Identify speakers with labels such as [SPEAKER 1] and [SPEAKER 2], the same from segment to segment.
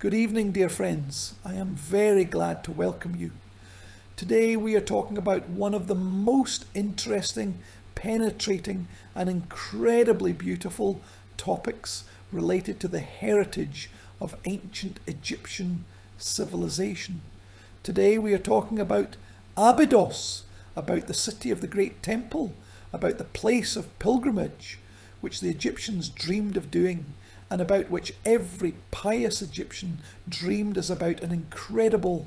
[SPEAKER 1] Good evening, dear friends. I am very glad to welcome you. Today we are talking about one of the most interesting, penetrating and incredibly beautiful topics related to the heritage of ancient Egyptian civilization. Today we are talking about Abydos, about the city of the great temple, about the place of pilgrimage, which the Egyptians dreamed of doing, and about which every pious Egyptian dreamed as about an incredible,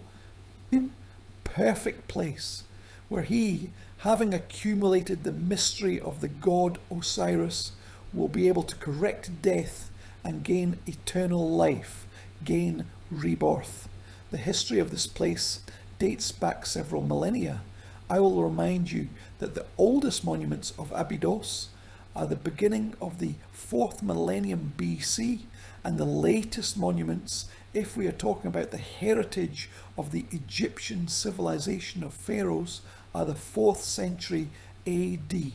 [SPEAKER 1] perfect place where he, having accumulated the mystery of the god Osiris, will be able to correct death and gain eternal life, gain rebirth. The history of this place dates back several millennia. I will remind you that the oldest monuments of Abydos are the beginning of the 4th millennium BC, and the latest monuments, if we are talking about the heritage of the Egyptian civilization of pharaohs, are the 4th century AD.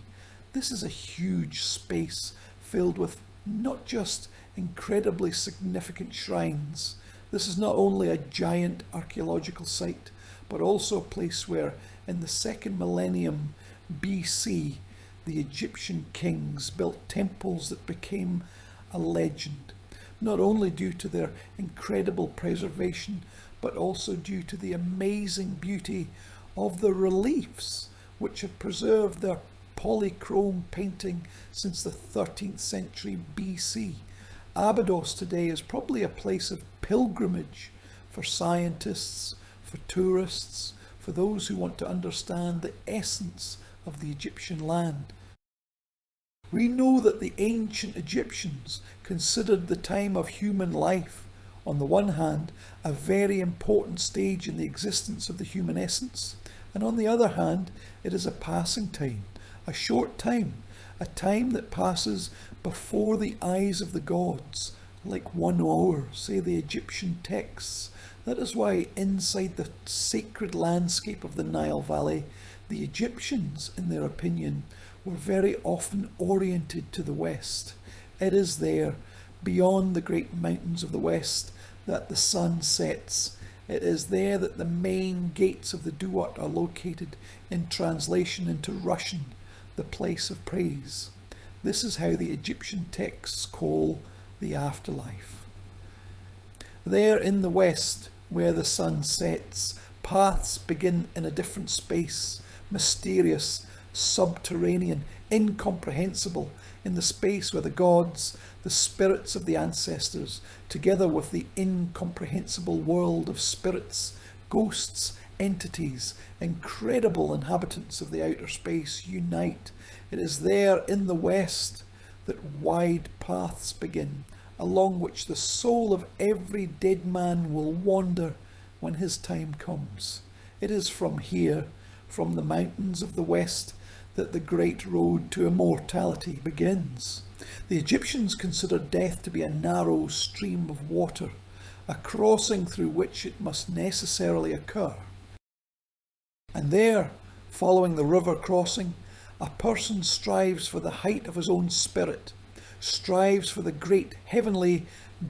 [SPEAKER 1] This is a huge space filled with not just incredibly significant shrines. This is not only a giant archaeological site, but also a place where in the 2nd millennium BC the Egyptian kings built temples that became a legend, not only due to their incredible preservation, but also due to the amazing beauty of the reliefs, which have preserved their polychrome painting since the 13th century BC. Abydos today is probably a place of pilgrimage for scientists, for tourists, for those who want to understand the essence of the Egyptian land. We know that the ancient Egyptians considered the time of human life, on the one hand, a very important stage in the existence of the human essence, and on the other hand, it is a passing time, a short time, a time that passes before the eyes of the gods, like 1 hour, say the Egyptian texts. That is why inside the sacred landscape of the Nile Valley, the Egyptians, in their opinion, were very often oriented to the west. It is there, beyond the great mountains of the west, that the sun sets. It is there that the main gates of the Duat are located, in translation into Russian, the place of praise. This is how the Egyptian texts call the afterlife. There in the west, where the sun sets, paths begin in a different space, mysterious, subterranean, incomprehensible, in the space where the gods, the spirits of the ancestors, together with the incomprehensible world of spirits, ghosts, entities, incredible inhabitants of the outer space, unite. It is there in the west that wide paths begin, along which the soul of every dead man will wander when his time comes. It is from here, from the mountains of the west, that the great road to immortality begins. The Egyptians considered death to be a narrow stream of water, a crossing through which it must necessarily occur. And there, following the river crossing, a person strives for the height of his own spirit, strives for the great heavenly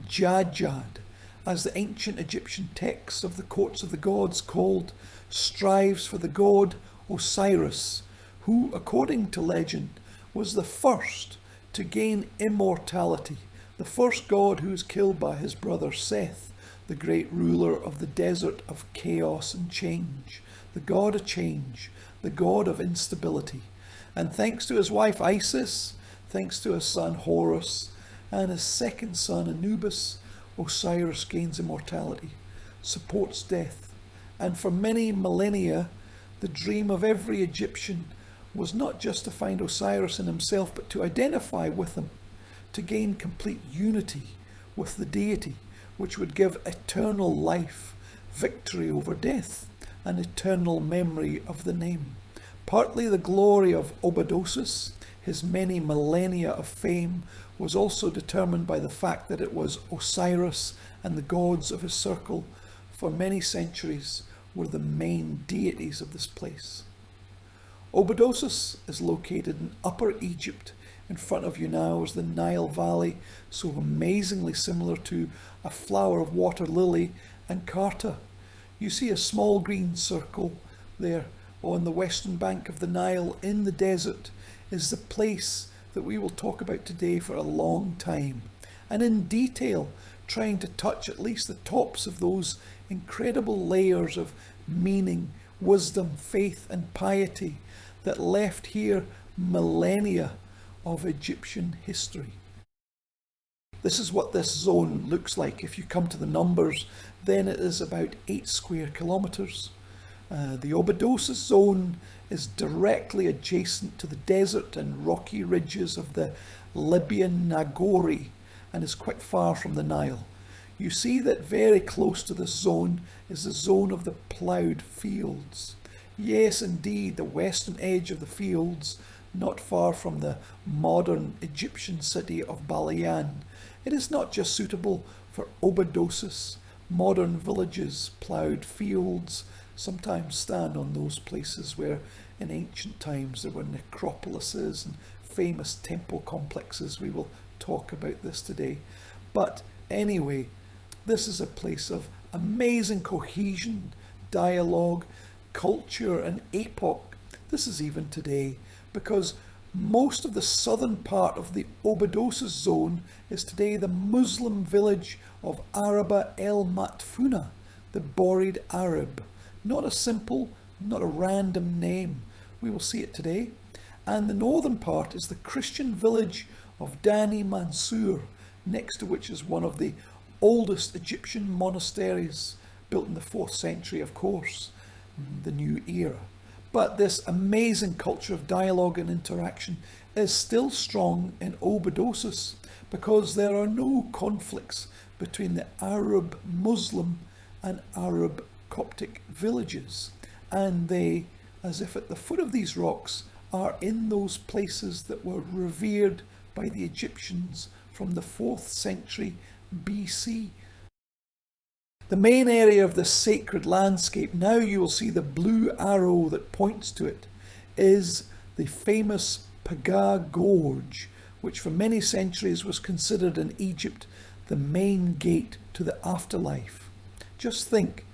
[SPEAKER 1] Jad, as the ancient Egyptian texts of the courts of the gods called, strives for the god Osiris, who, according to legend, was the first to gain immortality, the first god who was killed by his brother Seth, the great ruler of the desert of chaos and change, the god of change, the god of instability. And thanks to his wife Isis, thanks to his son Horus, and his second son Anubis, Osiris gains immortality, supports death. And for many millennia, the dream of every Egyptian was not just to find Osiris in himself, but to identify with him, to gain complete unity with the deity, which would give eternal life, victory over death, and eternal memory of the name. Partly the glory of Abydos, his many millennia of fame, was also determined by the fact that it was Osiris and the gods of his circle for many centuries were the main deities of this place. Abydos is located in Upper Egypt In front of you now is the Nile Valley, so amazingly similar to a flower of water lily and Carta. You see a small green circle there on the western bank of the Nile in the desert is the place that we will talk about today for a long time, and in detail trying to touch at least the tops of those incredible layers of meaning, wisdom, faith and piety that left here millennia of Egyptian history. This is what this zone looks like. If you come to the numbers, then it is about 8 square kilometres. The Abydos zone is directly adjacent to the desert and rocky ridges of the Libyan Nagori and is quite far from the Nile. You see that very close to this zone is the zone of the ploughed fields. Yes, indeed, the western edge of the fields, not far from the modern Egyptian city of Balayan. It is not just suitable for Abydos. Modern villages, ploughed fields, sometimes stand on those places where in ancient times there were necropolises and famous temple complexes. We will talk about this today. But anyway, this is a place of amazing cohesion, dialogue, culture and epoch. This is even today, because most of the southern part of the Abydos zone is today the Muslim village of Araba el Matfuna, the Borid Arab. Not a simple, not a random name. We will see it today. And the northern part is the Christian village of Dani Mansour, next to which is one of the oldest Egyptian monasteries, built in the 4th century, of course, the new era. But this amazing culture of dialogue and interaction is still strong in Abydos because there are no conflicts between the Arab Muslim and Arab Coptic villages, and they, as if at the foot of these rocks, are in those places that were revered by the Egyptians from the 4th century BC. The main area of the sacred landscape, now you will see the blue arrow that points to it, is the famous Paga Gorge, which for many centuries was considered in Egypt the main gate to the afterlife. Just think,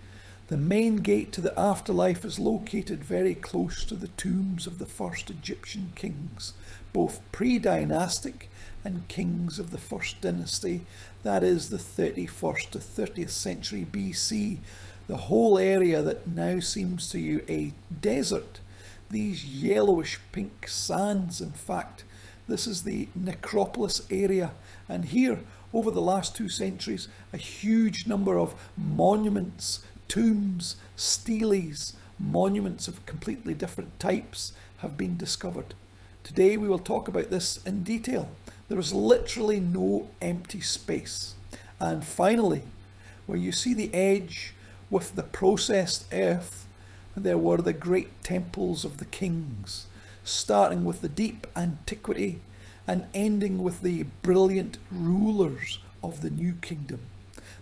[SPEAKER 1] the main gate to the afterlife is located very close to the tombs of the first Egyptian kings, both pre-dynastic and kings of the first dynasty, that is the 31st to 30th century BC. The whole area that now seems to you a desert, these yellowish pink sands, in fact, this is the necropolis area, and here over the last 2 centuries a huge number of monuments, tombs, steles, monuments of completely different types have been discovered. Today we will talk about this in detail. There is literally no empty space. And finally, where you see the edge with the processed earth, there were the great temples of the kings, starting with the deep antiquity and ending with the brilliant rulers of the new kingdom.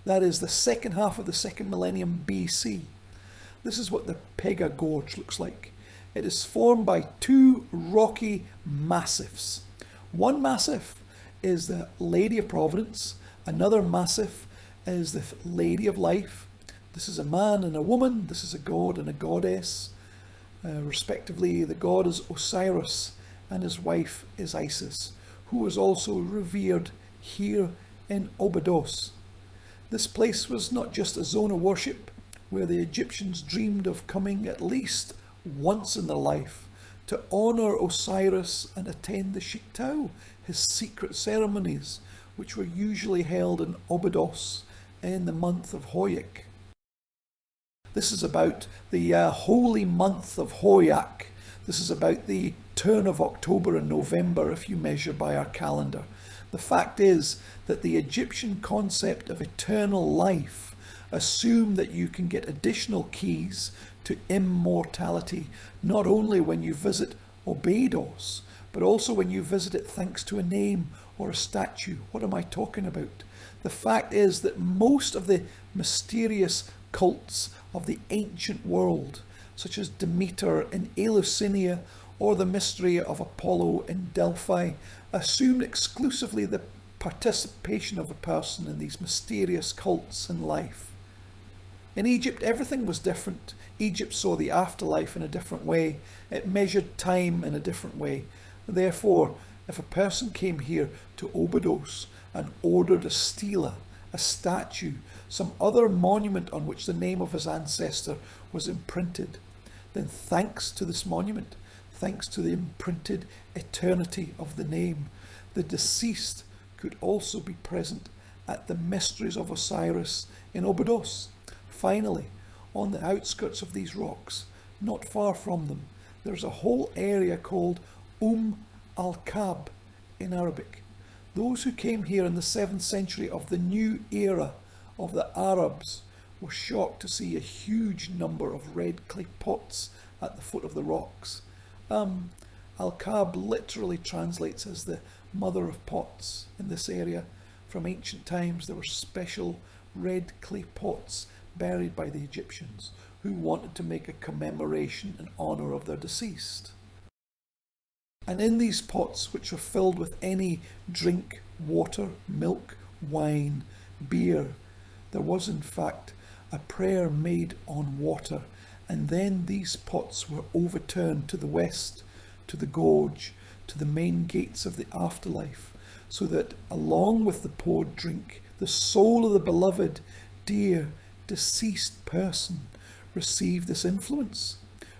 [SPEAKER 1] That is the second half of the 2nd millennium BC. This is what the Pega Gorge looks like. It is formed by 2 rocky massifs. One massif is the Lady of Providence, another massif is the Lady of Life. This is a man and a woman, this is a god and a goddess. Respectively, the god is Osiris and his wife is Isis, who is also revered here in Abydos. This place was not just a zone of worship where the Egyptians dreamed of coming at least once in their life to honour Osiris and attend the Shiktau, his secret ceremonies, which were usually held in Abydos in the month of Hoyak. This is about the holy month of Hoyak. This is about the turn of October and November if you measure by our calendar. The fact is that the Egyptian concept of eternal life assumed that you can get additional keys to immortality, not only when you visit Abydos, but also when you visit it thanks to a name or a statue. What am I talking about? The fact is that most of the mysterious cults of the ancient world, such as Demeter in Eleusinian or the mystery of Apollo in Delphi assumed exclusively the participation of a person in these mysterious cults in life. In Egypt, everything was different. Egypt saw the afterlife in a different way. It measured time in a different way. Therefore, if a person came here to Abydos and ordered a stela, a statue, some other monument on which the name of his ancestor was imprinted, then thanks to this monument, thanks to the imprinted eternity of the name, the deceased could also be present at the mysteries of Osiris in Abydos. Finally, on the outskirts of these rocks, not far from them, there's a whole area called al-Kab in Arabic. Those who came here in the 7th century of the new era of the Arabs were shocked to see a huge number of red clay pots at the foot of the rocks. Al-Kab literally translates as the mother of pots in this area. From ancient times there were special red clay pots buried by the Egyptians who wanted to make a commemoration in honour of their deceased. And in these pots, which were filled with any drink, water, milk, wine, beer, there was in fact a prayer made on water, and then these pots were overturned to the west, to the gorge, to the main gates of the afterlife, so that along with the poured drink, the soul of the beloved, dear, deceased person received this influence,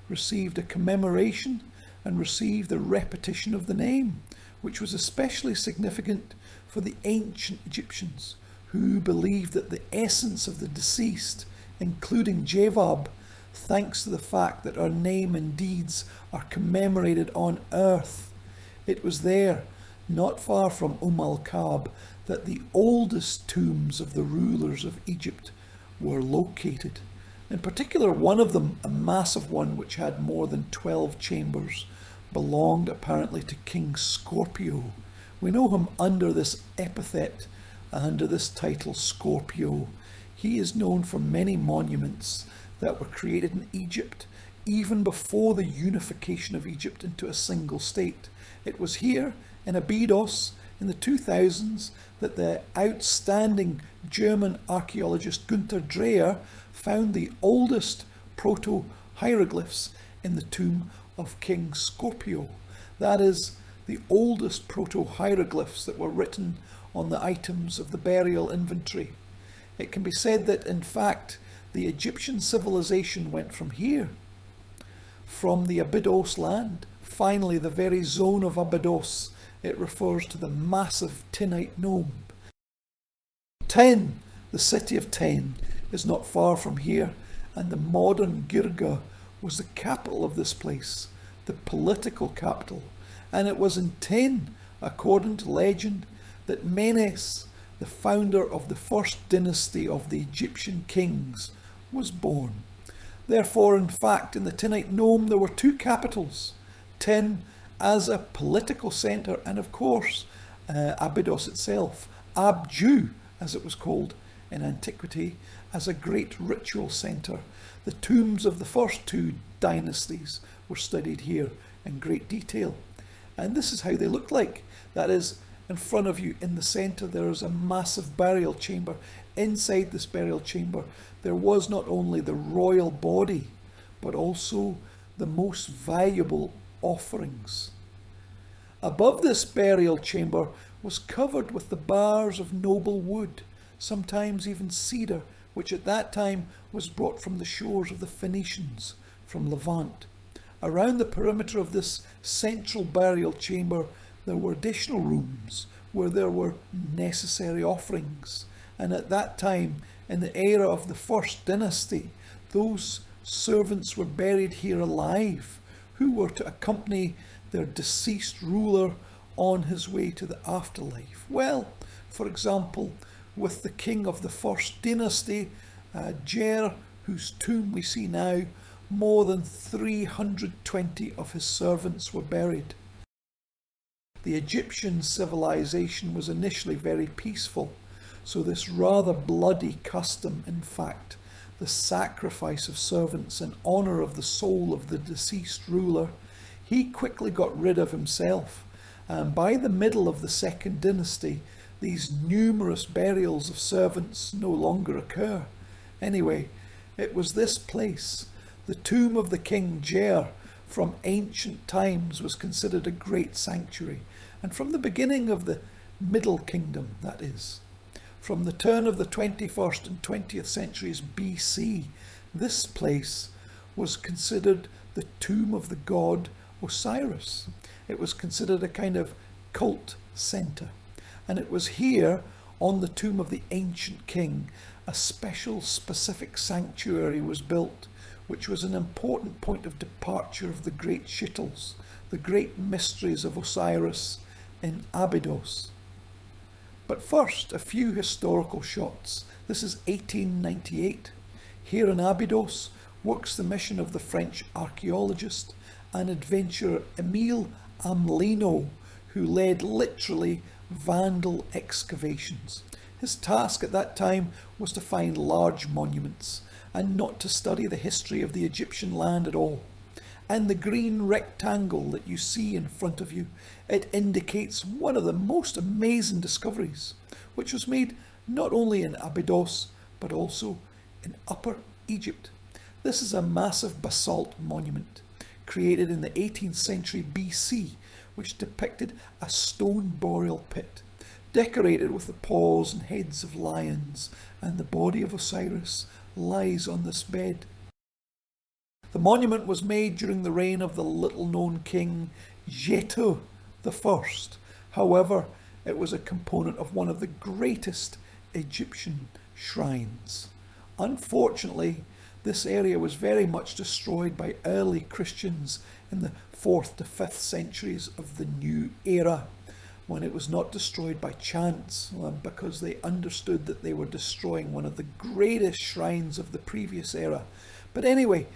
[SPEAKER 1] received a commemoration, and received the repetition of the name, which was especially significant for the ancient Egyptians, who believed that the essence of the deceased, including Jevab, thanks to the fact that our name and deeds are commemorated on earth. It was there, not far from al-Kab, that the oldest tombs of the rulers of Egypt were located. In particular, one of them, a massive one which had more than 12 chambers, belonged apparently to King Scorpio. We know him under this epithet, under this title, Scorpio. He is known for many monuments that were created in Egypt, even before the unification of Egypt into a single state. It was here in Abydos in the 2000s that the outstanding German archaeologist Günther Dreher found the oldest proto-hieroglyphs in the tomb of King Scorpio. That is, the oldest proto-hieroglyphs that were written on the items of the burial inventory. It can be said that, in fact, the Egyptian civilization went from here, from the Abydos land. Finally, the very zone of Abydos, it refers to the massive Tinite Nome. Ten, the city of Ten, is not far from here, and the modern Girga was the capital of this place, the political capital. And it was in Ten, according to legend, that Menes, the founder of the first dynasty of the Egyptian kings, was born. Therefore, in fact, in the Tinite Nome there were two capitals, Tin as a political centre, and of course Abydos itself, Abju as it was called in antiquity, as a great ritual centre. The tombs of the first two dynasties were studied here in great detail, and this is how they looked like. That is, in front of you in the centre there is a massive burial chamber. Inside this burial chamber there was not only the royal body but also the most valuable offerings. Above this burial chamber was covered with the bars of noble wood, sometimes even cedar, which at that time was brought from the shores of the Phoenicians, from Levant. Around the perimeter of this central burial chamber there were additional rooms where there were necessary offerings. And at that time, in the era of the first dynasty, those servants were buried here alive, who were to accompany their deceased ruler on his way to the afterlife. Well, for example, with the king of the first dynasty, Jer, whose tomb we see now, more than 320 of his servants were buried. The Egyptian civilization was initially very peaceful, so this rather bloody custom, in fact, the sacrifice of servants in honour of the soul of the deceased ruler, he quickly got rid of himself. And by the middle of the Second Dynasty, these numerous burials of servants no longer occur. Anyway, it was this place, the tomb of the king Jer, from ancient times was considered a great sanctuary, and from the beginning of the Middle Kingdom, that is. From the turn of the 21st and 20th centuries BC, this place was considered the tomb of the god Osiris. It was considered a kind of cult centre. And it was here, on the tomb of the ancient king, a special specific sanctuary was built, which was an important point of departure of the great Shittles, the great mysteries of Osiris in Abydos. But first, a few historical shots. This is 1898. Here in Abydos works the mission of the French archaeologist and adventurer Emile Amelino, who led literally Vandal excavations. His task at that time was to find large monuments and not to study the history of the Egyptian land at all. And the green rectangle that you see in front of you, it indicates one of the most amazing discoveries, which was made not only in Abydos, but also in Upper Egypt. This is a massive basalt monument created in the 18th century BC, which depicted a stone burial pit, decorated with the paws and heads of lions, and the body of Osiris lies on this bed. The monument was made during the reign of the little-known king Jetu I. However, it was a component of one of the greatest Egyptian shrines. Unfortunately, this area was very much destroyed by early Christians in the 4th to 5th centuries of the New Era, when it was not destroyed by chance, because they understood that they were destroying one of the greatest shrines of the previous era. But anyway,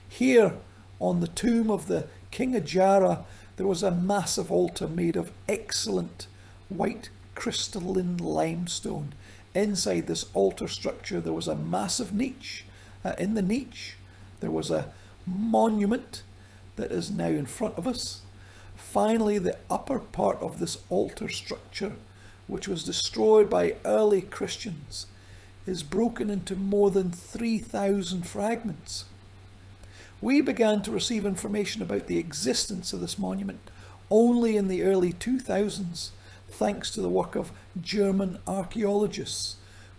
[SPEAKER 1] here on the tomb of the King Ajara, there was a massive altar made of excellent white crystalline limestone. Inside this altar structure there was a massive niche. In the niche there was a monument that is now in front of us. Finally, the upper part of this altar structure, which was destroyed by early Christians, is broken into more than 3,000 fragments. We began to receive information about the existence of this monument only in the early 2000s, thanks to the work of German archaeologists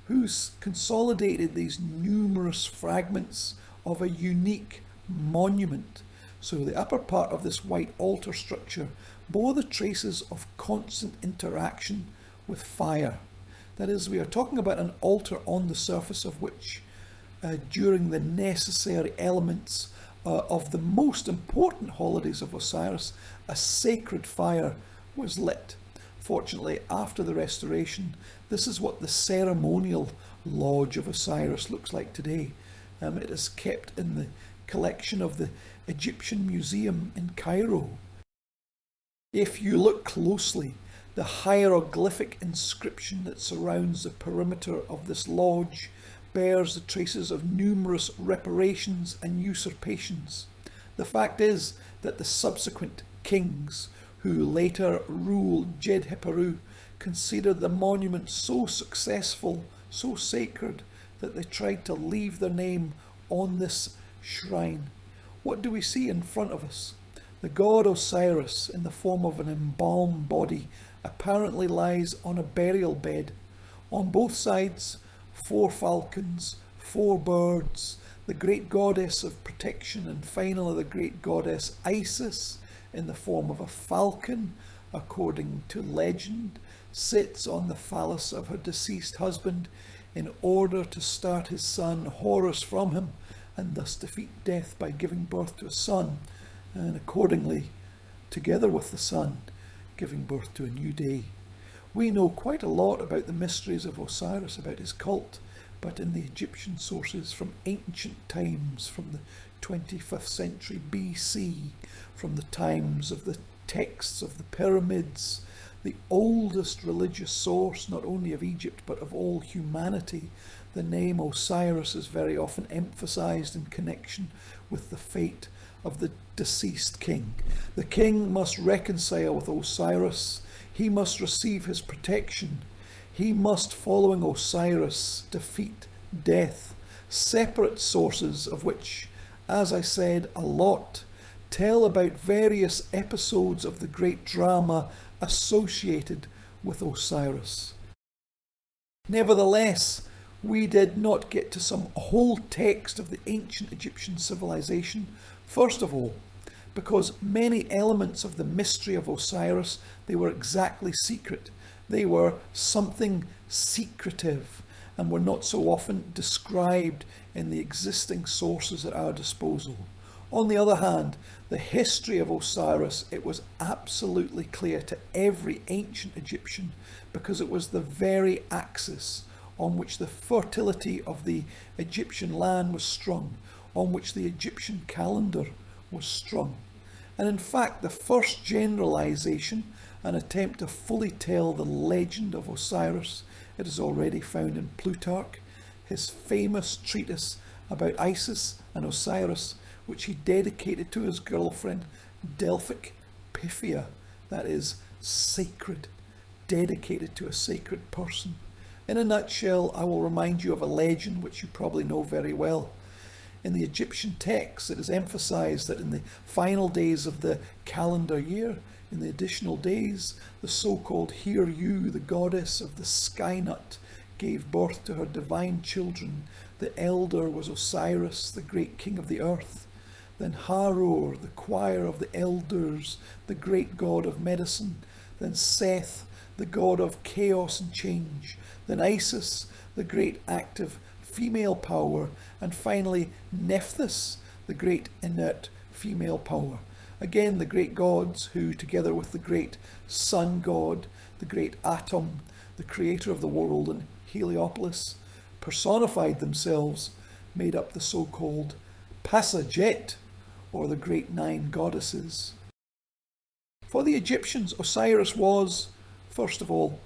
[SPEAKER 1] who consolidated these numerous fragments of a unique monument. So the upper part of this white altar structure bore the traces of constant interaction with fire. That is, we are talking about an altar on the surface of which, during the necessary elements of the most important holidays of Osiris, a sacred fire was lit. Fortunately, after the restoration, this is what the ceremonial lodge of Osiris looks like today. It is kept in the collection of the Egyptian Museum in Cairo. If you look closely, the hieroglyphic inscription that surrounds the perimeter of this lodge bears the traces of numerous reparations and usurpations. The fact is that the subsequent kings who later ruled Jedheperu considered the monument so successful, so sacred, that they tried to leave their name on this shrine. What do we see in front of us? The god Osiris, in the form of an embalmed body, apparently lies on a burial bed. On both sides, 4 falcons, 4 birds, the great goddess of protection, and finally the great goddess Isis, in the form of a falcon, according to legend, sits on the phallus of her deceased husband in order to start his son Horus from him, and thus defeat death by giving birth to a son, and accordingly, together with the son, giving birth to a new day. We know quite a lot about the mysteries of Osiris, about his cult, but in the Egyptian sources from ancient times, from the 25th century BC, from the times of the texts of the pyramids, the oldest religious source not only of Egypt but of all humanity, the name Osiris is very often emphasized in connection with the fate of the deceased king. The king must reconcile with Osiris. He must receive his protection. He must, following Osiris, defeat death. Separate sources of which, as I said, a lot, tell about various episodes of the great drama associated with Osiris. Nevertheless, we did not get to some whole text of the ancient Egyptian civilization, first of all, because many elements of the mystery of Osiris, they were exactly secret. They were something secretive and were not so often described in the existing sources at our disposal. On the other hand, the history of Osiris, it was absolutely clear to every ancient Egyptian because it was the very axis on which the fertility of the Egyptian land was strung, on which the Egyptian calendar was strung. And in fact, the first generalization, an attempt to fully tell the legend of Osiris, it is already found in Plutarch, his famous treatise about Isis and Osiris, which he dedicated to his girlfriend Delphic Pythia, that is, sacred, dedicated to a sacred person. In a nutshell, I will remind you of a legend which you probably know very well. In the Egyptian texts, it is emphasized that in the final days of the calendar year, in the additional days, the so-called Hiryu, the goddess of the sky nut, gave birth to her divine children. The elder was Osiris, the great king of the earth. Then Hathor, the choir of the elders, the great god of medicine. Then Seth, the god of chaos and change. Then Isis, the great active female power. And finally Nephthys, the great inert female power. Again, the great gods who, together with the great sun god, the great Atum, the creator of the world, and Heliopolis, personified themselves, made up the so-called Passajet, or the great nine goddesses. For the Egyptians, Osiris was, first of all,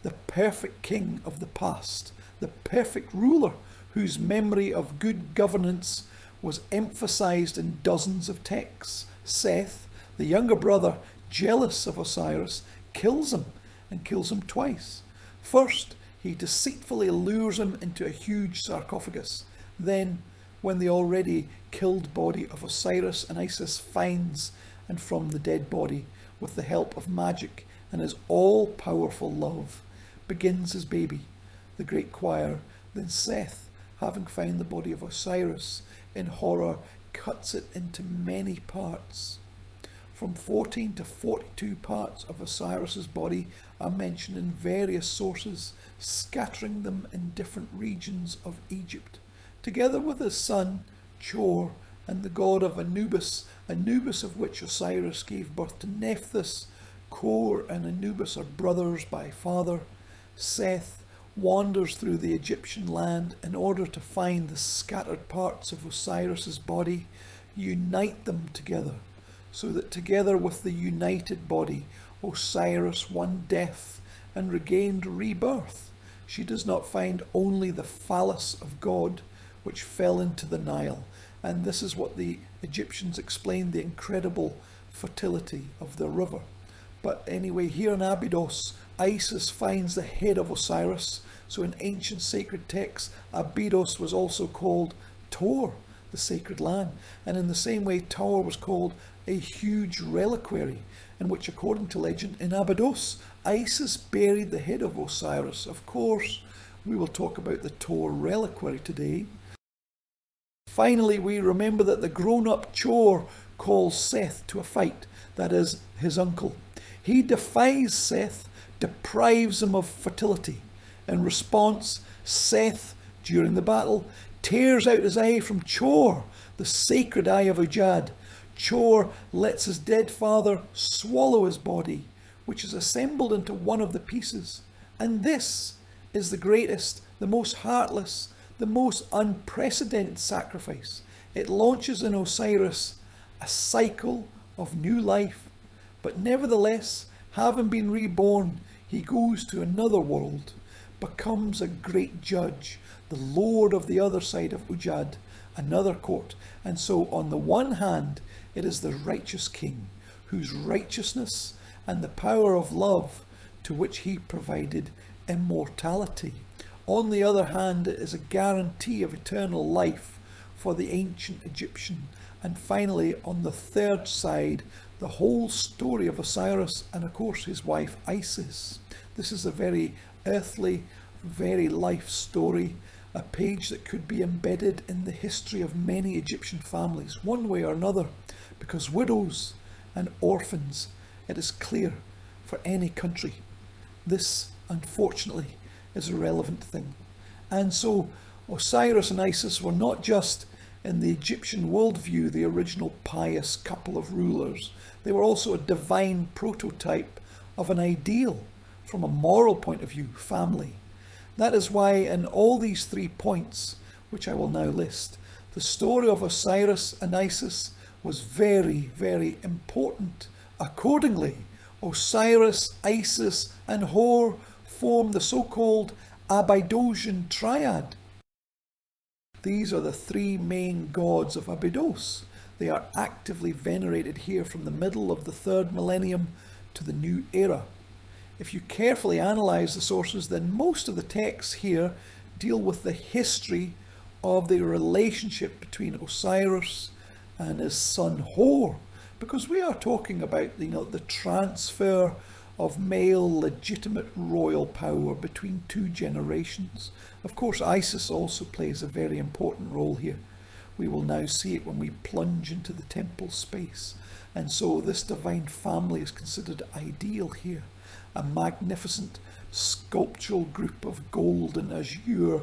[SPEAKER 1] the perfect king of the past, the perfect ruler whose memory of good governance was emphasized in dozens of texts. Seth, the younger brother, jealous of Osiris, kills him, and kills him twice. First, he deceitfully lures him into a huge sarcophagus. Then, when the already killed body of Osiris and Isis finds, and from the dead body, with the help of magic and his all-powerful love, begins his baby, the great choir. Then Seth, having found the body of Osiris, in horror cuts it into many parts. From 14 to 42 parts of Osiris's body are mentioned in various sources, scattering them in different regions of Egypt. Together with his son, Chor, and the god of Anubis, Anubis of which Osiris gave birth to Nephthys. Chor and Anubis are brothers by father. Seth wanders through the Egyptian land in order to find the scattered parts of Osiris's body, unite them together, so that together with the united body, Osiris won death and regained rebirth. She does not find only the phallus of God, which fell into the Nile, and this is what the Egyptians explained the incredible fertility of the river. But anyway, here in Abydos, Isis finds the head of Osiris. So in ancient sacred texts, Abydos was also called Tor, the sacred land. And in the same way, Tor was called a huge reliquary, in which, according to legend, in Abydos, Isis buried the head of Osiris. Of course, we will talk about the Tor reliquary today. Finally, we remember that the grown-up Chor calls Seth to a fight, that is, his uncle. He defies Seth, deprives him of fertility. In response, Seth, during the battle, tears out his eye from Chor, the sacred eye of Ujad. Chor lets his dead father swallow his body, which is assembled into one of the pieces. And this is the greatest, the most heartless, the most unprecedented sacrifice. It launches in Osiris a cycle of new life, but nevertheless, having been reborn, he goes to another world. becomes a great judge, the lord of the other side of Ujad, another court. And so on the one hand, it is the righteous king, whose righteousness and the power of love to which he provided immortality. On the other hand, it is a guarantee of eternal life for the ancient Egyptian. And finally, on the third side, the whole story of Osiris and of course his wife Isis. This is a very earthly, very life story, a page that could be embedded in the history of many Egyptian families, one way or another, because widows and orphans, it is clear, for any country, this unfortunately is a relevant thing. And so Osiris and Isis were not just in the Egyptian worldview the original pious couple of rulers, they were also a divine prototype of an ideal, from a moral point of view, family. That is why in all these 3 points, which I will now list, the story of Osiris and Isis was very, very important. Accordingly, Osiris, Isis and Hor form the so-called Abydosian triad. These are the 3 main gods of Abydos. They are actively venerated here from the middle of the 3rd millennium to the new era. If you carefully analyse the sources, then most of the texts here deal with the history of the relationship between Osiris and his son Hor, because we are talking about the transfer of male legitimate royal power between 2 generations. Of course, Isis also plays a very important role here. We will now see it when we plunge into the temple space. And so this divine family is considered ideal here. A magnificent sculptural group of gold and azure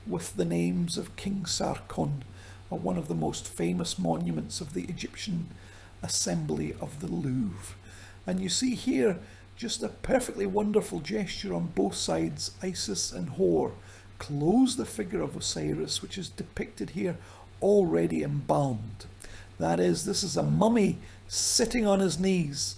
[SPEAKER 1] with the names of King Sargon, one of the most famous monuments of the Egyptian assembly of the Louvre. And you see here just a perfectly wonderful gesture on both sides. Isis and Hor close the figure of Osiris, which is depicted here already embalmed. That is, this is a mummy sitting on his knees.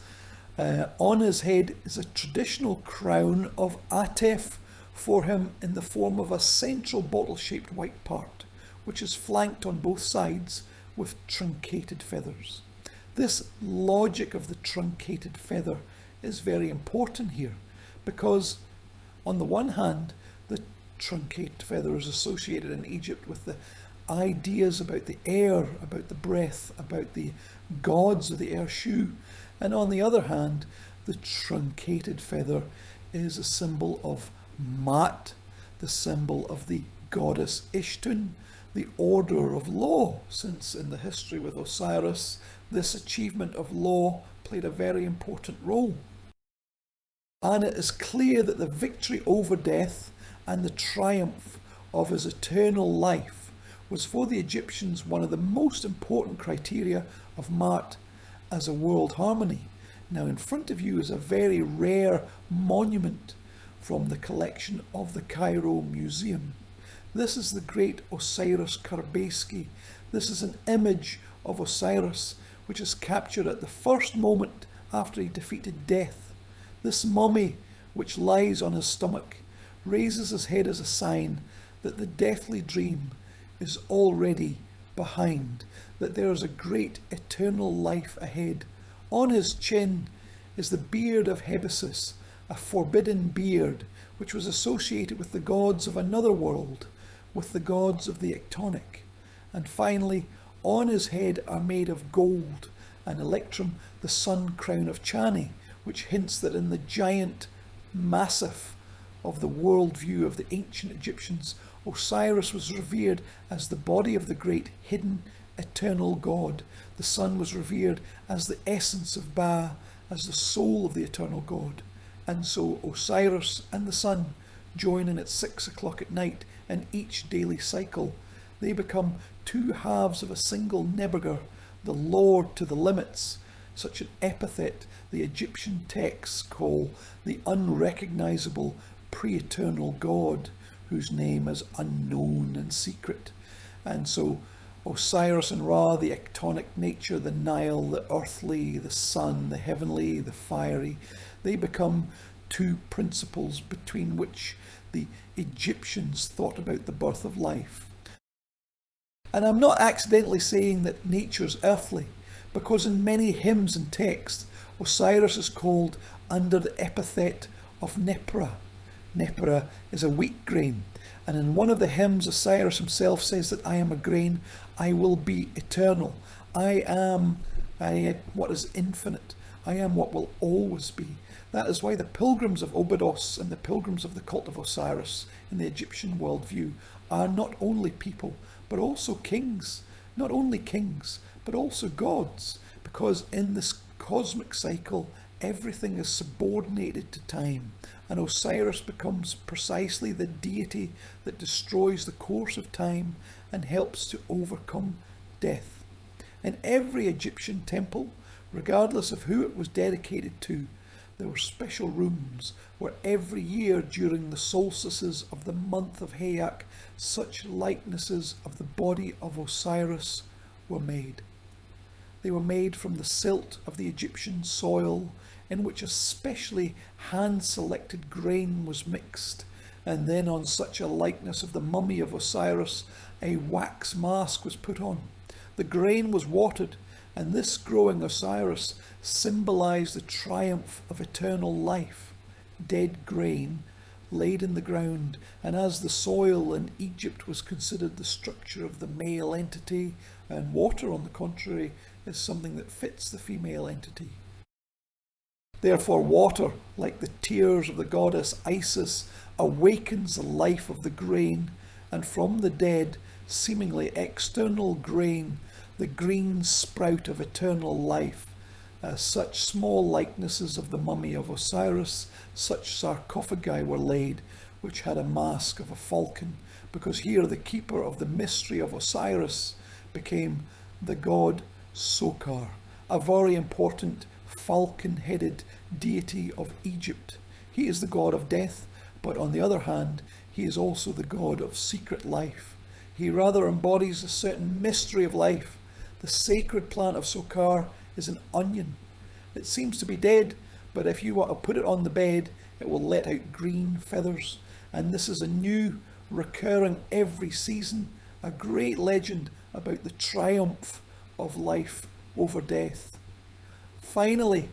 [SPEAKER 1] On his head is a traditional crown of atef for him in the form of a central bottle-shaped white part, which is flanked on both sides with truncated feathers. This logic of the truncated feather is very important here, because on the one hand, the truncated feather is associated in Egypt with the ideas about the air, about the breath, about the gods of the air Shu. And on the other hand, the truncated feather is a symbol of Mat, the symbol of the goddess Ishtun, the order of law, since in the history with Osiris, this achievement of law played a very important role. And it is clear that the victory over death and the triumph of his eternal life was for the Egyptians one of the most important criteria of Mat as a world harmony. Now in front of you is a very rare monument from the collection of the Cairo Museum. This is the great Osiris Karbasky. This is an image of Osiris which is captured at the first moment after he defeated death. This mummy, which lies on his stomach, raises his head as a sign that the deathly dream is already behind, that there is a great eternal life ahead. On his chin is the beard of Hebesis, a forbidden beard which was associated with the gods of another world, with the gods of the ectonic. And finally, on his head are made of gold an electrum, the sun crown of Chani, which hints that in the giant massif of the worldview of the ancient Egyptians, Osiris was revered as the body of the great hidden eternal god. The sun was revered as the essence of Ba, as the soul of the eternal god. And so Osiris and the sun join in at 6 o'clock at night in each daily cycle. They become 2 halves of a single Nebuchadnezzar, the Lord to the limits, such an epithet the Egyptian texts call the unrecognizable pre-eternal god, whose name is unknown and secret. And so Osiris and Ra, the ectonic nature, the Nile, the earthly, the sun, the heavenly, the fiery, they become two principles between which the Egyptians thought about the birth of life. And I'm not accidentally saying that nature's earthly, because in many hymns and texts, Osiris is called under the epithet of Nepra. Nepra is a wheat grain, and in one of the hymns Osiris himself says that I am a grain, I will be eternal. I am what is infinite. I am what will always be. That is why the pilgrims of Abydos and the pilgrims of the cult of Osiris in the Egyptian worldview are not only people, but also kings. Not only kings, but also gods, because in this cosmic cycle, everything is subordinated to time, and Osiris becomes precisely the deity that destroys the course of time and helps to overcome death. In every Egyptian temple, regardless of who it was dedicated to, there were special rooms where every year during the solstices of the month of Hayak, such likenesses of the body of Osiris were made. They were made from the silt of the Egyptian soil, in which a specially hand-selected grain was mixed, and then on such a likeness of the mummy of Osiris, a wax mask was put on. The grain was watered, and this growing Osiris symbolised the triumph of eternal life. Dead grain laid in the ground, and as the soil in Egypt was considered the structure of the male entity, and water, on the contrary, is something that fits the female entity. Therefore, water, like the tears of the goddess Isis, awakens the life of the grain, and from the dead, seemingly external grain, the green sprout of eternal life. Such small likenesses of the mummy of Osiris, such sarcophagi were laid, which had a mask of a falcon, because here the keeper of the mystery of Osiris became the god Sokar, a very important falcon-headed deity of Egypt. He is the god of death, but on the other hand, he is also the god of secret life. He rather embodies a certain mystery of life. The sacred plant of Sokar is an onion. It seems to be dead, but if you want to put it on the bed, it will let out green feathers. And this is a new, recurring every season, a great legend about the triumph of life over death. Finally,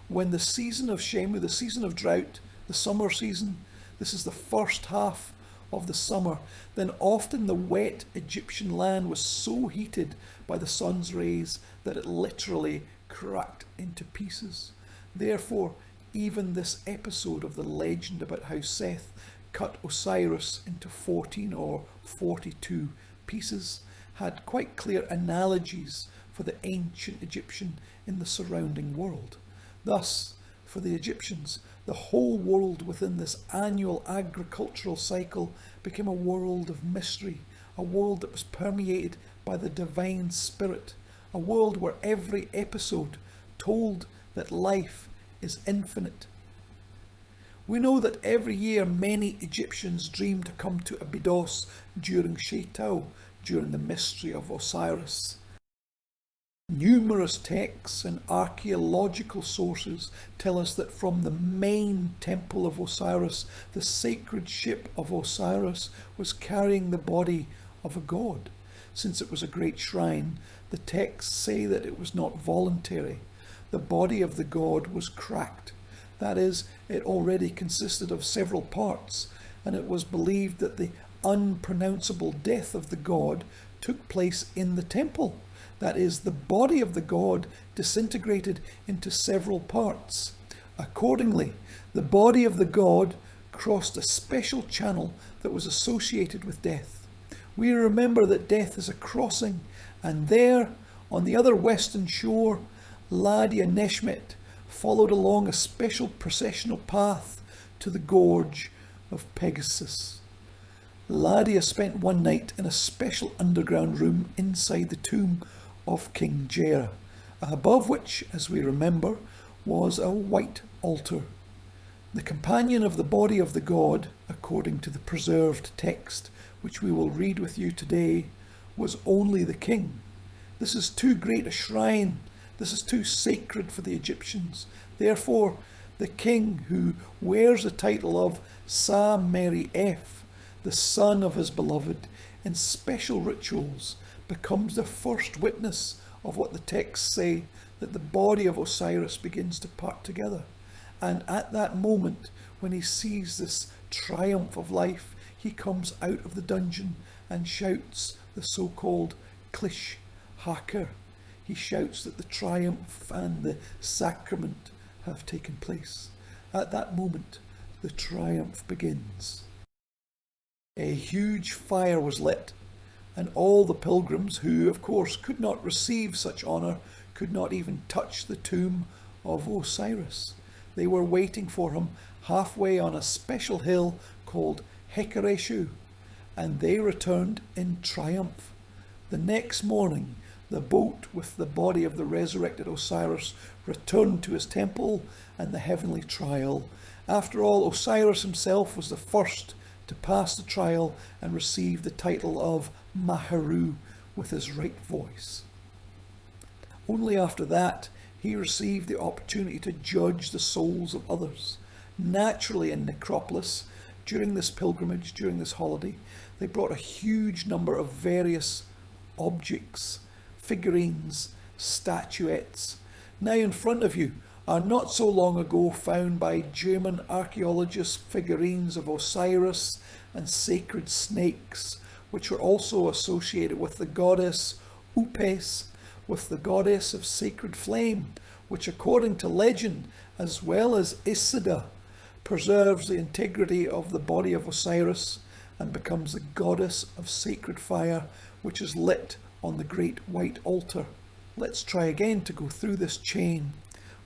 [SPEAKER 1] when the season of Shemu, the season of drought, the summer season, this is the first half of the summer, then often the wet Egyptian land was so heated by the sun's rays that it literally cracked into pieces. Therefore, even this episode of the legend about how Seth cut Osiris into 14 or 42 pieces had quite clear analogies for the ancient Egyptian in the surrounding world. Thus, for the Egyptians, the whole world within this annual agricultural cycle became a world of mystery, a world that was permeated by the divine spirit, a world where every episode told that life is infinite. We know that every year many Egyptians dream to come to Abydos during Sheitau, during the mystery of Osiris. Numerous texts and archaeological sources tell us that from the main temple of Osiris, the sacred ship of Osiris was carrying the body of a god. Since it was a great shrine, the texts say that it was not voluntary. The body of the god was cracked. That is, it already consisted of several parts, and it was believed that the unpronounceable death of the god took place in the temple. That is, the body of the god disintegrated into several parts. Accordingly, the body of the god crossed a special channel that was associated with death. We remember that death is a crossing, and there, on the other western shore, Ladia Neshmet followed along a special processional path to the gorge of Pegasus. Ladia spent one night in a special underground room inside the tomb of King Jera, above which, as we remember, was a white altar. The companion of the body of the god, according to the preserved text, which we will read with you today, was only the king. This is too great a shrine. This is too sacred for the Egyptians. Therefore, The king who wears the title of Sa Meri F, the son of his beloved, in special rituals becomes the first witness of what the texts say, that the body of Osiris begins to part together. And at that moment, when he sees this triumph of life, he comes out of the dungeon and shouts the so-called Klish Haker. He shouts that the triumph and the sacrament have taken place. At that moment, the triumph begins. A huge fire was lit, and all the pilgrims, who of course could not receive such honour, could not even touch the tomb of Osiris. They were waiting for him halfway on a special hill called Hekereshu, and they returned in triumph. The next morning, the boat with the body of the resurrected Osiris returned to his temple and the heavenly trial. After all, Osiris himself was the first to pass the trial and receive the title of Maharu with his right voice. Only after that he received the opportunity to judge the souls of others. Naturally, in Necropolis, during this pilgrimage, during this holiday, they brought a huge number of various objects, figurines, statuettes. Now in front of you are not so long ago found by German archaeologists figurines of Osiris and sacred snakes, which were also associated with the goddess Upes, with the goddess of sacred flame, which according to legend, as well as Isida, preserves the integrity of the body of Osiris and becomes the goddess of sacred fire, which is lit on the great white altar. Let's try again to go through this chain.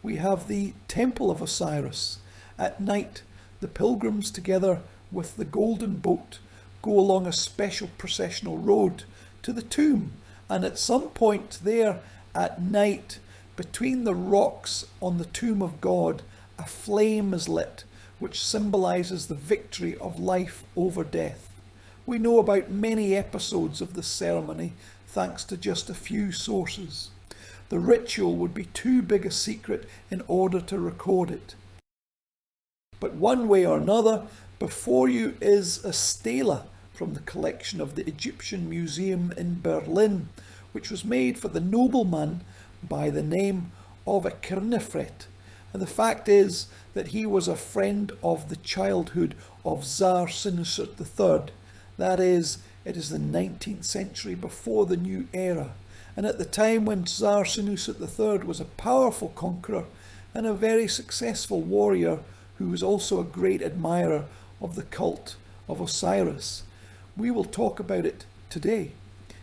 [SPEAKER 1] We have the Temple of Osiris. At night, the pilgrims, together with the golden boat, go along a special processional road to the tomb, and at some point there at night, between the rocks on the tomb of God, a flame is lit, which symbolises the victory of life over death. We know about many episodes of this ceremony thanks to just a few sources. The ritual would be too big a secret in order to record it. But one way or another, before you is a stela from the collection of the Egyptian Museum in Berlin, which was made for the nobleman by the name of a Kernefret. And the fact is that he was a friend of the childhood of Tsar Senusert III. That is, it is the 19th century before the new era. And at the time when Tsar Senusert III was a powerful conqueror and a very successful warrior who was also a great admirer of the cult of Osiris. We will talk about it today.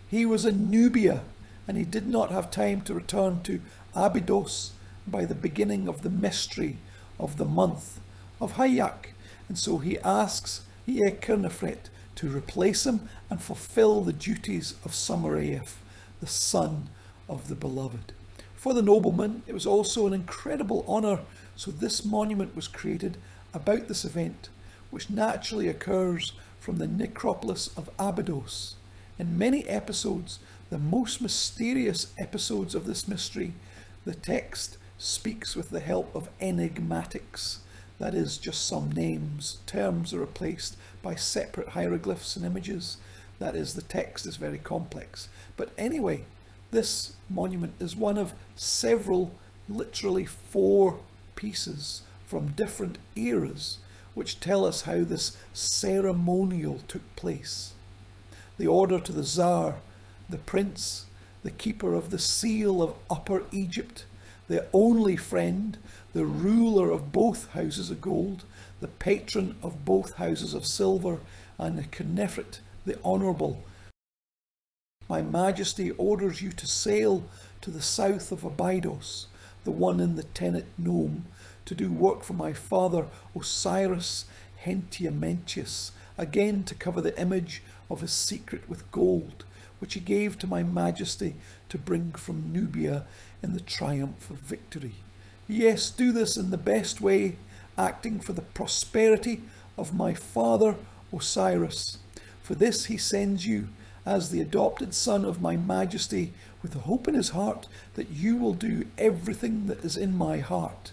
[SPEAKER 1] He was in Nubia and he did not have time to return to Abydos by the beginning of the mystery of the month of Hayak, and so he asks Kernefret to replace him and fulfill the duties of Samareif, the son of the beloved. For the nobleman, it was also an incredible honour, so this monument was created about this event, which naturally occurs from the necropolis of Abydos. In many episodes, the most mysterious episodes of this mystery, the text speaks with the help of enigmatics, that is, just some names. Terms are replaced by separate hieroglyphs and images. That is, the text is very complex. But anyway, this monument is one of several, literally 4 pieces from different eras, which tell us how this ceremonial took place. The order to the Tsar, the prince, the keeper of the seal of Upper Egypt, the only friend, the ruler of both houses of gold, the patron of both houses of silver, and the Kernefret, the honourable. My Majesty orders you to sail to the south of Abydos, the one in the Tenet Nome, to do work for my father Osiris Hentiamentius, again to cover the image of his secret with gold, which he gave to my Majesty to bring from Nubia in the triumph of victory. Yes, do this in the best way, acting for the prosperity of my father Osiris. For this he sends you, as the adopted son of my Majesty, with the hope in his heart that you will do everything that is in my heart.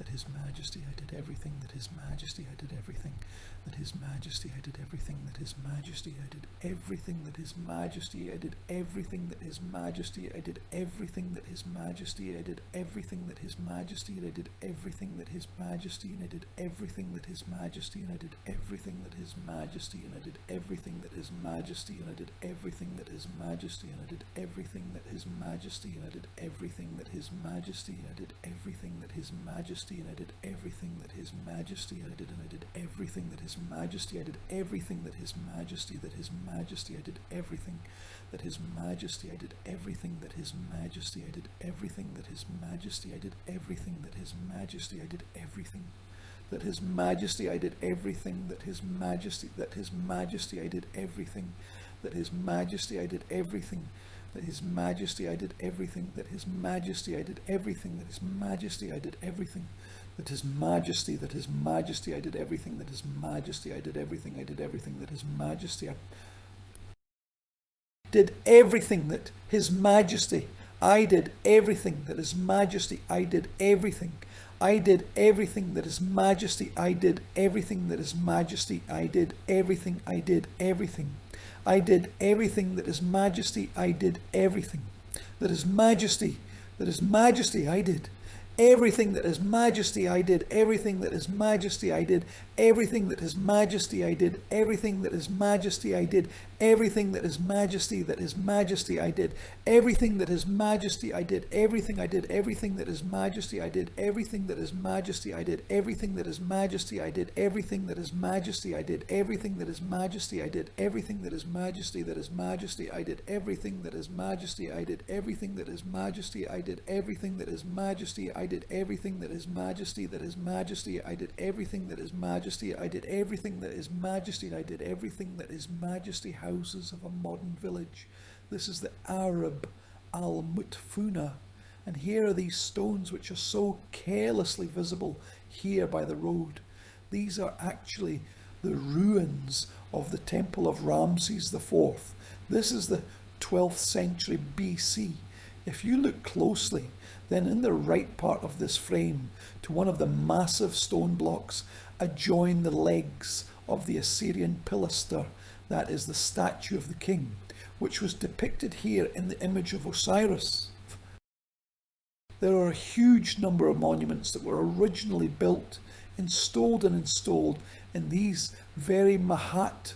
[SPEAKER 1] that His Majesty I did everything, that His Majesty I did everything, that His Majesty I did everything, that His Majesty I did everything, that His Majesty I did everything, that His Majesty I did everything, that His Majesty I did everything, that His Majesty I did everything, that His Majesty and I did everything, that His Majesty and I did everything, that His Majesty and I did everything, that His Majesty and I did everything, that His Majesty and I did everything, that His Majesty and I did everything, that His Majesty and I did everything, that His Majesty and I did everything, that His Majesty and I did everything, that His Majesty I did everything, that His Majesty, that His Majesty I did everything, that His Majesty I did everything, that His Majesty I did everything, that His Majesty I did everything, that His Majesty I did everything, that His Majesty I did everything, that His Majesty, that His Majesty I did everything, that His Majesty I did everything, that His Majesty I did everything, that His Majesty I did everything, that His Majesty I did everything, that His Majesty, that His Majesty I did everything, that His Majesty I did everything, I did everything, that His Majesty I did everything, that His Majesty I did everything, that His Majesty I did everything, I did everything, that His Majesty I did everything, that His Majesty I did everything, I did everything, I did everything, that His Majesty I did everything, that His Majesty, that His Majesty I did everything, that His Majesty I did everything, that His Majesty I did everything, that His Majesty I did everything, that His Majesty I did everything, that His Majesty, that His Majesty I did everything, that His Majesty I did everything, I did everything, that His Majesty I did everything, that His Majesty I did everything, that His Majesty I did everything, that His Majesty I did everything, that His Majesty I did everything, that His Majesty, that His Majesty I did everything, that His Majesty I did everything, that His Majesty I did everything, that His Majesty I did everything, that His Majesty, that His Majesty I did everything, that His Majesty I did everything, that His Majesty I did everything, that His Majesty houses of a modern village. This is the Arab Al-Mutfuna, and here are these stones which are so carelessly visible here by the road. These are actually the ruins of the Temple of Ramses IV. This is the 12th century BC. If you look closely, then in the right part of this frame, to one of the massive stone blocks adjoin the legs of the Assyrian pilaster, that is the statue of the king, which was depicted here in the image of Osiris. There are a huge number of monuments that were originally built, installed in these very mahat,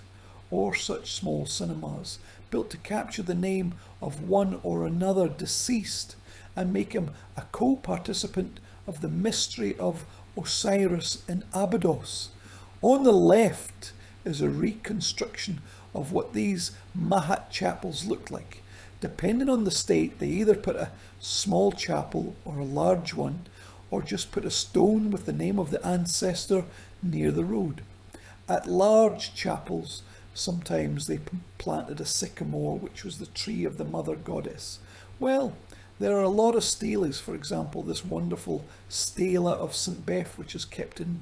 [SPEAKER 1] or such small cinemas, built to capture the name of one or another deceased and make him a co-participant of the mystery of Osiris in Abydos. On the left is a reconstruction of what these mahat chapels look like. Depending on the state, they either put a small chapel or a large one, or just put a stone with the name of the ancestor near the road. At large chapels, sometimes they planted a sycamore, which was the tree of the mother goddess. Well, there are a lot of steles. For example, this wonderful stela of St. Beth, which is kept in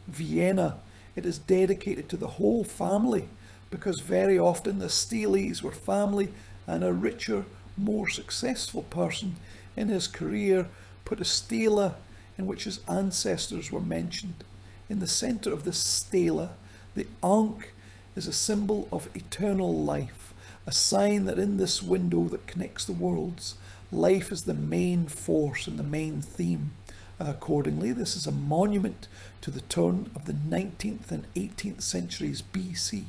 [SPEAKER 1] Vienna. It is dedicated to the whole family, because very often the steles were family, and a richer, more successful person in his career put a stela in which his ancestors were mentioned. In the centre of this stela, the Ankh is a symbol of eternal life, a sign that in this window that connects the worlds, life is the main force and the main theme. Accordingly, this is a monument to the turn of the 19th and 18th centuries BC.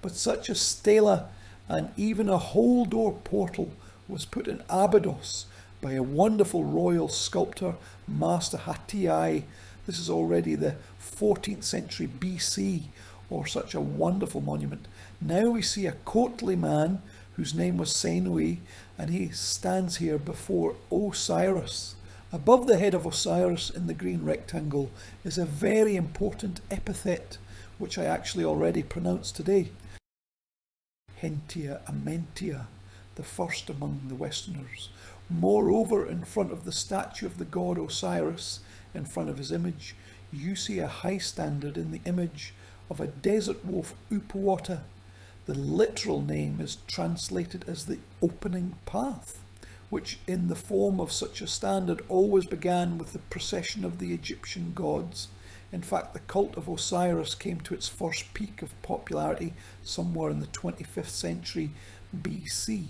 [SPEAKER 1] But such a stela and even a whole door portal was put in Abydos by a wonderful royal sculptor, Master Hatti. This is already the 14th century BC, or such a wonderful monument. Now we see a courtly man whose name was Senui, and he stands here before Osiris. Above the head of Osiris in the green rectangle is a very important epithet, which I actually already pronounced today. Hentia Amentia, the first among the Westerners. Moreover, in front of the statue of the god Osiris, in front of his image, you see a high standard in the image of a desert wolf Upawata. The literal name is translated as the opening path, which in the form of such a standard always began with the procession of the Egyptian gods. In fact, the cult of Osiris came to its first peak of popularity somewhere in the 25th century BC.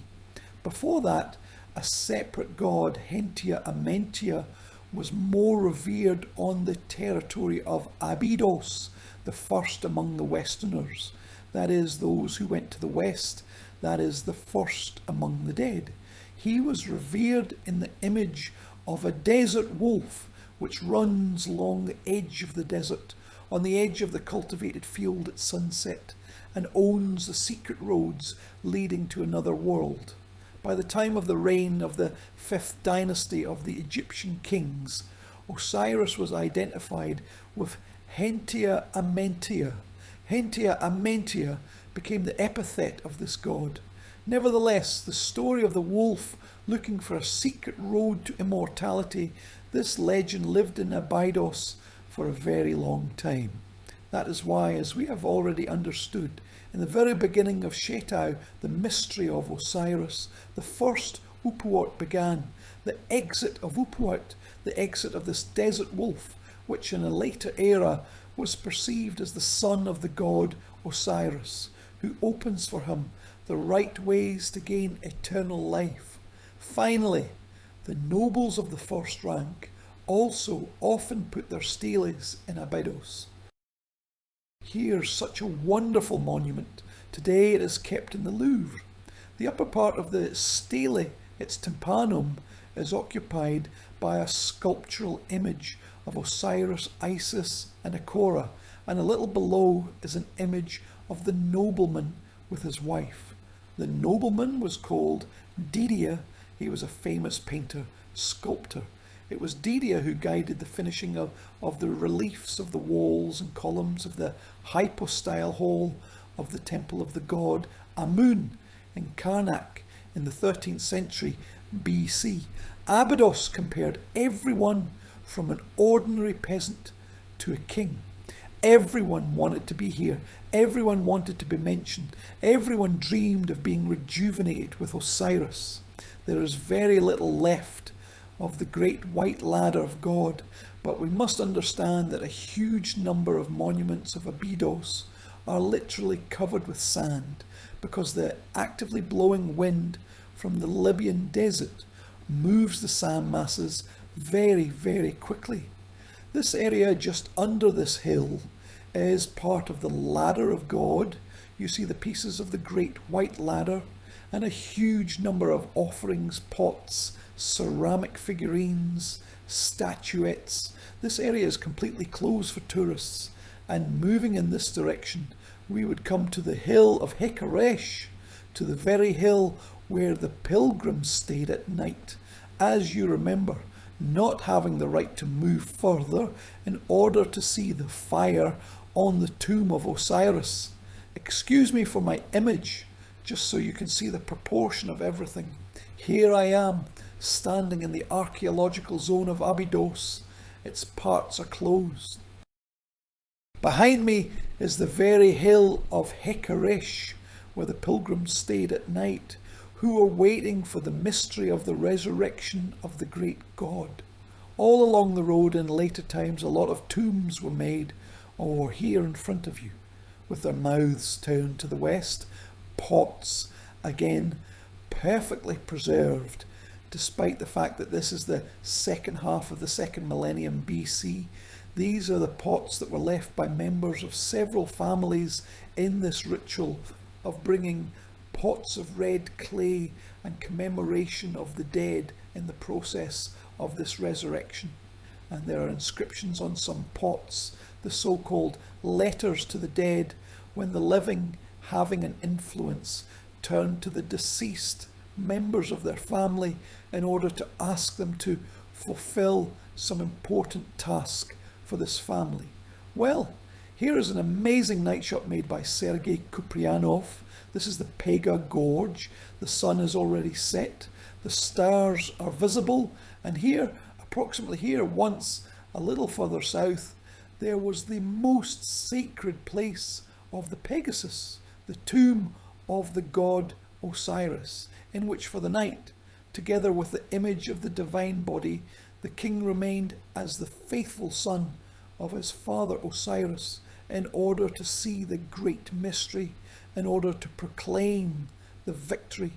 [SPEAKER 1] Before that, a separate god, Hentia Amentia, was more revered on the territory of Abydos, the first among the Westerners. That is, those who went to the west, that is, the first among the dead. He was revered in the image of a desert wolf, which runs along the edge of the desert, on the edge of the cultivated field at sunset, and owns the secret roads leading to another world. By the time of the reign of the 5th dynasty of the Egyptian kings, Osiris was identified with Hentia Amentia. Hentia Amentia became the epithet of this god. Nevertheless, the story of the wolf looking for a secret road to immortality, this legend lived in Abydos for a very long time. That is why, as we have already understood, in the very beginning of Seti, the mystery of Osiris, the first Upuat began, the exit of Upuat, the exit of this desert wolf, which in a later era was perceived as the son of the god Osiris, who opens for him the right ways to gain eternal life. Finally, the nobles of the first rank also often put their steles in Abydos. Here's such a wonderful monument. Today it is kept in the Louvre. The upper part of the stele, its tympanum, is occupied by a sculptural image of Osiris, Isis and Akora, and a little below is an image of the nobleman with his wife. The nobleman was called Didia. He was a famous painter, sculptor. It was Didia who guided the finishing of the reliefs of the walls and columns of the hypostyle hall of the temple of the god Amun in Karnak in the 13th century BC. Abydos compared everyone from an ordinary peasant to a king. Everyone wanted to be here. Everyone wanted to be mentioned. Everyone dreamed of being rejuvenated with Osiris. There is very little left of the great white ladder of God, but we must understand that a huge number of monuments of Abydos are literally covered with sand because the actively blowing wind from the Libyan desert moves the sand masses very, very quickly. This area just under this hill is part of the ladder of God. You see the pieces of the great white ladder and a huge number of offerings, pots, ceramic figurines, statuettes. This area is completely closed for tourists, and moving in this direction we would come to the hill of Hekaresh, to the very hill where the pilgrims stayed at night, as you remember, not having the right to move further in order to see the fire on the tomb of Osiris. Excuse me for my image, just so you can see the proportion of everything. Here I am, standing in the archaeological zone of Abydos. Its parts are closed. Behind me is the very hill of Hekaresh, where the pilgrims stayed at night, who were waiting for the mystery of the resurrection of the great God. All along the road in later times a lot of tombs were made, or here in front of you, with their mouths turned to the west, pots, again, perfectly preserved, despite the fact that this is the second half of the second millennium BC. These are the pots that were left by members of several families in this ritual of bringing pots of red clay and commemoration of the dead in the process of this resurrection. And there are inscriptions on some pots, the so-called letters to the dead, when the living, having an influence, turn to the deceased members of their family in order to ask them to fulfill some important task for this family. Well, here is an amazing night shot made by Sergei Kuprianov. This is the Pega Gorge. The sun is already set. The stars are visible. And here, approximately here, once a little further south, there was the most sacred place of the Pegasus, the tomb of the god Osiris, in which for the night, together with the image of the divine body, the king remained as the faithful son of his father Osiris in order to see the great mystery, in order to proclaim the victory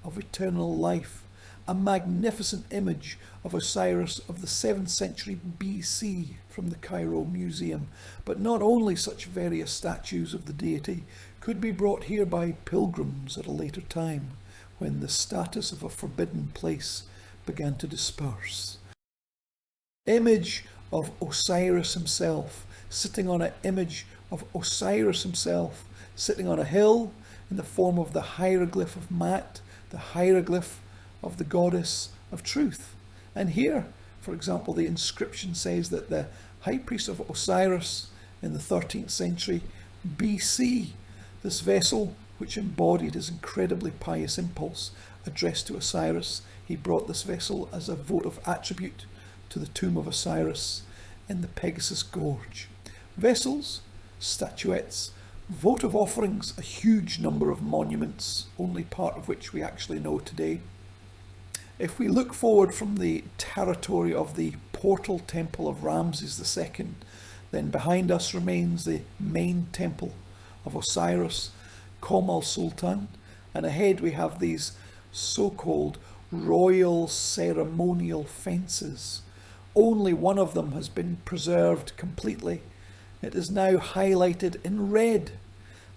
[SPEAKER 1] of eternal life. A magnificent image of Osiris of the 7th century BC from the Cairo Museum. But not only such various statues of the deity could be brought here by pilgrims at a later time, when the status of a forbidden place began to disperse. Image of Osiris himself, sitting on an image of Osiris himself, sitting on a hill in the form of the hieroglyph of Mat, the hieroglyph of the goddess of truth. And here, for example, the inscription says that the high priest of Osiris in the 13th century BC, this vessel which embodied his incredibly pious impulse addressed to Osiris, he brought this vessel as a vote of attribute to the tomb of Osiris in the Pegasus Gorge. Vessels, statuettes, votive offerings, a huge number of monuments, only part of which we actually know today. If we look forward from the territory of the portal temple of Ramses II, then behind us remains the main temple of Osiris, Kom Sultan, and ahead we have these so-called royal ceremonial fences. Only one of them has been preserved completely. It is now highlighted in red.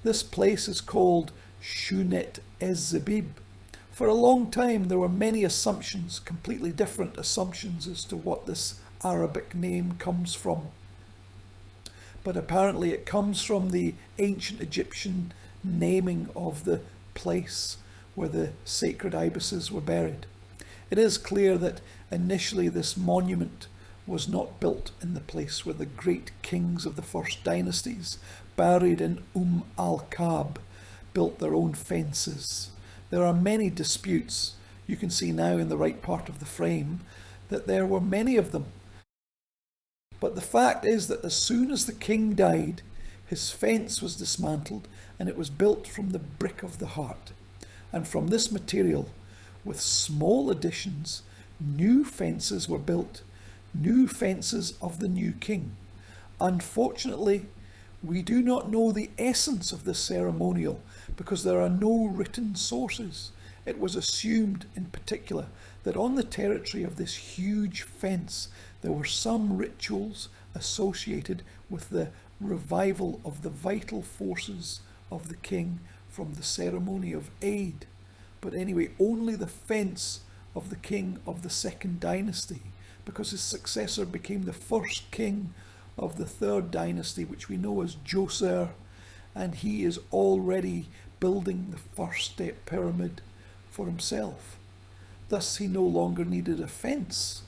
[SPEAKER 1] This place is called Shunet Ez-Zabib. For a long time there were many assumptions, completely different assumptions as to what this Arabic name comes from. But apparently it comes from the ancient Egyptian naming of the place where the sacred ibises were buried. It is clear that initially this monument was not built in the place where the great kings of the first dynasties, buried in al-Kab, built their own fences. There are many disputes. You can see now in the right part of the frame that there were many of them. But the fact is that as soon as the king died, his fence was dismantled and it was built from the brick of the heart. And from this material, with small additions, new fences were built, new fences of the new king. Unfortunately, we do not know the essence of this ceremonial because there are no written sources. It was assumed in particular that on the territory of this huge fence there were some rituals associated with the revival of the vital forces of the king from the ceremony of Eid. But anyway, only the fence of the king of the second dynasty, because his successor became the first king of the third dynasty, which we know as Djoser, and he is already building the first step pyramid for himself. Thus he no longer needed a fence.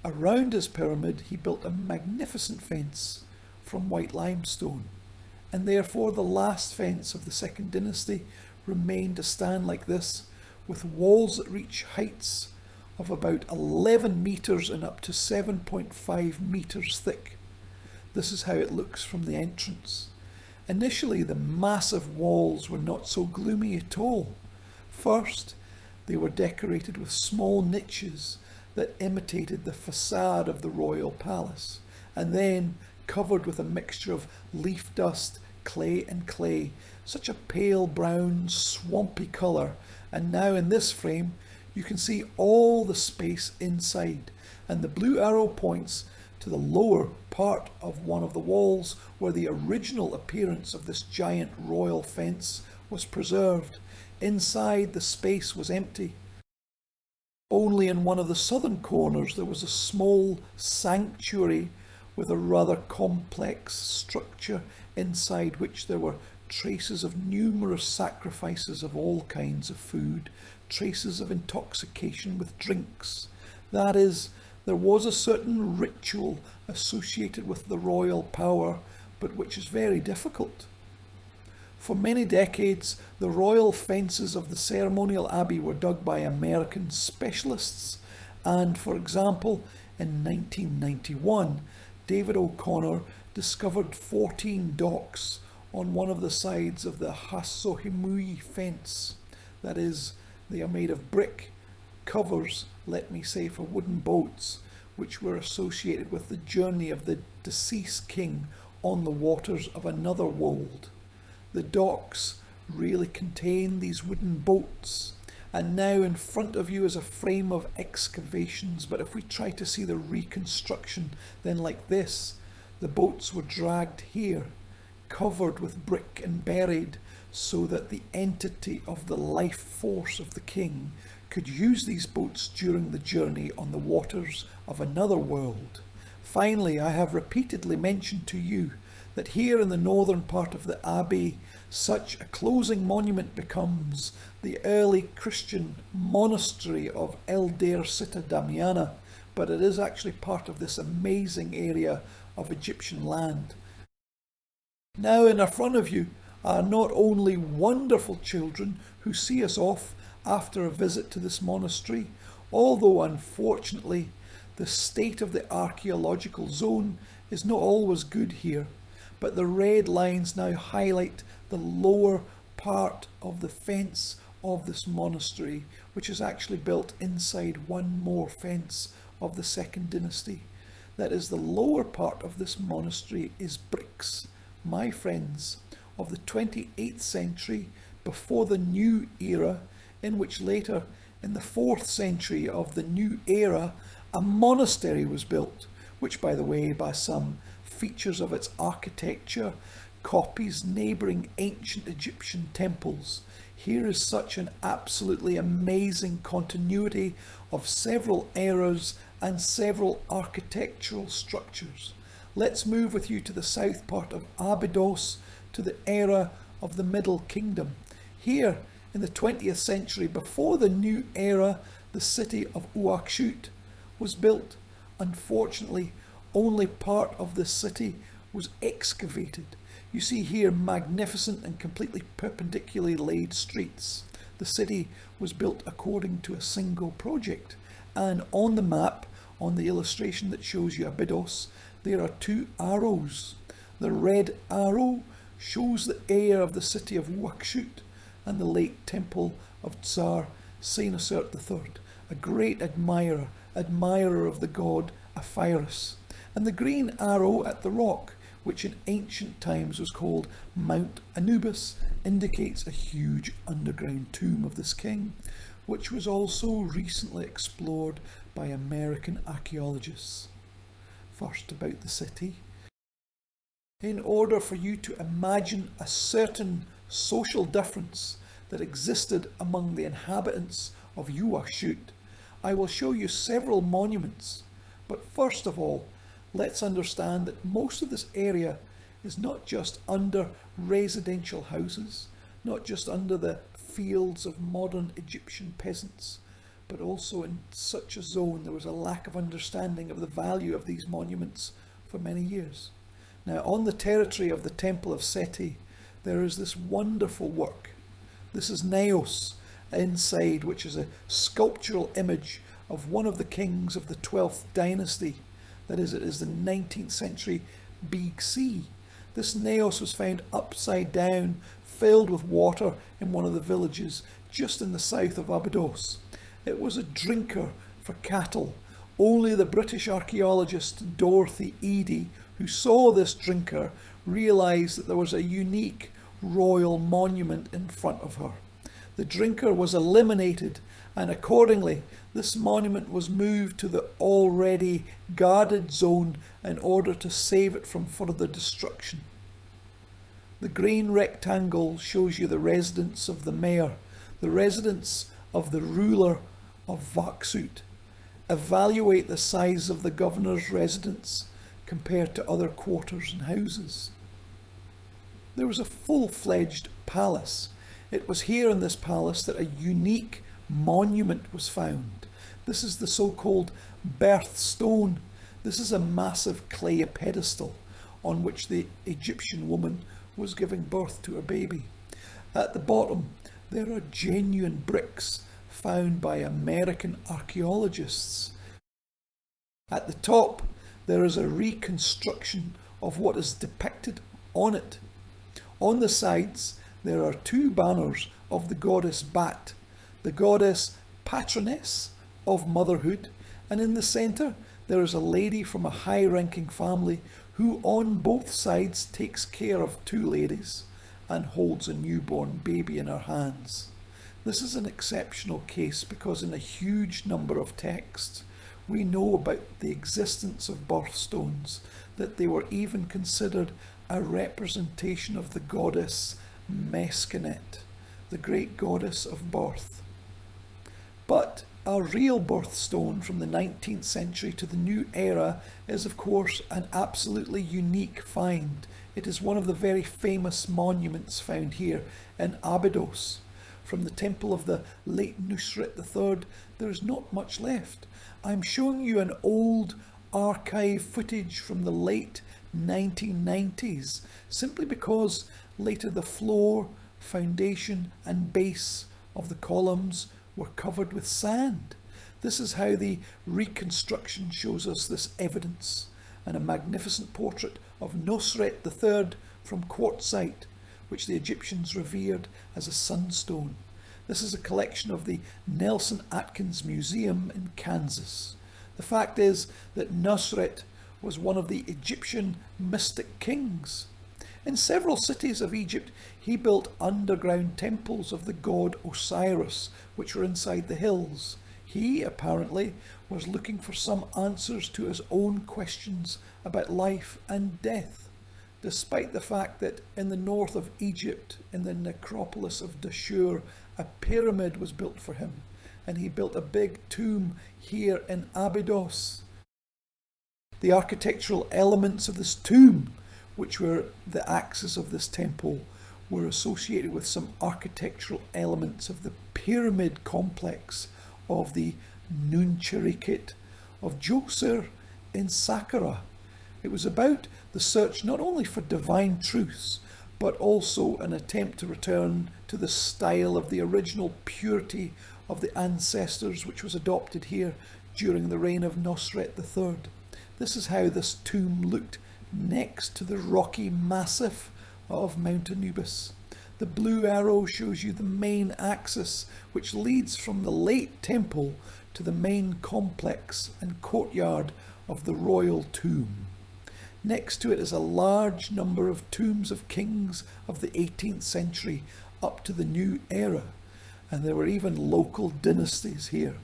[SPEAKER 1] Around his pyramid he built a magnificent fence from white limestone, and therefore the last fence of the second dynasty remained to stand like this, with walls that reach heights of about 11 metres and up to 7.5 metres thick. This is how it looks from the entrance. Initially, the massive walls were not so gloomy at all. First, they were decorated with small niches that imitated the facade of the royal palace, and then covered with a mixture of leaf dust, clay and clay, such a pale brown, swampy colour. And now in this frame, you can see all the space inside, and the blue arrow points to the lower part of one of the walls where the original appearance of this giant royal fence was preserved. Inside, the space was empty. Only in one of the southern corners there was a small sanctuary with a rather complex structure inside which there were traces of numerous sacrifices of all kinds of food, traces of intoxication with drinks. That is, there was a certain ritual associated with the royal power, but which is very difficult. For many decades, the royal fences of the ceremonial abbey were dug by American specialists, and for example, in 1991, David O'Connor discovered 14 docks on one of the sides of the Hasohimui fence. That is, they are made of brick covers, let me say, for wooden boats, which were associated with the journey of the deceased king on the waters of another world. The docks really contain these wooden boats, and now in front of you is a frame of excavations. But if we try to see the reconstruction, then like this, the boats were dragged here, covered with brick and buried, so that the entity of the life force of the king could use these boats during the journey on the waters of another world. Finally, I have repeatedly mentioned to you that here in the northern part of the abbey, such a closing monument becomes the early Christian monastery of Elder Sita Damiana, but it is actually part of this amazing area of Egyptian land. Now in front of you are not only wonderful children who see us off after a visit to this monastery, although unfortunately the state of the archaeological zone is not always good here, but the red lines now highlight the lower part of the fence of this monastery, which is actually built inside one more fence of the second dynasty. That is, the lower part of this monastery is bricks, my friends, of the 28th century before the new era, in which later, in the 4th century of the new era, a monastery was built, which, by the way, by some features of its architecture, copies neighbouring ancient Egyptian temples. Here is such an absolutely amazing continuity of several eras and several architectural structures. Let's move with you to the south part of Abydos, to the era of the Middle Kingdom. Here, in the 20th century, before the new era, the city of Uakhshut was built. Unfortunately, only part of the city was excavated. You see here magnificent and completely perpendicularly laid streets. The city was built according to a single project, and on the map, on the illustration that shows you Abydos, there are two arrows. The red arrow shows the heir of the city of Uakhshut and the late temple of Tsar Senusert III, a great admirer of the god Osiris. And the green arrow at the rock, which in ancient times was called Mount Anubis, indicates a huge underground tomb of this king, which was also recently explored by American archaeologists. First, about the city. In order for you to imagine a certain social difference that existed among the inhabitants of Uakhshut, I will show you several monuments. But first of all, let's understand that most of this area is not just under residential houses, not just under the fields of modern Egyptian peasants, but also in such a zone there was a lack of understanding of the value of these monuments for many years. Now, on the territory of the Temple of Seti, there is this wonderful work. This is Naos inside, which is a sculptural image of one of the kings of the 12th dynasty. That is, it is the 19th century BC. This Naos was found upside down, filled with water in one of the villages just in the south of Abydos. It was a drinker for cattle. Only the British archaeologist Dorothy Eady, who saw this drinker, realised that there was a unique royal monument in front of her. The drinker was eliminated, and accordingly this monument was moved to the already guarded zone in order to save it from further destruction. The green rectangle shows you the residence of the mayor, the residence of the ruler of Uakhshut. Evaluate the size of the governor's residence compared to other quarters and houses. There was a full-fledged palace. It was here in this palace that a unique monument was found. This is the so-called birth stone. This is a massive clay pedestal on which the Egyptian woman was giving birth to a baby. At the bottom, there are genuine bricks found by American archaeologists. At the top, there is a reconstruction of what is depicted on it. On the sides, there are two banners of the goddess Bat, the goddess patroness of motherhood, and in the centre there is a lady from a high-ranking family who on both sides takes care of two ladies and holds a newborn baby in her hands. This is an exceptional case because in a huge number of texts we know about the existence of birthstones, that they were even considered a representation of the goddess Meskenet, the great goddess of birth. But a real birthstone from the 19th century to the new era is of course an absolutely unique find. It is one of the very famous monuments found here in Abydos. From the temple of the late Nusret III, there is not much left. I'm showing you an old archive footage from the late 1990s, simply because later the floor, foundation and base of the columns were covered with sand. This is how the reconstruction shows us this evidence, and a magnificent portrait of Nusret III from quartzite, which the Egyptians revered as a sunstone. This is a collection of the Nelson Atkins Museum in Kansas. The fact is that Nusret was one of the Egyptian mystic kings. In several cities of Egypt, he built underground temples of the god Osiris, which were inside the hills. He, apparently, was looking for some answers to his own questions about life and death, despite the fact that in the north of Egypt, in the necropolis of Dashur, a pyramid was built for him, and he built a big tomb here in Abydos. The architectural elements of this tomb, which were the axis of this temple, were associated with some architectural elements of the pyramid complex of the Nuncherikit of Djoser in Saqqara. It was about the search not only for divine truths, but also an attempt to return to the style of the original purity of the ancestors, which was adopted here during the reign of Nusret III. This is how this tomb looked next to the rocky massif of Mount Anubis. The blue arrow shows you the main axis, which leads from the late temple to the main complex and courtyard of the royal tomb. Next to it is a large number of tombs of kings of the 18th century up to the new era, and there were even local dynasties here.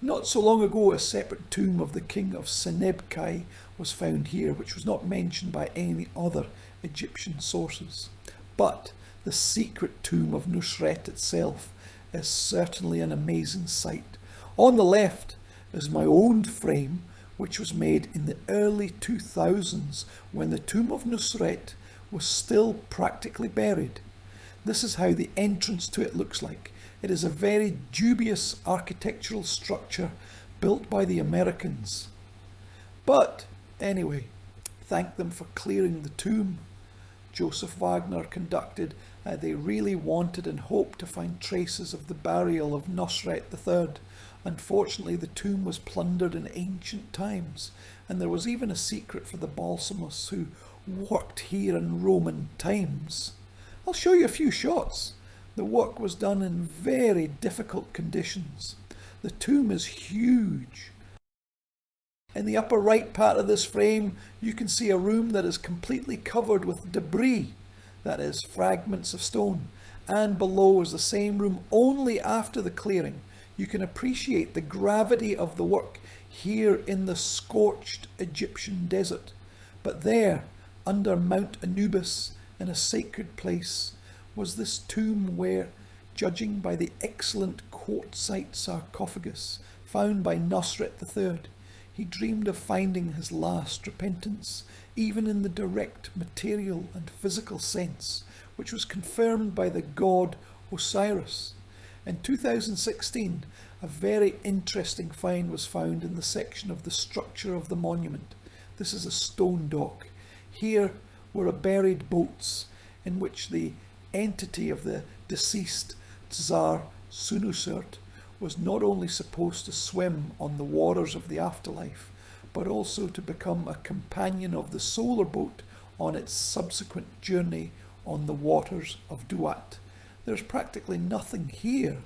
[SPEAKER 1] Not so long ago, a separate tomb of the king of Senebkai was found here, which was not mentioned by any other Egyptian sources. But the secret tomb of Nusret itself is certainly an amazing sight. On the left is my own frame, which was made in the early 2000s when the tomb of Nusret was still practically buried. This is how the entrance to it looks like. It is a very dubious architectural structure built by the Americans. But anyway, thank them for clearing the tomb. Joseph Wagner conducted. They really wanted and hoped to find traces of the burial of Nusret III. Unfortunately, the tomb was plundered in ancient times, and there was even a secret for the balsamists who worked here in Roman times. I'll show you a few shots. The work was done in very difficult conditions. The tomb is huge. In the upper right part of this frame, you can see a room that is completely covered with debris, that is, fragments of stone, and below is the same room only after the clearing. You can appreciate the gravity of the work here in the scorched Egyptian desert. But there, under Mount Anubis, in a sacred place, was this tomb where, judging by the excellent quartzite sarcophagus found by Nusret III, he dreamed of finding his last repentance, even in the direct material and physical sense, which was confirmed by the god Osiris. In 2016, a very interesting find was found in the section of the structure of the monument. This is a stone dock. Here were buried boats in which the entity of the deceased Tsar Senusert was not only supposed to swim on the waters of the afterlife, but also to become a companion of the solar boat on its subsequent journey on the waters of Duat. There's practically nothing here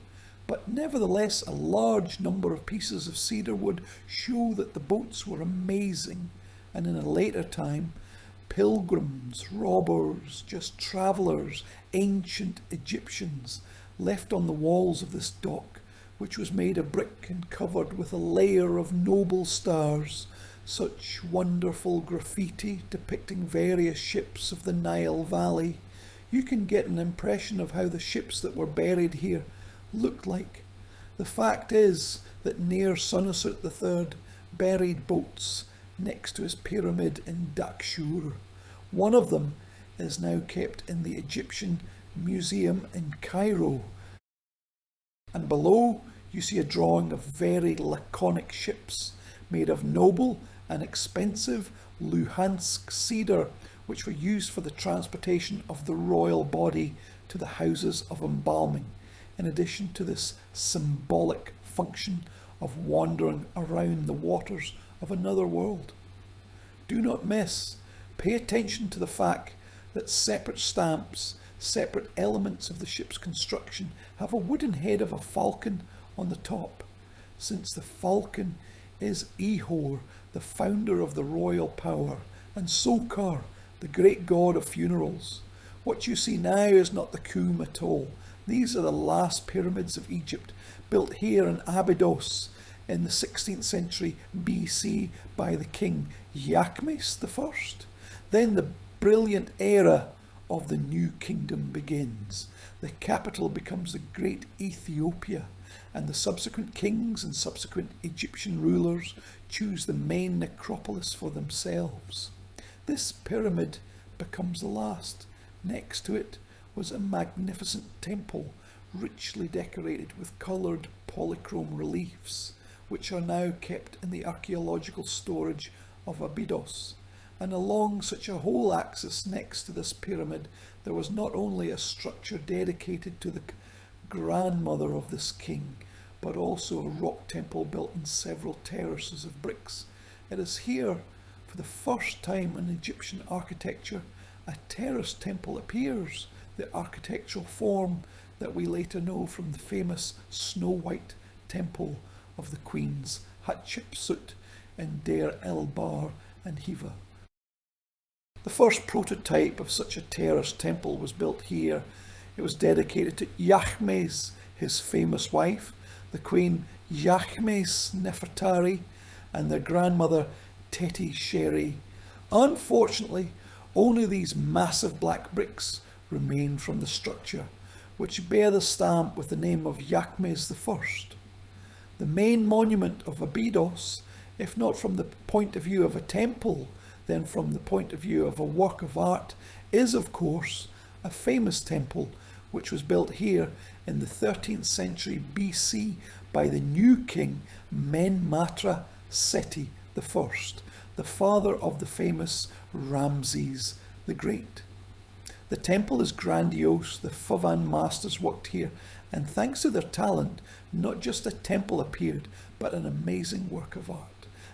[SPEAKER 1] but nevertheless a large number of pieces of cedar wood show that the boats were amazing, and in a later time, pilgrims, robbers, just travellers, ancient Egyptians left on the walls of this dock, which was made of brick and covered with a layer of noble stars, such wonderful graffiti depicting various ships of the Nile Valley. You can get an impression of how the ships that were buried here looked like. The fact is that near Senusert III buried boats next to his pyramid in Dahshur. One of them is now kept in the Egyptian Museum in Cairo. And below you see a drawing of very laconic ships made of noble and expensive Luhansk cedar, which were used for the transportation of the royal body to the houses of embalming, in addition to this symbolic function of wandering around the waters of another world. Do not miss, pay attention to the fact that separate stamps, separate elements of the ship's construction have a wooden head of a falcon on the top, since the falcon is Ihor, the founder of the royal power, and Sokar, the great god of funerals. What you see now is not the Kum at all. These are the last pyramids of Egypt, built here in Abydos in the 16th century BC by the king Yakhmes I. Then the brilliant era of the new kingdom begins. The capital becomes the great Ethiopia, and the subsequent kings and subsequent Egyptian rulers choose the main necropolis for themselves. This pyramid becomes the last. Next to it was a magnificent temple, richly decorated with coloured polychrome reliefs, which are now kept in the archaeological storage of Abydos. And along such a whole axis next to this pyramid, there was not only a structure dedicated to the grandmother of this king, but also a rock temple built in several terraces of bricks. It is here, for the first time in Egyptian architecture, a terrace temple appears, the architectural form that we later know from the famous Snow White temple of the queens Hatshepsut in Deir el-Bar and Hiva. The first prototype of such a terrace temple was built here. It was dedicated to Yakhmes, his famous wife, the queen Yakhmes Nefertari, and their grandmother Teti Sheri. Unfortunately, only these massive black bricks remain from the structure, which bear the stamp with the name of Yakhmes I. The main monument of Abydos, if not from the point of view of a temple, then from the point of view of a work of art, is of course a famous temple which was built here in the 13th century BC by the new king Menmatra Seti I, the father of the famous Ramses the Great. The temple is grandiose. The Favan masters worked here, and thanks to their talent, not just a temple appeared, but an amazing work of art.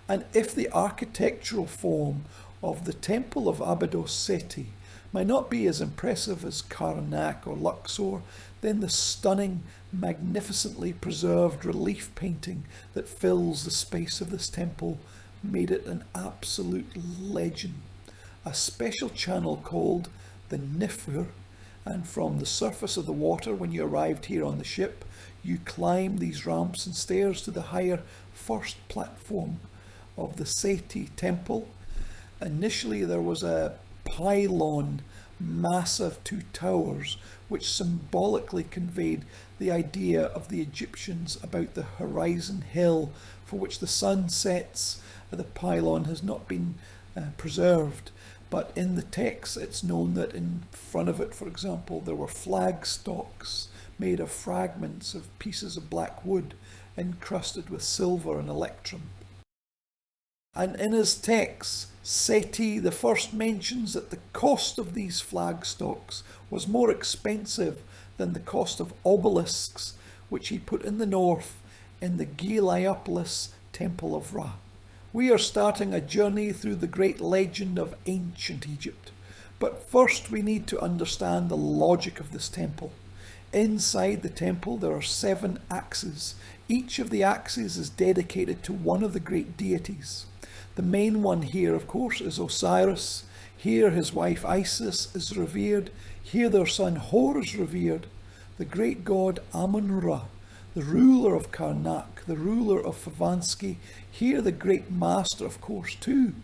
[SPEAKER 1] And if the architectural form of the Temple of Abydos Seti might not be as impressive as Karnak or Luxor, then the stunning, magnificently preserved relief painting that fills the space of this temple made it an absolute legend. A special channel called the Nifur, and from the surface of the water when you arrived here on the ship, you climb these ramps and stairs to the higher first platform of the Seti temple. Initially there was a pylon, massive 2 towers, which symbolically conveyed the idea of the Egyptians about the horizon hill for which the sun sets. The pylon has not been preserved, but in the text it's known that in front of it, for example, there were flag stalks made of fragments of pieces of black wood encrusted with silver and electrum. And in his text, Seti the first mentions that the cost of these flagstocks was more expensive than the cost of obelisks, which he put in the north in the Gilaiopolis Temple of Ra. We are starting a journey through the great legend of ancient Egypt, but first we need to understand the logic of this temple. Inside the temple there are 7 axes. Each of the axes is dedicated to one of the great deities. The main one here, of course, is Osiris. Here his wife Isis is revered. Here their son Hor is revered. The great god Amun-Ra, the ruler of Karnak, the ruler of Favansky. Here the great master, of course, too.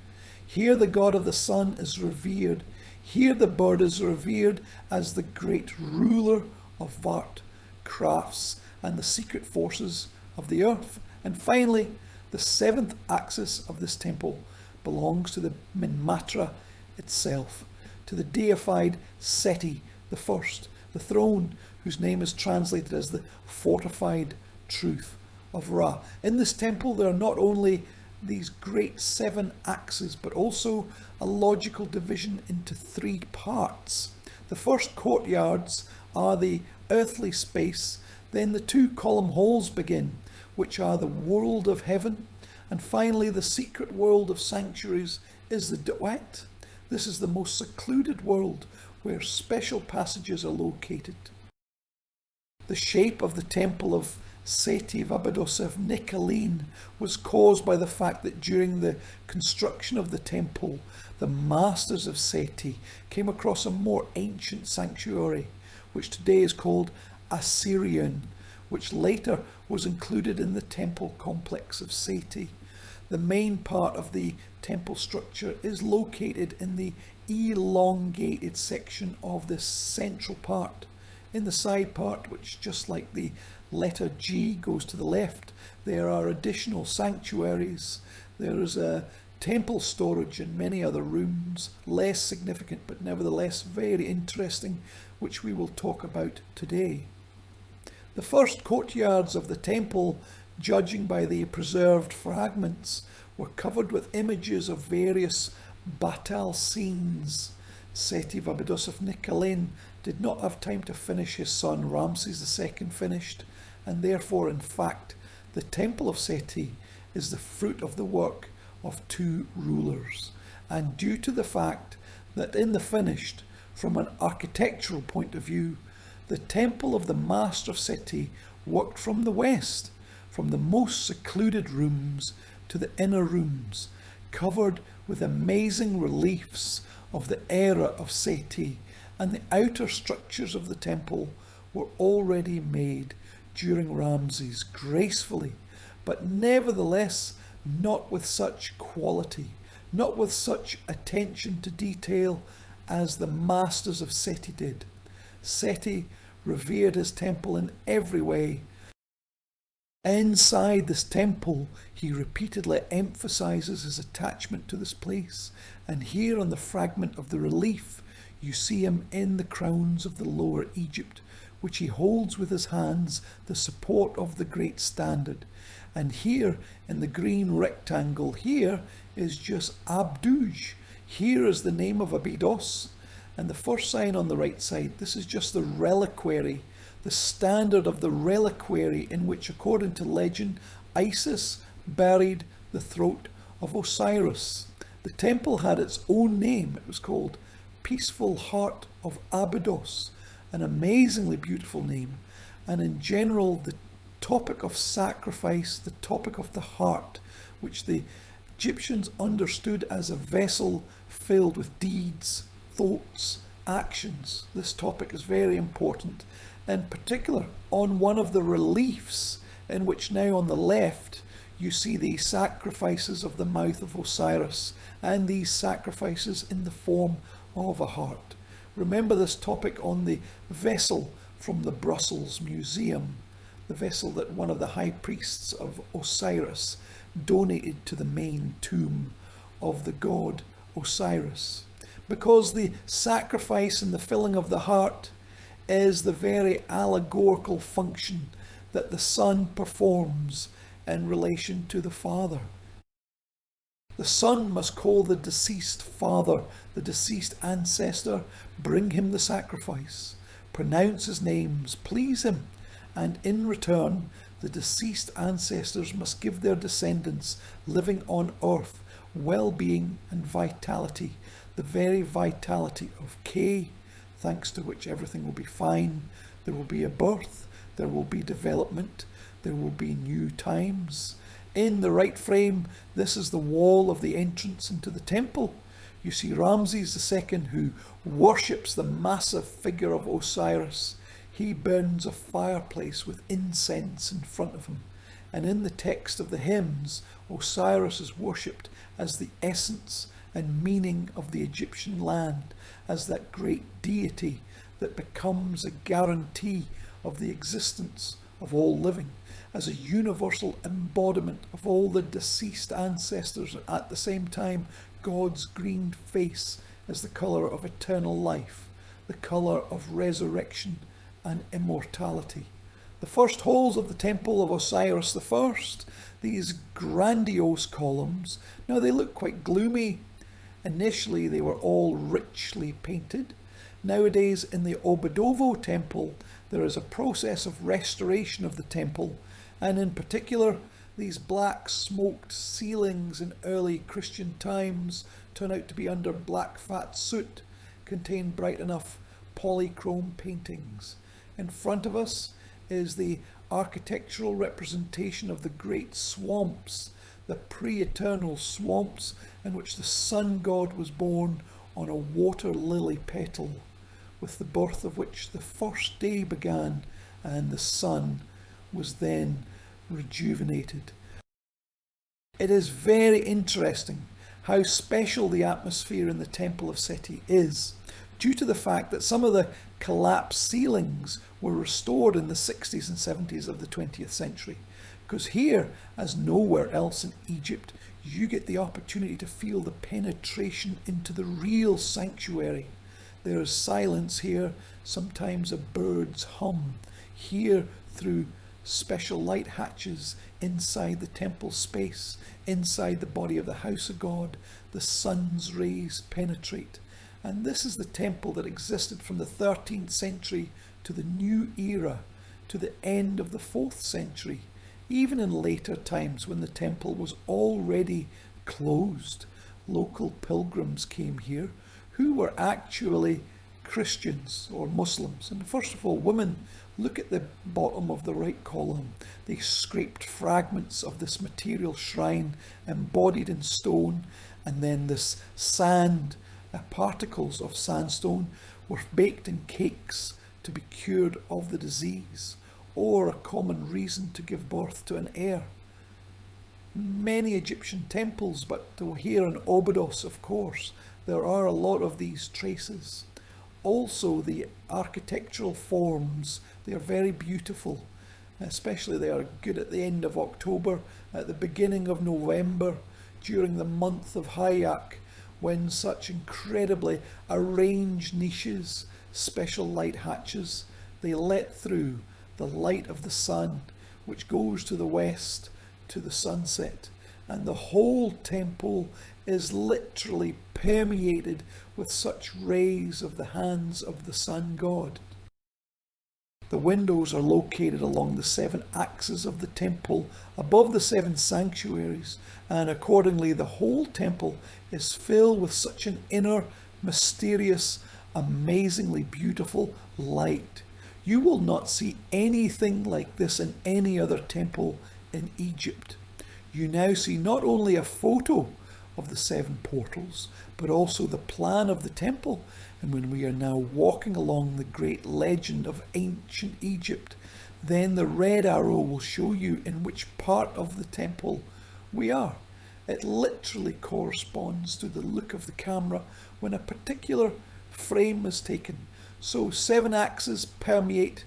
[SPEAKER 1] Here the god of the sun is revered. Here the bird is revered as the great ruler of Vart, crafts, and the secret forces of the earth. And finally, the 7th axis of this temple belongs to the Minmatra itself, to the deified Seti I, the throne whose name is translated as the fortified truth of Ra. In this temple there are not only these great 7 axes, but also a logical division into 3 parts. The first courtyards are the earthly space, then the 2 column halls begin, which are the world of heaven, and finally the secret world of sanctuaries is the duet. This is the most secluded world where special passages are located. The shape of the Temple of Seti of Abydos of Nicolene was caused by the fact that during the construction of the temple, the masters of Seti came across a more ancient sanctuary, which today is called Assyrian, which later was included in the temple complex of Seti. The main part of the temple structure is located in the elongated section of this central part. In the side part, which just like the letter G goes to the left, there are additional sanctuaries. There is a temple storage and many other rooms, less significant but nevertheless very interesting, which we will talk about today. The first courtyards of the temple, judging by the preserved fragments, were covered with images of various battle scenes. Seti of Abydos of Nicolene did not have time to finish his son Ramses II finished, and therefore in fact the Temple of Seti is the fruit of the work of 2 rulers. And due to the fact that in the finished, from an architectural point of view, the temple of the master of Seti worked from the west, from the most secluded rooms to the inner rooms, covered with amazing reliefs of the era of Seti, and the outer structures of the temple were already made during Ramses gracefully, but nevertheless not with such quality, not with such attention to detail as the masters of Seti did. Seti revered his temple in every way. Inside this temple, he repeatedly emphasizes his attachment to this place, and here on the fragment of the relief, you see him in the crowns of the Lower Egypt, which he holds with his hands the support of the great standard. And here in the green rectangle, here is just Abduj. Here is the name of Abydos, and the first sign on the right side, this is just the reliquary, the standard of the reliquary in which, according to legend, Isis buried the throat of Osiris. The temple had its own name. It was called Peaceful Heart of Abydos, an amazingly beautiful name. And in general, the topic of sacrifice, the topic of the heart, which the Egyptians understood as a vessel filled with deeds, thoughts, actions. This topic is very important. In particular, on one of the reliefs, in which now on the left you see the sacrifices of the mouth of Osiris, and these sacrifices in the form of a heart. Remember this topic on the vessel from the Brussels Museum, the vessel that one of the high priests of Osiris donated to the main tomb of the god Osiris. Because the sacrifice and the filling of the heart is the very allegorical function that the son performs in relation to the father. The son must call the deceased father, the deceased ancestor, bring him the sacrifice, pronounce his names, please him, and in return the deceased ancestors must give their descendants living on earth well-being and vitality, the very vitality of K, thanks to which everything will be fine, There will be a birth, there will be development, there will be new times. In the right frame, this is the wall of the entrance into the temple. You see Ramses II, who worships the massive figure of Osiris. He burns a fireplace with incense in front of him. And in the text of the hymns, Osiris is worshipped as the essence and meaning of the Egyptian land, as that great deity that becomes a guarantee of the existence of all living, as a universal embodiment of all the deceased ancestors. At the same time, God's green face is the colour of eternal life, the colour of resurrection and immortality. The first halls of the Temple of Osiris I, these grandiose columns, now they look quite gloomy. Initially they were all richly painted. Nowadays in the Abydos Temple there is a process of restoration of the temple, and in particular these black smoked ceilings in early Christian times turn out to be under black fat soot, contain bright enough polychrome paintings. In front of us is the architectural representation of the great swamps, the pre-eternal swamps in which the sun god was born on a water lily petal, with the birth of which the first day began and the sun was then rejuvenated. It is very interesting how special the atmosphere in the Temple of Seti is, due to the fact that some of the collapsed ceilings were restored in the 60s and 70s of the 20th century. Because here, as nowhere else in Egypt, you get the opportunity to feel the penetration into the real sanctuary. There is silence here, sometimes a bird's hum. Here, through special light hatches inside the temple space, inside the body of the house of God, the sun's rays penetrate. And this is the temple that existed from the 13th century to the new era, to the end of the 4th century. Even in later times when the temple was already closed, local pilgrims came here who were actually Christians or Muslims. And first of all, women, look at the bottom of the right column. They scraped fragments of this material shrine embodied in stone, and then this sand, particles of sandstone, were baked in cakes to be cured of the disease, or a common reason to give birth to an heir. Many Egyptian temples, but here in Abydos, of course, there are a lot of these traces. Also, the architectural forms, they are very beautiful, especially they are good at the end of October, at the beginning of November, during the month of Hayak, when such incredibly arranged niches, special light hatches, they let through the light of the sun, which goes to the west to the sunset, and the whole temple is literally permeated with such rays of the hands of the sun god. The windows are located along the 7 axes of the temple, above the 7 sanctuaries, and accordingly the whole temple is filled with such an inner, mysterious, amazingly beautiful light. You will not see anything like this in any other temple in Egypt. You now see not only a photo of the 7 portals, but also the plan of the temple. And when we are now walking along the great legend of ancient Egypt, then the red arrow will show you in which part of the temple we are. It literally corresponds to the look of the camera when a particular frame is taken. So 7 axes permeate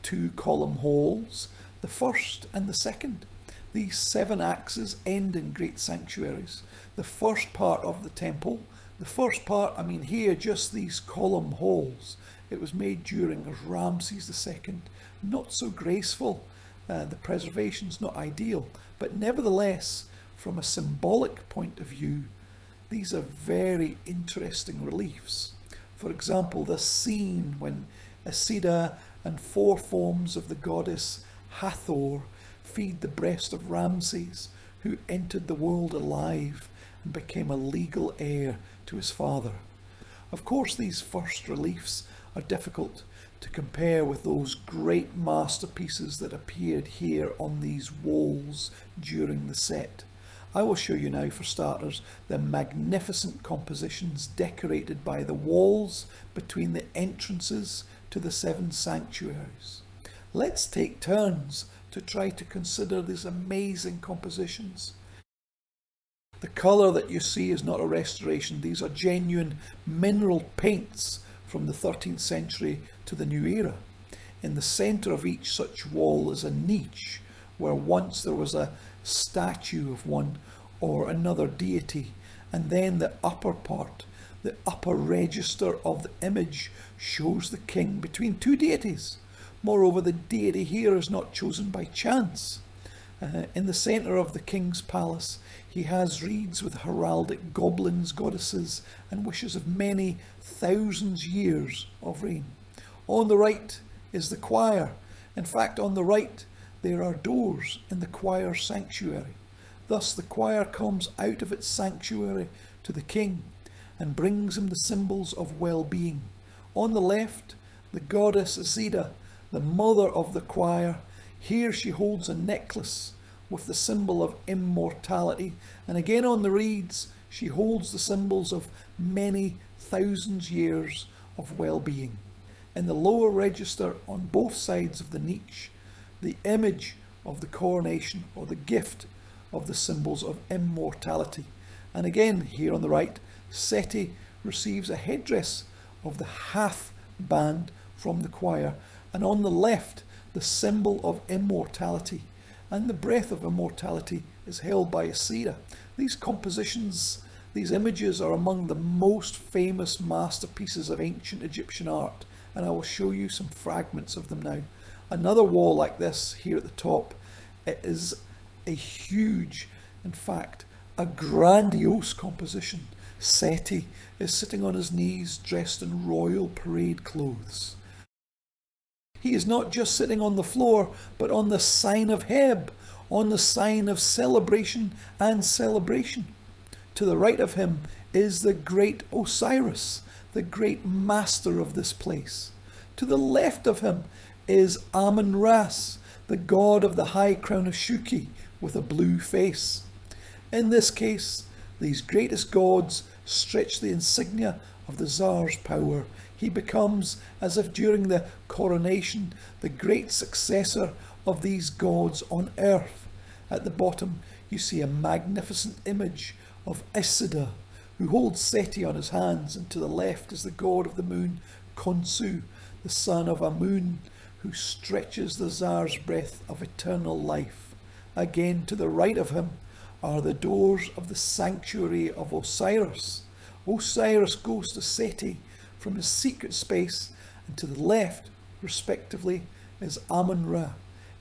[SPEAKER 1] 2 column halls, the first and the second. These 7 axes end in great sanctuaries. The first part of the temple, the first part, I mean here, just these column halls. It was made during Ramses II. Not so graceful. The preservation's not ideal, but nevertheless, from a symbolic point of view, these are very interesting reliefs. For example, the scene when Isis and 4 forms of the goddess Hathor feed the breast of Ramses, who entered the world alive and became a legal heir to his father. Of course, these first reliefs are difficult. to compare with those great masterpieces that appeared here on these walls during the set. I will show you now, for starters, the magnificent compositions decorated by the walls between the entrances to the 7 sanctuaries. Let's take turns to try to consider these amazing compositions. The colour that you see is not a restoration. These are genuine mineral paints from the 13th century to the new era. In the centre of each such wall is a niche where once there was a statue of one or another deity, and then the upper part, the upper register of the image, shows the king between 2 deities. Moreover, the deity here is not chosen by chance. In the centre of the king's palace, he has reeds with heraldic goblins, goddesses, and wishes of many thousands years of reign. On the right is the choir. In fact, on the right there are doors in the choir sanctuary. Thus the choir comes out of its sanctuary to the king and brings him the symbols of well-being. On the left, the goddess Osiris, the mother of the choir. Here she holds a necklace with the symbol of immortality, and again on the reeds she holds the symbols of many thousands years of well-being. In the lower register on both sides of the niche, the image of the coronation or the gift of the symbols of immortality. And again here on the right, Seti receives a headdress of the Hath band from the choir, and on the left the symbol of immortality, and the breath of immortality is held by Osiris. These compositions, these images, are among the most famous masterpieces of ancient Egyptian art, and I will show you some fragments of them now. Another wall like this here at the top, it is a huge, in fact, a grandiose composition. Seti is sitting on his knees dressed in royal parade clothes. He is not just sitting on the floor, but on the sign of Heb, on the sign of celebration and celebration. To the right of him is the great Osiris, the great master of this place. To the left of him is Amun-Ra, the god of the high crown of Shuki with a blue face. In this case, these greatest gods stretch the insignia of the Tsar's power. He becomes, as if during the coronation, the great successor of these gods on earth. At the bottom you see a magnificent image of Isidore, who holds Seti on his hands, and to the left is the god of the moon, Khonsu, the son of Amun, who stretches the Tsar's breath of eternal life. Again to the right of him are the doors of the sanctuary of Osiris. Osiris goes to Seti from his secret space, and to the left, respectively, is Amun-Ra.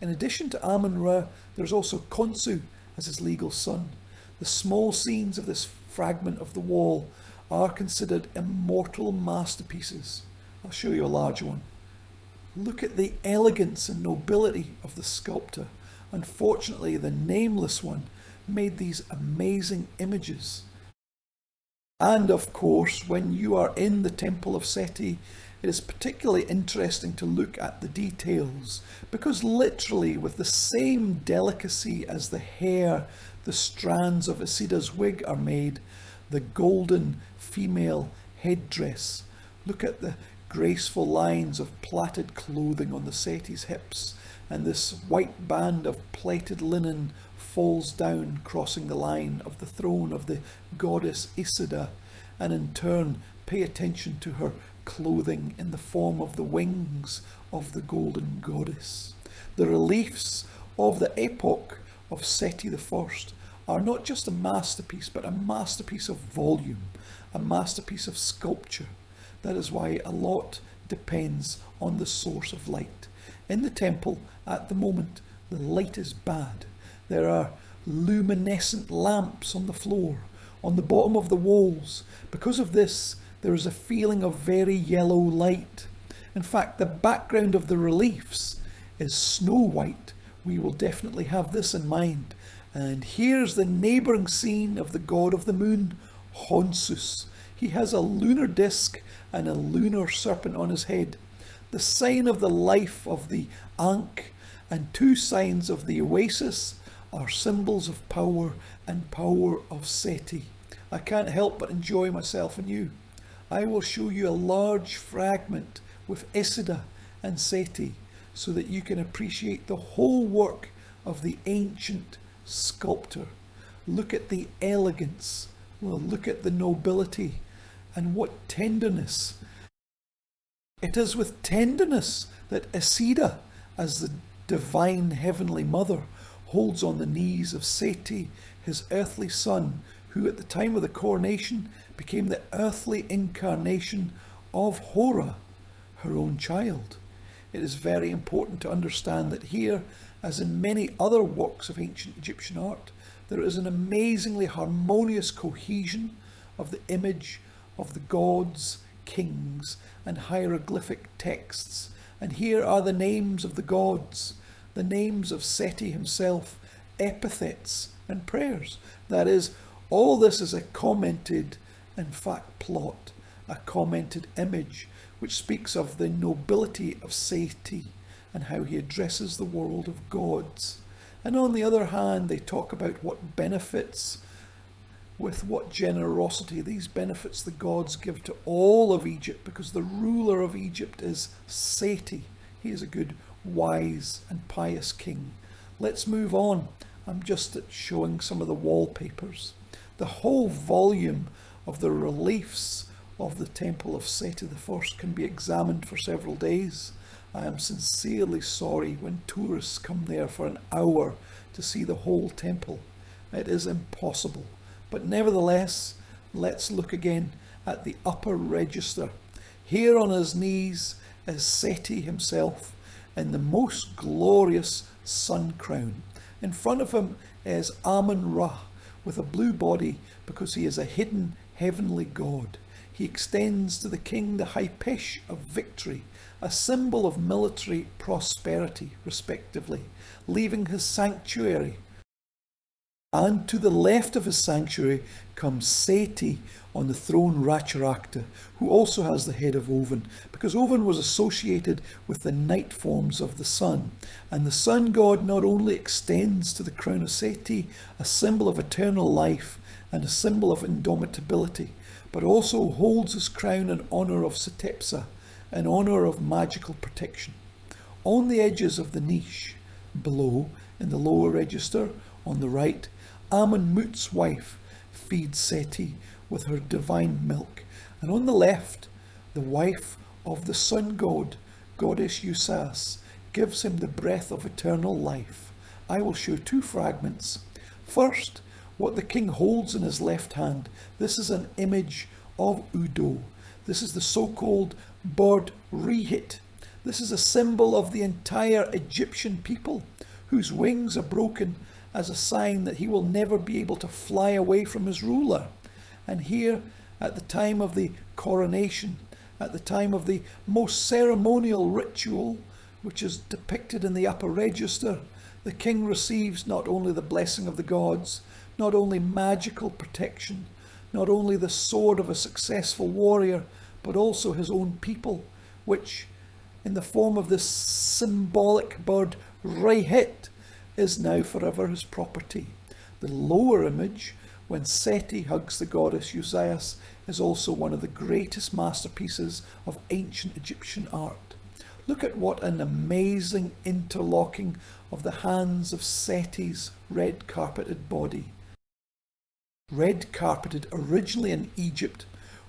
[SPEAKER 1] In addition to Amun-Ra, there's also Khonsu as his legal son. The small scenes of this fragment of the wall are considered immortal masterpieces. I'll show you a large one. Look at the elegance and nobility of the sculptor. Unfortunately, the nameless one made these amazing images. And of course, when you are in the Temple of Seti, it is particularly interesting to look at the details, because literally with the same delicacy as the hair, the strands of Isida's wig are made, the golden female headdress. Look at the graceful lines of plaited clothing on the Seti's hips, and this white band of plaited linen falls down, crossing the line of the throne of the goddess Isidore, and in turn pay attention to her clothing in the form of the wings of the golden goddess. The reliefs of the epoch of Seti I are not just a masterpiece, but a masterpiece of volume, a masterpiece of sculpture. That is why a lot depends on the source of light. In the temple, at the moment, the light is bad. There are luminescent lamps on the floor, on the bottom of the walls. Because of this, there is a feeling of very yellow light. In fact, the background of the reliefs is snow white. We will definitely have this in mind. And here's the neighbouring scene of the god of the moon, Khonsu. He has a lunar disc and a lunar serpent on his head. The sign of the life of the Ankh and two signs of the Oasis are symbols of power and power of Seti. I can't help but enjoy myself anew. I will show you a large fragment with Isidah and Seti so that you can appreciate the whole work of the ancient sculptor. Look at the elegance, well, look at the nobility, and what tenderness. It is with tenderness that Isidah, as the divine heavenly mother, holds on the knees of Seti, his earthly son, who at the time of the coronation became the earthly incarnation of Hora, her own child. It is very important to understand that here, as in many other works of ancient Egyptian art, there is an amazingly harmonious cohesion of the image of the gods, kings, and hieroglyphic texts. And here are the names of the gods, the names of Seti himself, epithets and prayers. That is, all this is a commented, in fact, plot, a commented image, which speaks of the nobility of Seti and how he addresses the world of gods. And on the other hand, they talk about what benefits, with what generosity these benefits the gods give to all of Egypt, because the ruler of Egypt is Seti. He is a good, wise and pious king. Let's move on. I'm just showing some of the wallpapers. The whole volume of the reliefs of the Temple of Seti I can be examined for several days. I am sincerely sorry when tourists come there for an hour to see the whole temple. It is impossible. But nevertheless, let's look again at the upper register. Here on his knees is Seti himself in the most glorious sun crown. In front of him is Amun-Ra with a blue body because he is a hidden heavenly god. He extends to the king the high pesh of victory, a symbol of military prosperity, respectively, leaving his sanctuary. And to the left of his sanctuary comes Seti on the throne Racharakta, who also has the head of Oven, because Oven was associated with the night forms of the sun. And the sun god not only extends to the crown of Seti, a symbol of eternal life and a symbol of indomitability, but also holds his crown in honour of Setepsa, in honour of magical protection. On the edges of the niche, below, in the lower register, on the right, Amun-Mut's wife feeds Seti with her divine milk, and on the left, the wife of the sun god, goddess Osiris, gives him the breath of eternal life. I will show two fragments. First, what the king holds in his left hand. This is an image of Udo. This is the so-called bird Rehit. This is a symbol of the entire Egyptian people, whose wings are broken as a sign that he will never be able to fly away from his ruler. And here, at the time of the coronation, at the time of the most ceremonial ritual, which is depicted in the upper register, the king receives not only the blessing of the gods, not only magical protection, not only the sword of a successful warrior, but also his own people, which, in the form of this symbolic bird Rehit, is now forever his property. The lower image, when Seti hugs the goddess Osiris, is also one of the greatest masterpieces of ancient Egyptian art. Look at what an amazing interlocking of the hands of Seti's red carpeted body. Red carpeted originally in Egypt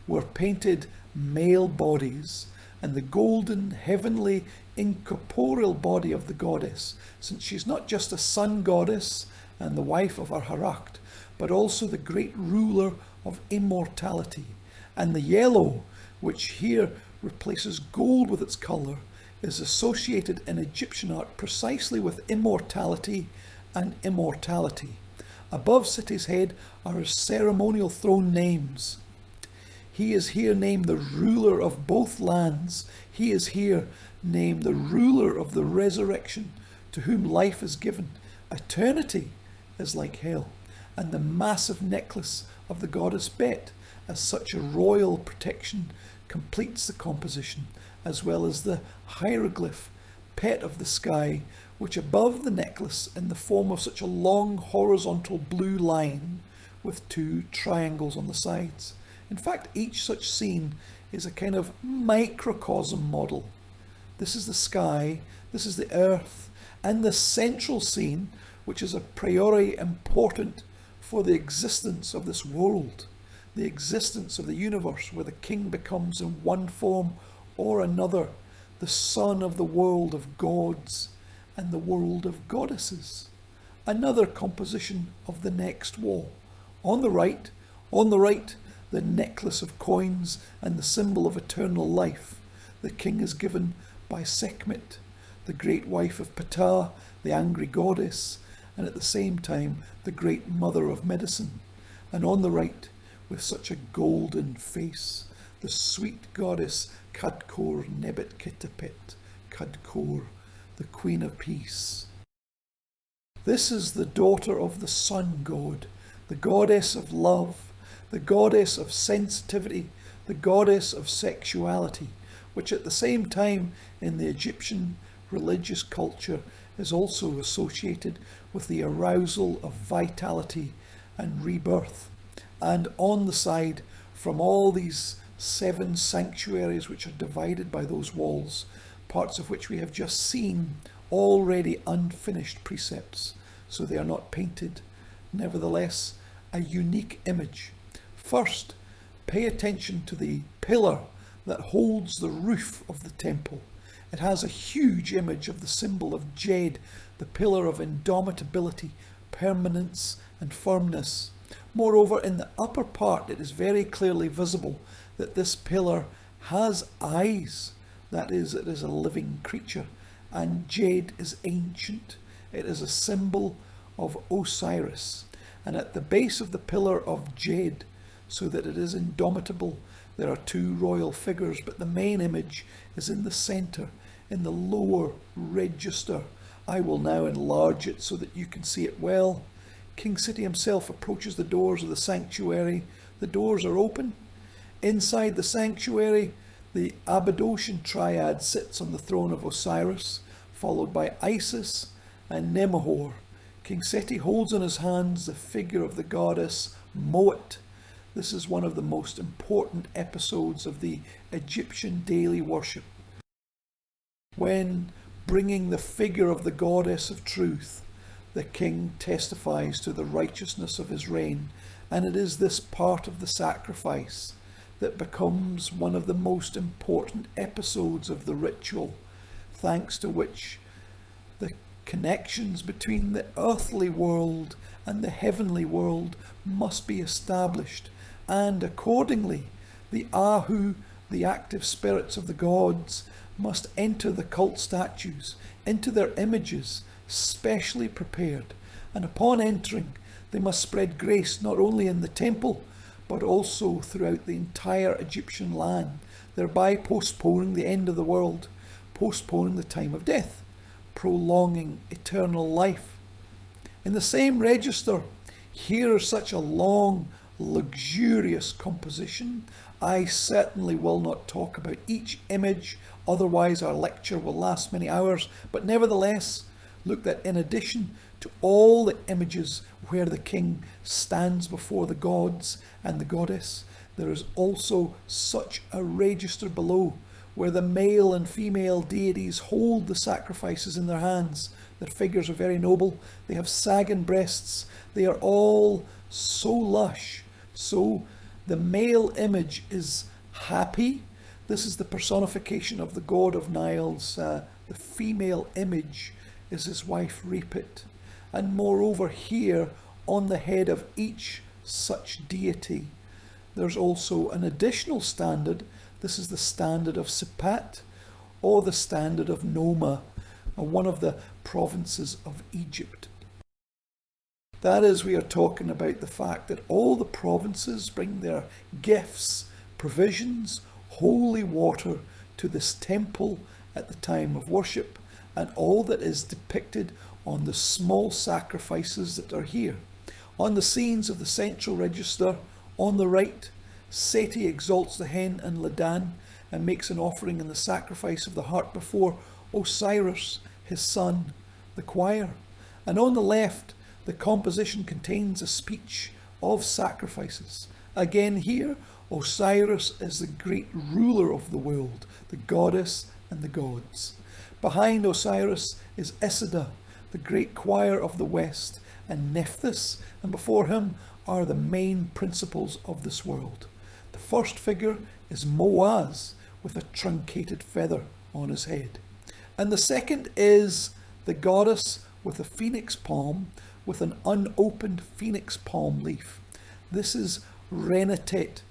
[SPEAKER 1] were painted male bodies, and the golden, heavenly, incorporeal body of the goddess, since she's not just a sun goddess and the wife of Archarakht, but also the great ruler of immortality. And the yellow, which here replaces gold with its colour, is associated in Egyptian art precisely with immortality and immortality. Above Seti's head are his ceremonial throne names. He is here named the ruler of both lands. He is here named the ruler of the resurrection, to whom life is given. Eternity is like hell. And the massive necklace of the goddess Bet, as such a royal protection, completes the composition. as well as the hieroglyph pet of the sky, which above the necklace in the form of such a long horizontal blue line with two triangles on the sides. In fact, each such scene is a kind of microcosm model. This is the sky, this is the earth, and the central scene, which is a priori important for the existence of this world, the existence of the universe, where the king becomes in one form or another the son of the world of gods and the world of goddesses. Another composition of the next wall. On the right, the necklace of coins and the symbol of eternal life. The king is given by Sekhmet, the great wife of Ptah, the angry goddess, and at the same time the great mother of medicine. And on the right, with such a golden face, the sweet goddess Kadkor Nebetkitapet, Kadkor, the Queen of Peace. This is the daughter of the sun god, the goddess of love, the goddess of sensitivity, the goddess of sexuality, which at the same time in the Egyptian religious culture is also associated with the arousal of vitality and rebirth. And on the side, from all these 7 sanctuaries which are divided by those walls, parts of which we have just seen, already unfinished precepts, so they are not painted, nevertheless a unique image. First, pay attention to the pillar that holds the roof of the temple. It has a huge image of the symbol of Jed, the pillar of indomitability, permanence and firmness. Moreover, in the upper part it is very clearly visible that this pillar has eyes. That is, it is a living creature, and Jed is ancient. It is a symbol of Osiris, and at the base of the pillar of Jed, so that it is indomitable, there are 2 royal figures, but the main image is in the centre, in the lower register. I will now enlarge it so that you can see it well. King Seti himself approaches the doors of the sanctuary. The doors are open. Inside the sanctuary, the Abydosian triad sits on the throne of Osiris, followed by Isis and Nemahor. King Seti holds in his hands the figure of the goddess Moat. This is one of the most important episodes of the Egyptian daily worship, when, bringing the figure of the goddess of truth, the king testifies to the righteousness of his reign, and it is this part of the sacrifice that becomes one of the most important episodes of the ritual, thanks to which the connections between the earthly world and the heavenly world must be established, and accordingly the Ahu, the active spirits of the gods, must enter the cult statues, into their images, specially prepared, and upon entering they must spread grace not only in the temple but also throughout the entire Egyptian land, thereby postponing the end of the world, postponing the time of death, prolonging eternal life. In the same register, here is such a long, luxurious composition. I certainly will not talk about each image, otherwise our lecture will last many hours, but nevertheless, look that in addition to all the images where the king stands before the gods and the goddess, there is also such a register below where the male and female deities hold the sacrifices in their hands. Their figures are very noble, they have sagging breasts, they are all so lush. So the male image is happy. This is the personification of the god of Niles. The female image is his wife Repit. And moreover, here on the head of each such deity, there's also an additional standard. This is the standard of Sipat, or the standard of Noma, one of the provinces of Egypt. That is, we are talking about the fact that all the provinces bring their gifts, provisions, holy water to this temple at the time of worship, and all that is depicted on the small sacrifices that are here. On the scenes of the central register, on the right, Seti exalts the hen and Ladan, and makes an offering in the sacrifice of the heart before Osiris, his son, the choir. And on the left, the composition contains a speech of sacrifices. Again here, Osiris is the great ruler of the world, the goddess and the gods. Behind Osiris is Isidda, the great choir of the west, and Nephthys, and before him are the main principles of this world. The first figure is Moaz, with a truncated feather on his head. And the second is the goddess with a phoenix palm, with an unopened phoenix palm leaf. This is Renetet.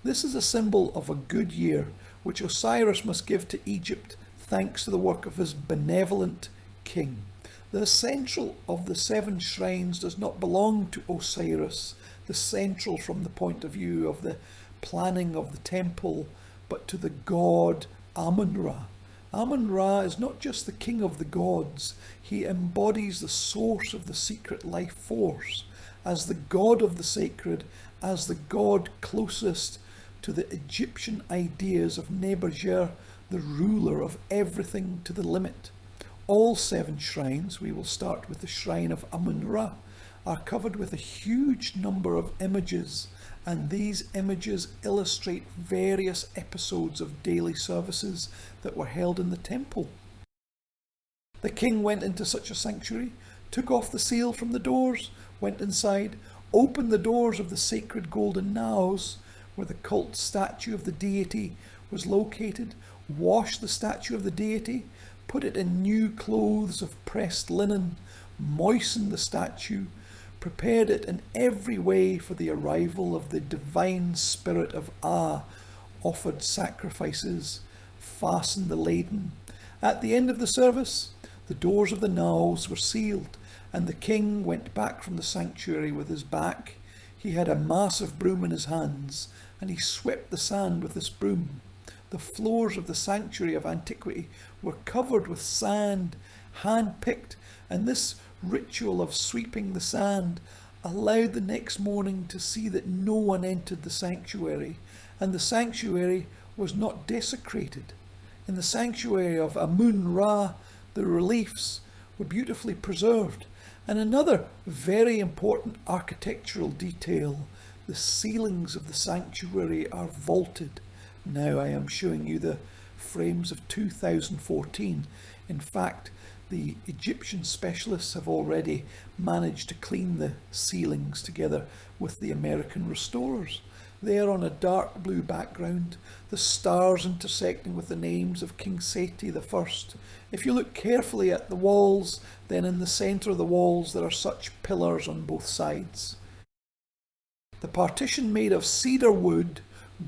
[SPEAKER 1] This is a symbol of a good year, which Osiris must give to Egypt, thanks to the work of his benevolent king. The central of the 7 shrines does not belong to Osiris, the central from the point of view of the planning of the temple, but to the god Amun-Ra. Amun-Ra is not just the king of the gods, he embodies the source of the secret life force, as the god of the sacred, as the god closest to the Egyptian ideas of Nebuchadnezzar, the ruler of everything to the limit. All 7 shrines, we will start with the shrine of Amun-Ra, are covered with a huge number of images, and these images illustrate various episodes of daily services that were held in the temple. The king went into such a sanctuary, took off the seal from the doors, went inside, opened the doors of the sacred golden naos, where the cult statue of the deity was located, washed the statue of the deity, put it in new clothes of pressed linen, moistened the statue, prepared it in every way for the arrival of the divine spirit of Ah, offered sacrifices, fastened the laden. At the end of the service, the doors of the naos were sealed, and the king went back from the sanctuary with his back. He had a massive broom in his hands, and he swept the sand with this broom. The floors of the sanctuary of antiquity were covered with sand, hand-picked, and this ritual of sweeping the sand allowed the next morning to see that no one entered the sanctuary, and the sanctuary was not desecrated. In the sanctuary of Amun-Ra, the reliefs were beautifully preserved. And another very important architectural detail, the ceilings of the sanctuary are vaulted. Now I am showing you the frames of 2014. In fact, the Egyptian specialists have already managed to clean the ceilings together with the American restorers. They are on a dark blue background, the stars intersecting with the names of King Seti I. If you look carefully at the walls, then in the centre of the walls there are such pillars on both sides. The partition, made of cedar wood,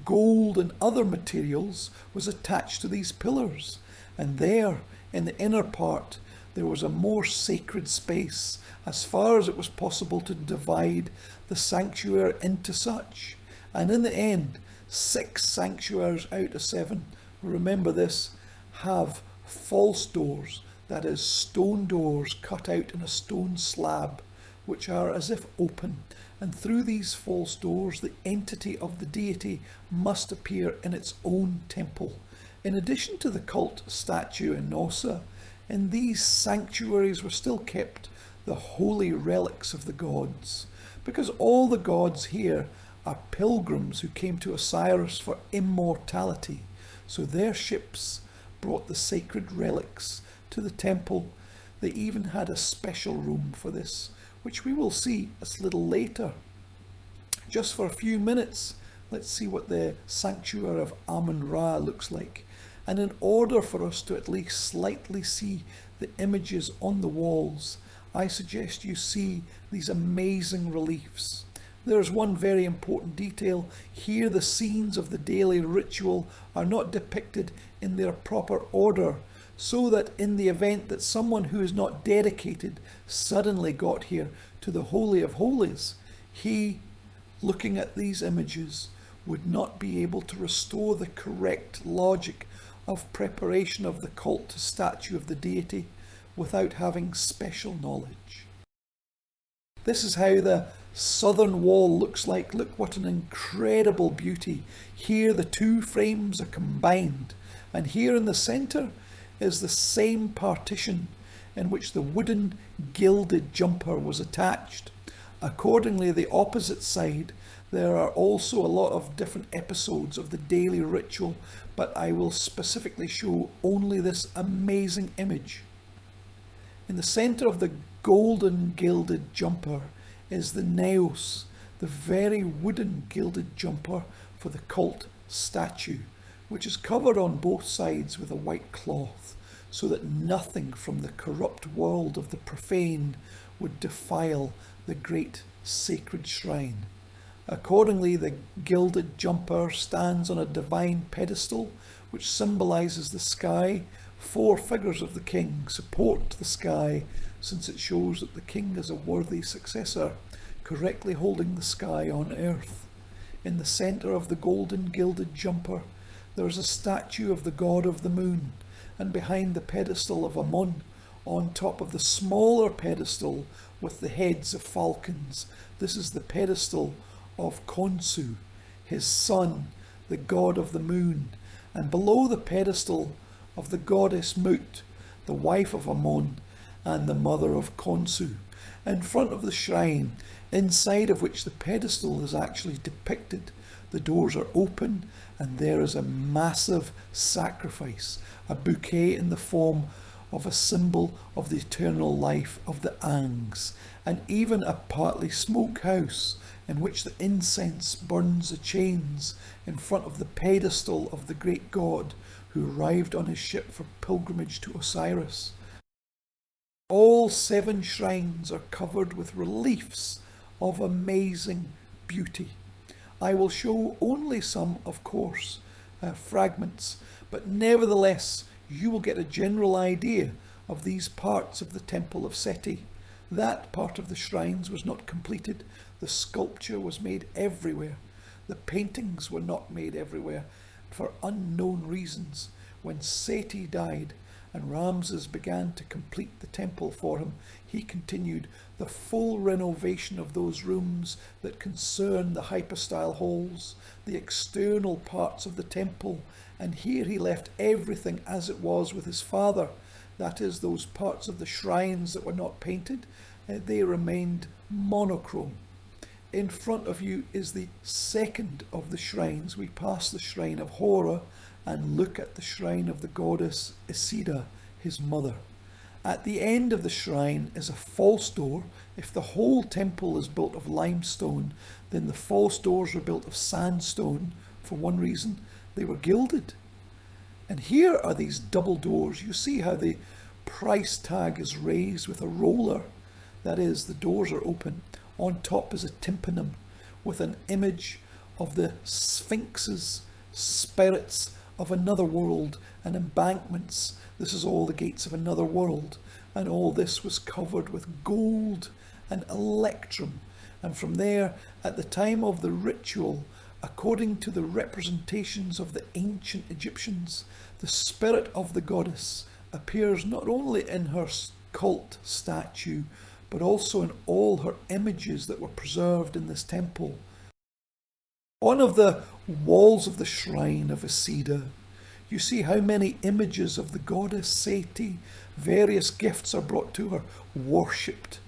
[SPEAKER 1] gold and other materials, was attached to these pillars, and there, in the inner part, there was a more sacred space, as far as it was possible to divide the sanctuary into such. And in the end, 6 sanctuaries out of 7, remember this, have false doors, that is, stone doors cut out in a stone slab, which are as if open, and through these false doors the entity of the deity must appear in its own temple. In addition to the cult statue in Nossa, in these sanctuaries were still kept the holy relics of the gods, because all the gods here are pilgrims who came to Osiris for immortality, so their ships brought the sacred relics to the temple. They even had a special room for this, which we will see a little later. Just for a few minutes, let's see what the sanctuary of Amun-Ra looks like. And in order for us to at least slightly see the images on the walls, I suggest you see these amazing reliefs. There's one very important detail. Here the scenes of the daily ritual are not depicted in their proper order, so that in the event that someone who is not dedicated suddenly got here to the Holy of Holies, he, looking at these images, would not be able to restore the correct logic of preparation of the cult statue of the deity without having special knowledge. This is how the southern wall looks like. Look what an incredible beauty. Here the two frames are combined, and here in the centre is the same partition in which the wooden gilded jumper was attached. Accordingly, the opposite side, there are also a lot of different episodes of the daily ritual, but I will specifically show only this amazing image. In the centre of the golden gilded jumper is the naos, the very wooden gilded jumper for the cult statue, which is covered on both sides with a white cloth, so that nothing from the corrupt world of the profane would defile the great sacred shrine. Accordingly, the gilded jumper stands on a divine pedestal which symbolises the sky. 4 figures of the king support the sky, since it shows that the king is a worthy successor, correctly holding the sky on earth. In the centre of the golden gilded jumper there is a statue of the god of the moon, and behind the pedestal of Amun, on top of the smaller pedestal with the heads of falcons, this is the pedestal of Khonsu, his son, the god of the moon, and below the pedestal of the goddess Mut, the wife of Amun and the mother of Khonsu, in front of the shrine, inside of which the pedestal is actually depicted. The doors are open and there is a massive sacrifice, a bouquet in the form of a symbol of the eternal life of the Angs, and even a partly smoke house in which the incense burns the chains in front of the pedestal of the great god who arrived on his ship for pilgrimage to Osiris. All 7 shrines are covered with reliefs of amazing beauty. I will show only some, of course, fragments, but nevertheless you will get a general idea of these parts of the Temple of Seti. That part of the shrines was not completed. The sculpture was made everywhere. The paintings were not made everywhere for unknown reasons. When Seti died and Ramses began to complete the temple for him, he continued the full renovation of those rooms that concern the hypostyle halls, the external parts of the temple, and here he left everything as it was with his father. That is, those parts of the shrines that were not painted, they remained monochrome. In front of you is the second of the shrines. We pass the shrine of Hora and look at the shrine of the goddess Isis, his mother. At the end of the shrine is a false door. If the whole temple is built of limestone, then the false doors were built of sandstone. For one reason, they were gilded. And here are these double doors. You see how the price tag is raised with a roller. That is, the doors are open. On top is a tympanum with an image of the sphinxes, spirits of another world, and embankments. This is all the gates of another world, and all this was covered with gold and electrum. And from there, at the time of the ritual, according to the representations of the ancient Egyptians, the spirit of the goddess appears not only in her cult statue, but also in all her images that were preserved in this temple. On of the walls of the shrine of Isis, you see how many images of the goddess Seti. Various gifts are brought to her, worshipped,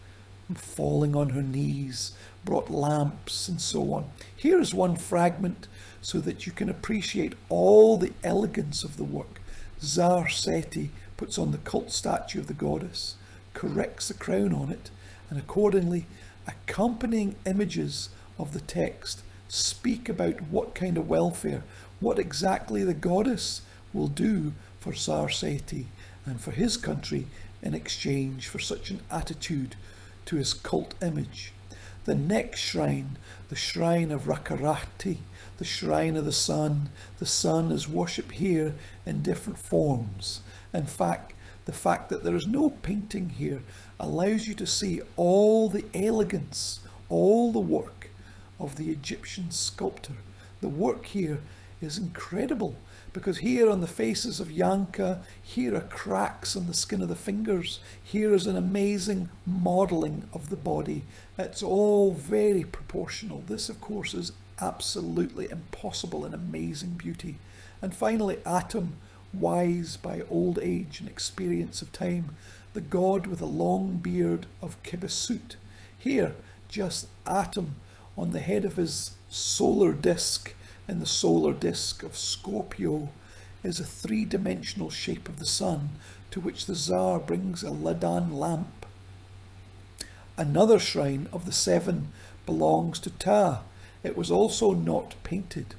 [SPEAKER 1] falling on her knees, brought lamps and so on. Here is one fragment so that you can appreciate all the elegance of the work. Tsar Seti puts on the cult statue of the goddess, corrects the crown on it, and accordingly accompanying images of the text speak about what kind of welfare, what exactly the goddess will do for Tsar Seti and for his country in exchange for such an attitude to his cult image. The next shrine, the shrine of Rakarati, the shrine of the sun. The sun is worshipped here in different forms. In fact, the fact that there is no painting here allows you to see all the elegance, all the work of the Egyptian sculptor. The work here is incredible Because here on the faces of Yanka, here are cracks on the skin of the fingers. Here is an amazing modelling of the body. It's all very proportional. This, of course, is absolutely impossible in amazing beauty. And finally, Atum, wise by old age and experience of time, the god with a long beard of Kibasut. Here, just Atum on the head of his solar disk, in the solar disk of Scorpio, is a three-dimensional shape of the sun, to which the Tsar brings a Ladan lamp. Another shrine of the seven belongs to Ta. It was also not painted.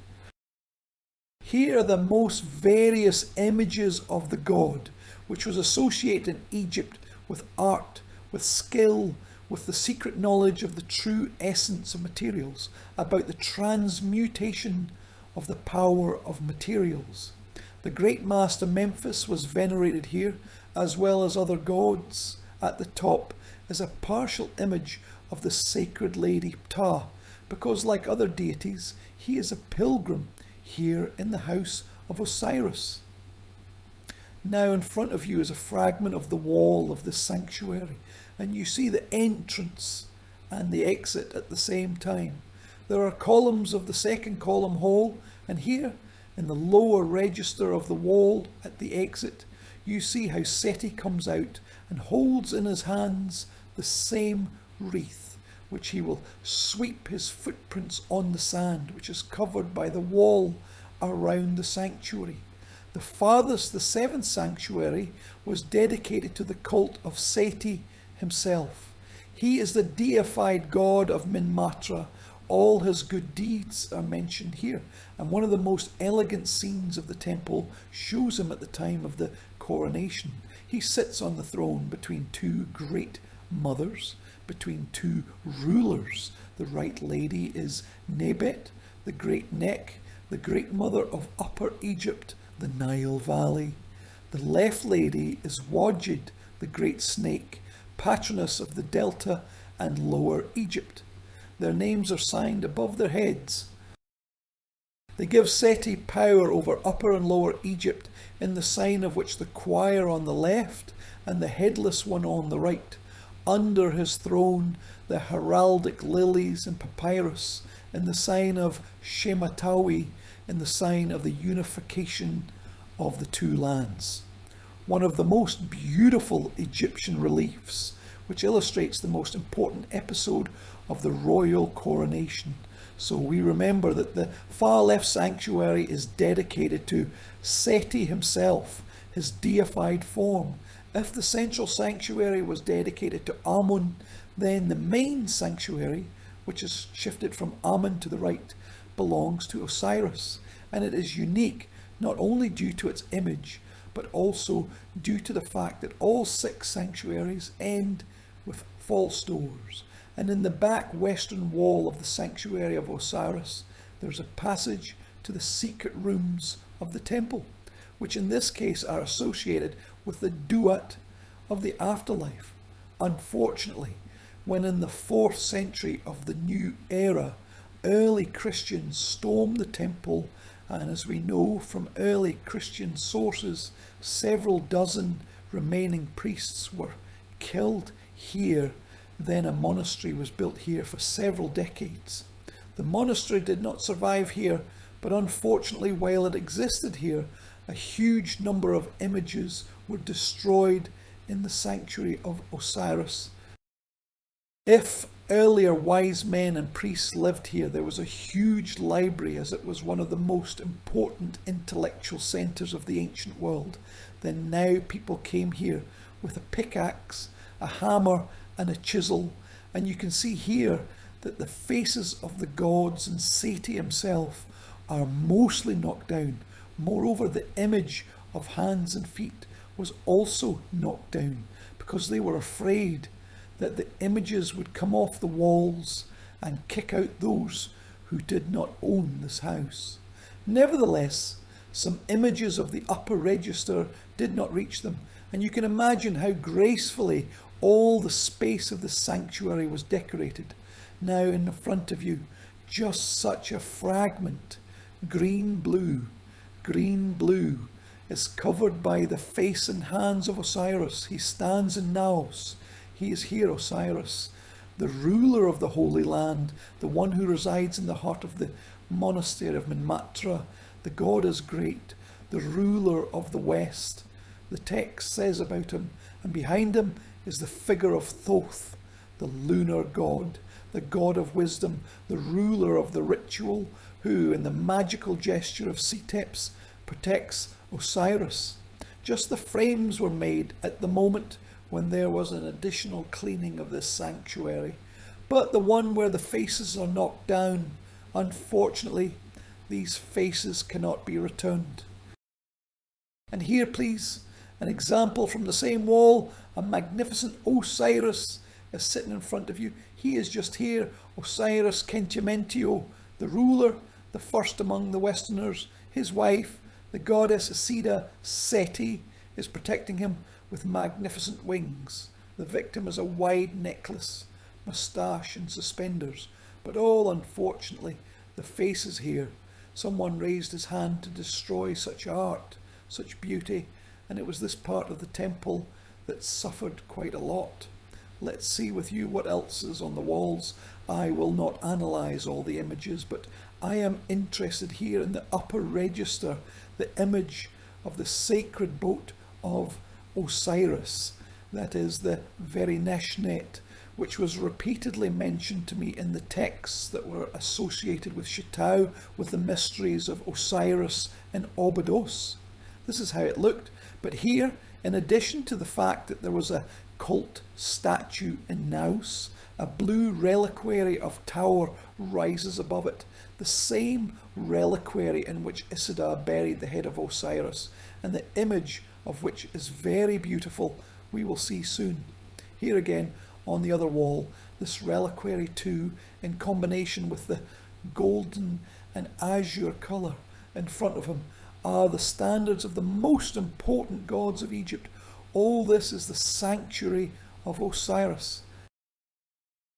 [SPEAKER 1] Here are the most various images of the god, which was associated in Egypt with art, with skill, with the secret knowledge of the true essence of materials, about the transmutation of the power of materials. The great master Memphis was venerated here, as well as other gods. At the top is a partial image of the sacred lady Ptah, because like other deities, he is a pilgrim here in the house of Osiris. Now in front of you is a fragment of the wall of the sanctuary, and you see the entrance and the exit at the same time. There are columns of the second column hall, and here in the lower register of the wall at the exit, you see how Seti comes out and holds in his hands the same wreath, which he will sweep his footprints on the sand, which is covered by the wall around the sanctuary. The farthest, the seventh sanctuary, was dedicated to the cult of Seti himself. He is the deified god of Minmatra. All his good deeds are mentioned here, and one of the most elegant scenes of the temple shows him at the time of the coronation. He sits on the throne between two great mothers, between two rulers. The right lady is Nebet, the great neck, the great mother of Upper Egypt, the Nile Valley. The left lady is Wadjid, the great snake, patroness of the Delta and Lower Egypt. Their names are signed above their heads. They give Seti power over Upper and Lower Egypt in the sign of which the choir on the left and the headless one on the right. Under his throne, the heraldic lilies and papyrus in the sign of Shematawi, in the sign of the unification of the two lands. One of the most beautiful Egyptian reliefs, which illustrates the most important episode of the royal coronation. So we remember that the far left sanctuary is dedicated to Seti himself, his deified form. If the central sanctuary was dedicated to Amun, then the main sanctuary, which is shifted from Amun to the right, belongs to Osiris. And it is unique not only due to its image, but also due to the fact that all six sanctuaries end with false doors. And in the back western wall of the sanctuary of Osiris, there's a passage to the secret rooms of the temple, which in this case are associated with the duat of the afterlife. Unfortunately, when in the 4th century of the new era, early Christians stormed the temple, and as we know from early Christian sources, several dozen remaining priests were killed here. Then a monastery was built here for several decades. The monastery did not survive here, but unfortunately while it existed here, a huge number of images were destroyed in the sanctuary of Osiris. If earlier wise men and priests lived here, there was a huge library, as it was one of the most important intellectual centres of the ancient world. Then now people came here with a pickaxe, a hammer and a chisel, and you can see here that the faces of the gods and Seti himself are mostly knocked down. Moreover, the image of hands and feet was also knocked down because they were afraid that the images would come off the walls and kick out those who did not own this house. Nevertheless, some images of the upper register did not reach them, and you can imagine how gracefully all the space of the sanctuary was decorated. Now in the front of you, just such a fragment, green, blue, green blue, is covered by the face and hands of Osiris. He stands in Naos. He is here, Osiris, the ruler of the Holy Land, the one who resides in the heart of the monastery of Minmatra. The god is great, the ruler of the West. The text says about him, and behind him is the figure of Thoth, the lunar god, the god of wisdom, the ruler of the ritual, who, in the magical gesture of Seteps, protects Osiris. Just the frames were made at the moment when there was an additional cleaning of this sanctuary. But the one where the faces are knocked down, unfortunately, these faces cannot be returned. And here, please, an example from the same wall. A magnificent Osiris is sitting in front of you. He is just here, Osiris Kentimentio, the ruler, the first among the Westerners. His wife, the goddess Abydos Seti, is protecting him with magnificent wings. The victim is a wide necklace, moustache and suspenders. But all, unfortunately, the face is here. Someone raised his hand to destroy such art, such beauty, and it was this part of the temple that suffered quite a lot. Let's see with you what else is on the walls. I will not analyse all the images, but I am interested here in the upper register, the image of the sacred boat of Osiris, that is the very Neshnet, which was repeatedly mentioned to me in the texts that were associated with Shetau, with the mysteries of Osiris and Abydos. This is how it looked. But here, in addition to the fact that there was a cult statue in Naos, a blue reliquary of Tower rises above it, the same reliquary in which Isidore buried the head of Osiris, and the image of which is very beautiful, we will see soon. Here again, on the other wall, this reliquary too, in combination with the golden and azure colour in front of him, are the standards of the most important gods of Egypt. All this is the sanctuary of Osiris.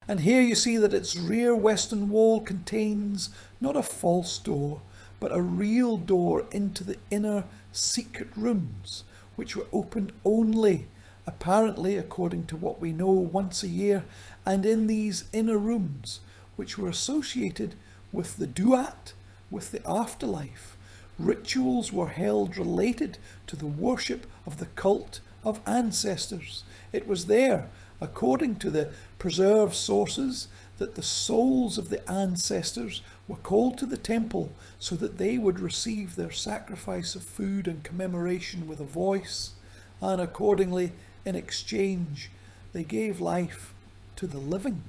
[SPEAKER 1] And here you see that its rear western wall contains not a false door, but a real door into the inner secret rooms, which were opened only, apparently, according to what we know, once a year. And in these inner rooms, which were associated with the duat, with the afterlife, rituals were held related to the worship of the cult of ancestors. It was there, according to the preserved sources, that the souls of the ancestors were called to the temple so that they would receive their sacrifice of food and commemoration with a voice, and accordingly, in exchange, they gave life to the living.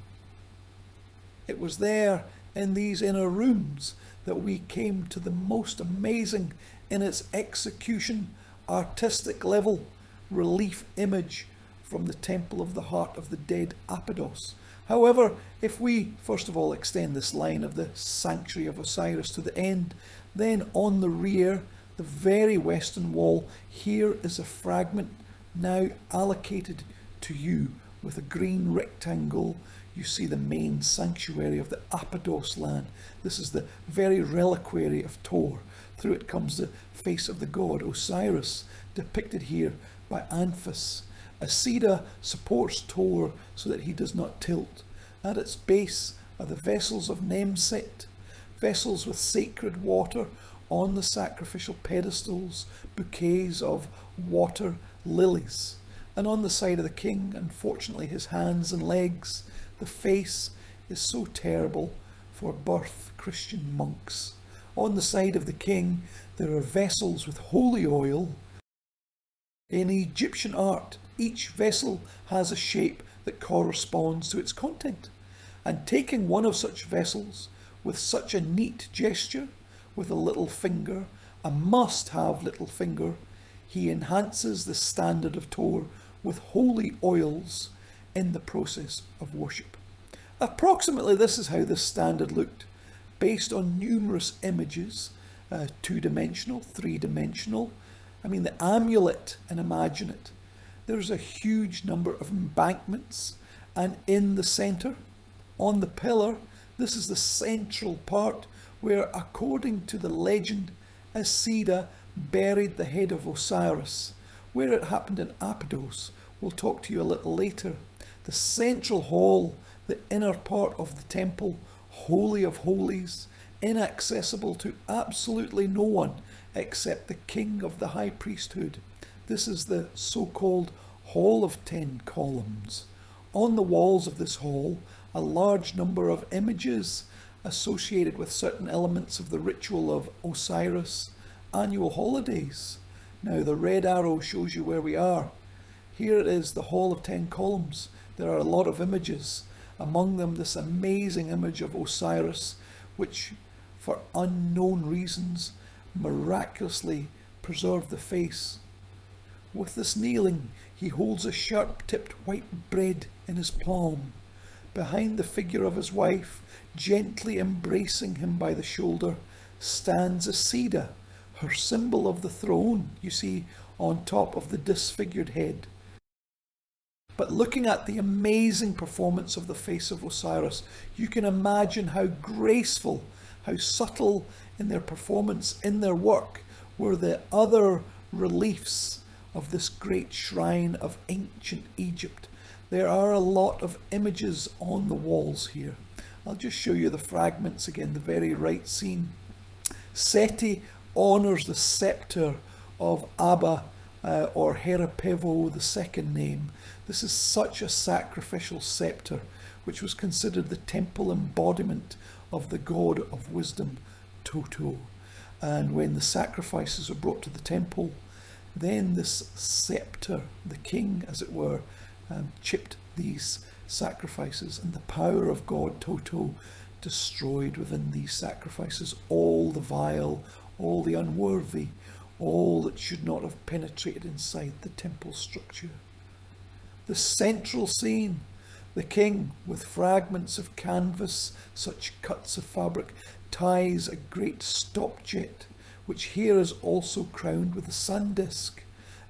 [SPEAKER 1] It was there in these inner rooms that we came to the most amazing in its execution, artistic level, relief image from the Temple of the Heart of the Dead Abydos. However, if we first of all extend this line of the sanctuary of Osiris to the end, then on the rear, the very western wall, here is a fragment now allocated to you with a green rectangle. You see the main sanctuary of the Abydos land. This is the very reliquary of Tor. Through it comes the face of the god Osiris, depicted here by Anphis. Abydos supports Tor so that he does not tilt. At its base are the vessels of Nemset, vessels with sacred water on the sacrificial pedestals, bouquets of water lilies. And on the side of the king, unfortunately, his hands and legs, the face is so terrible for birth Christian monks. On the side of the king, there are vessels with holy oil. In Egyptian art, each vessel has a shape that corresponds to its content. And taking one of such vessels with such a neat gesture, with a little finger, a must-have little finger, he enhances the standard of Tor with holy oils in the process of worship. Approximately this is how this standard looked, based on numerous images, two-dimensional, three-dimensional. I mean, the amulet, and imagine it. There's a huge number of embankments, and in the centre, on the pillar, this is the central part where, according to the legend, as Seti buried the head of Osiris. Where it happened in Abydos, we'll talk to you a little later. The central hall, the inner part of the temple, holy of holies, inaccessible to absolutely no one except the king of the high priesthood. This is the so-called Hall of 10 Columns. On the walls of this hall, a large number of images associated with certain elements of the ritual of Osiris, annual holidays. Now the red arrow shows you where we are. Here it is, the Hall of 10 Columns. There are a lot of images, among them this amazing image of Osiris, which for unknown reasons miraculously preserved the face. With this kneeling, he holds a sharp-tipped white bread in his palm. Behind the figure of his wife, gently embracing him by the shoulder, stands a Seti, her symbol of the throne, you see, on top of the disfigured head. But looking at the amazing performance of the face of Osiris, you can imagine how graceful, how subtle in their performance, in their work, were the other reliefs of this great shrine of ancient Egypt. There are a lot of images on the walls here. I'll just show you the fragments again, the very right scene. Seti honours the sceptre of Abba or Herapevo, the second name. This is such a sacrificial sceptre, which was considered the temple embodiment of the god of wisdom, Toto. And when the sacrifices are brought to the temple, then this sceptre, the king as it were, chipped these sacrifices, and the power of God Toto destroyed within these sacrifices all the vile, all the unworthy, all that should not have penetrated inside the temple structure. The central scene, the king with fragments of canvas, such cuts of fabric, ties a great stopjet, which here is also crowned with a sun disk.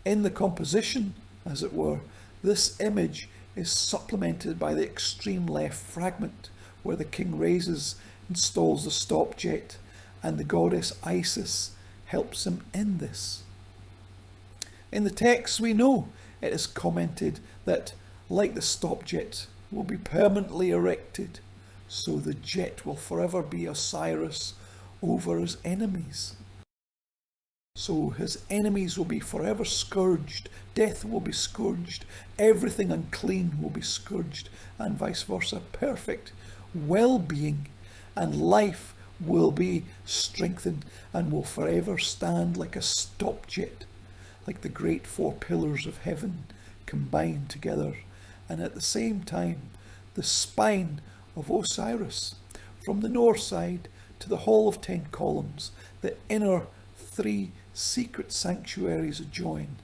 [SPEAKER 1] In the composition, as it were, this image is supplemented by the extreme left fragment, where the king installs the stopjet, and the goddess Isis helps him in this. In the text we know it is commented that, like the stopjet will be permanently erected, so the jet will forever be Osiris over his enemies. So his enemies will be forever scourged, death will be scourged, everything unclean will be scourged, and vice versa. Perfect well-being and life will be strengthened and will forever stand like a stopjet, like the great four pillars of heaven combined together. And at the same time, the spine of Osiris, from the north side to the Hall of 10 Columns, the inner 3 secret sanctuaries adjoin.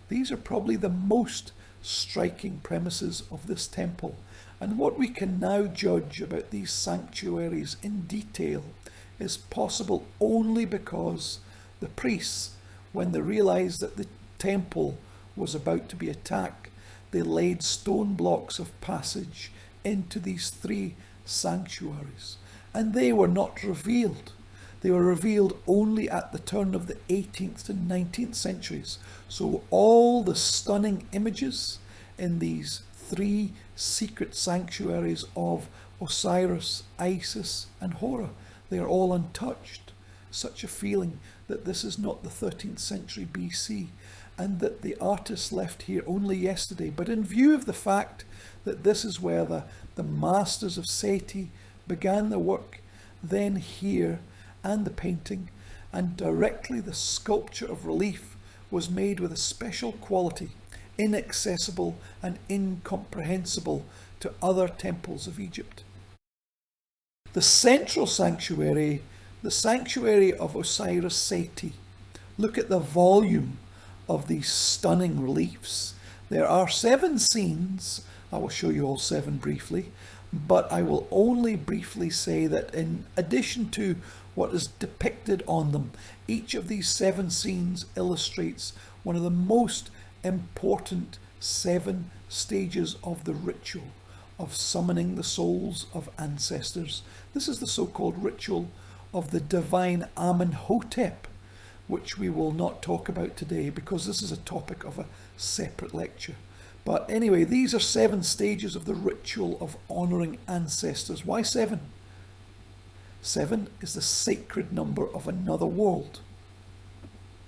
[SPEAKER 1] These are probably the most striking premises of this temple, and what we can now judge about these sanctuaries in detail is possible only because the priests, when they realized that the temple was about to be attacked, they laid stone blocks of passage into these 3 sanctuaries, and they were not revealed. They were revealed only at the turn of the 18th to 19th centuries. So all the stunning images in these 3 secret sanctuaries of Osiris, Isis and Hora, they are all untouched. Such a feeling that this is not the 13th century BC, and that the artists left here only yesterday. But in view of the fact that this is where the masters of Seti began their work, then here, and the painting, and directly the sculpture of relief was made with a special quality, inaccessible and incomprehensible to other temples of Egypt. The central sanctuary, the sanctuary of Osiris Seti. Look at the volume of these stunning reliefs. There are 7 scenes. I will show you all 7 briefly, but I will only briefly say that in addition to what is depicted on them, each of these 7 scenes illustrates one of the most important 7 stages of the ritual of summoning the souls of ancestors. This is the so-called ritual of the divine Amenhotep. which we will not talk about today because this is a topic of a separate lecture. But anyway, these are 7 stages of the ritual of honouring ancestors. Why 7? 7 is the sacred number of another world.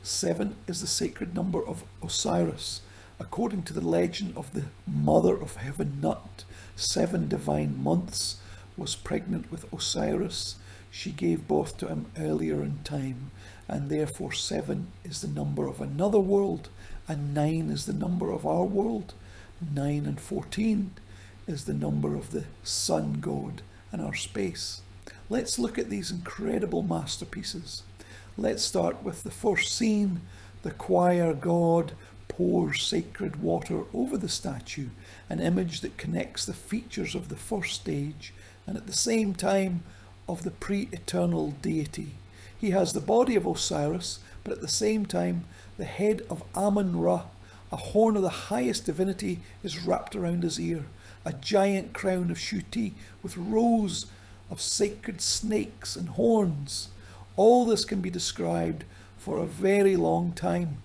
[SPEAKER 1] 7 is the sacred number of Osiris. According to the legend of the Mother of Heaven Nut, 7 divine months was pregnant with Osiris. She gave birth to him earlier in time, and therefore 7 is the number of another world, and 9 is the number of our world. 9 and 14 is the number of the sun god and our space. Let's look at these incredible masterpieces. Let's start with the first scene. The choir god pours sacred water over the statue, an image that connects the features of the first stage and at the same time of the pre-eternal deity. He has the body of Osiris, but at the same time the head of Amun-Ra, a horn of the highest divinity, is wrapped around his ear. A giant crown of Shuti with rows of sacred snakes and horns. All this can be described for a very long time.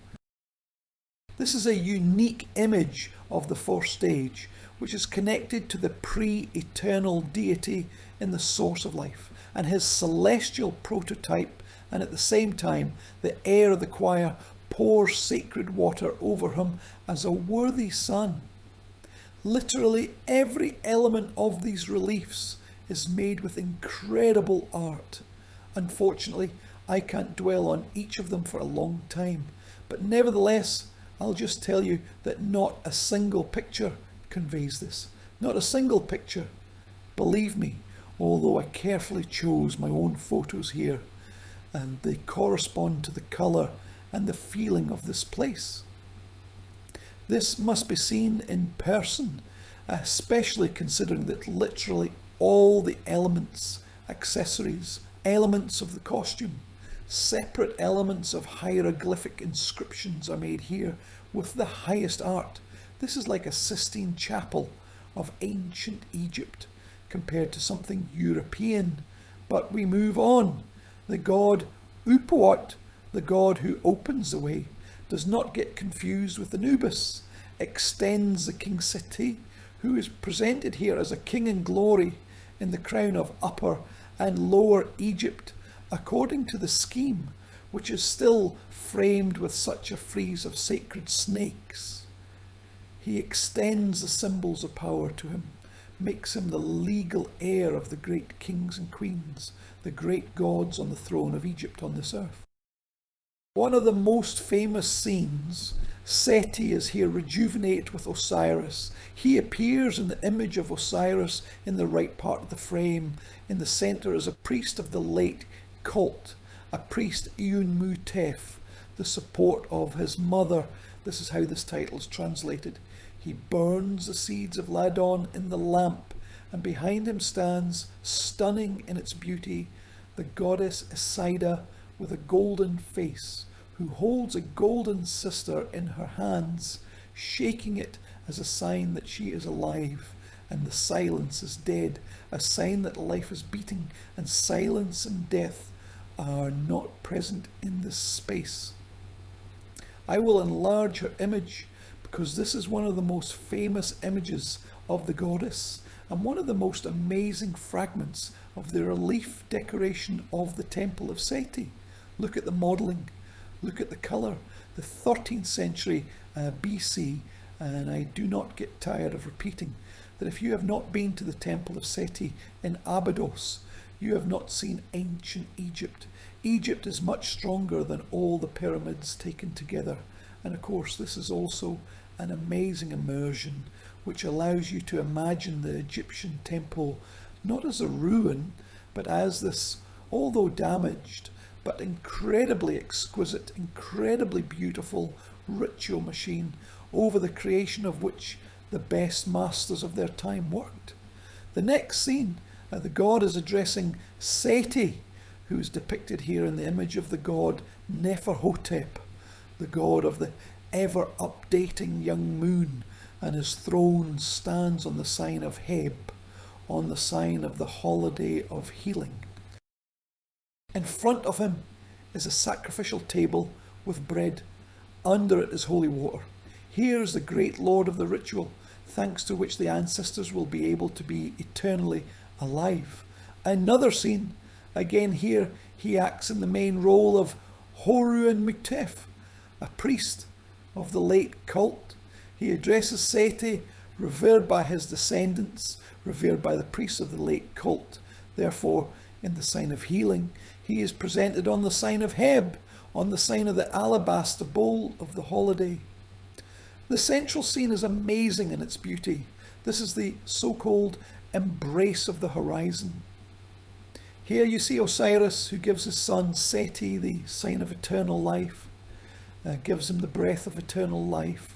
[SPEAKER 1] This is a unique image of the first stage, which is connected to the pre-eternal deity in the source of life and his celestial prototype, and at the same time the heir of the choir pours sacred water over him as a worthy son. Literally every element of these reliefs is made with incredible art. Unfortunately, I can't dwell on each of them for a long time, but nevertheless, I'll just tell you that not a single picture conveys this. Not a single picture. Believe me, although I carefully chose my own photos here, and they correspond to the colour and the feeling of this place. This must be seen in person, especially considering that literally all the elements, accessories, elements of the costume, separate elements of hieroglyphic inscriptions are made here with the highest art. This is like a Sistine Chapel of ancient Egypt compared to something European. But we move on. The god Upuat, the god who opens the way, does not get confused with Anubis, extends the King Seti, who is presented here as a king in glory in the crown of Upper and Lower Egypt, according to the scheme, which is still framed with such a frieze of sacred snakes. He extends the symbols of power to him, makes him the legal heir of the great kings and queens, the great gods on the throne of Egypt on this earth. One of the most famous scenes, Seti is here rejuvenate with Osiris. He appears in the image of Osiris in the right part of the frame. In the centre is a priest of the late cult, a priest Eun-Mu-Tef, the support of his mother. This is how this title is translated. He burns the seeds of ladon in the lamp, and behind him stands, stunning in its beauty, the goddess Osiris with a golden face, who holds a golden sister in her hands, shaking it as a sign that she is alive and the silence is dead, a sign that life is beating and silence and death are not present in this space. I will enlarge her image because this is one of the most famous images of the goddess and one of the most amazing fragments of the relief decoration of the Temple of Seti. Look at the modelling, look at the colour, the 13th century BC, and I do not get tired of repeating that if you have not been to the Temple of Seti in Abydos, you have not seen ancient Egypt. Egypt is much stronger than all the pyramids taken together, and of course this is also an amazing immersion which allows you to imagine the Egyptian temple not as a ruin, but as this, although damaged, but incredibly exquisite, incredibly beautiful ritual machine over the creation of which the best masters of their time worked. The next scene, the god is addressing Seti, who is depicted here in the image of the god Neferhotep, the god of the ever updating young moon, and his throne stands on the sign of Heb, on the sign of the holiday of healing. In front of him is a sacrificial table with bread. Under it is holy water. Here is the great Lord of the ritual, thanks to which the ancestors will be able to be eternally alive. Another scene. Again here he acts in the main role of Horus Mutef, a priest of the late cult. He addresses Seti, revered by his descendants, revered by the priests of the late cult. Therefore, in the sign of healing, he is presented on the sign of Heb, on the sign of the alabaster bowl of the holiday. The central scene is amazing in its beauty. This is the so-called embrace of the horizon. Here you see Osiris, who gives his son Seti the sign of eternal life, gives him the breath of eternal life,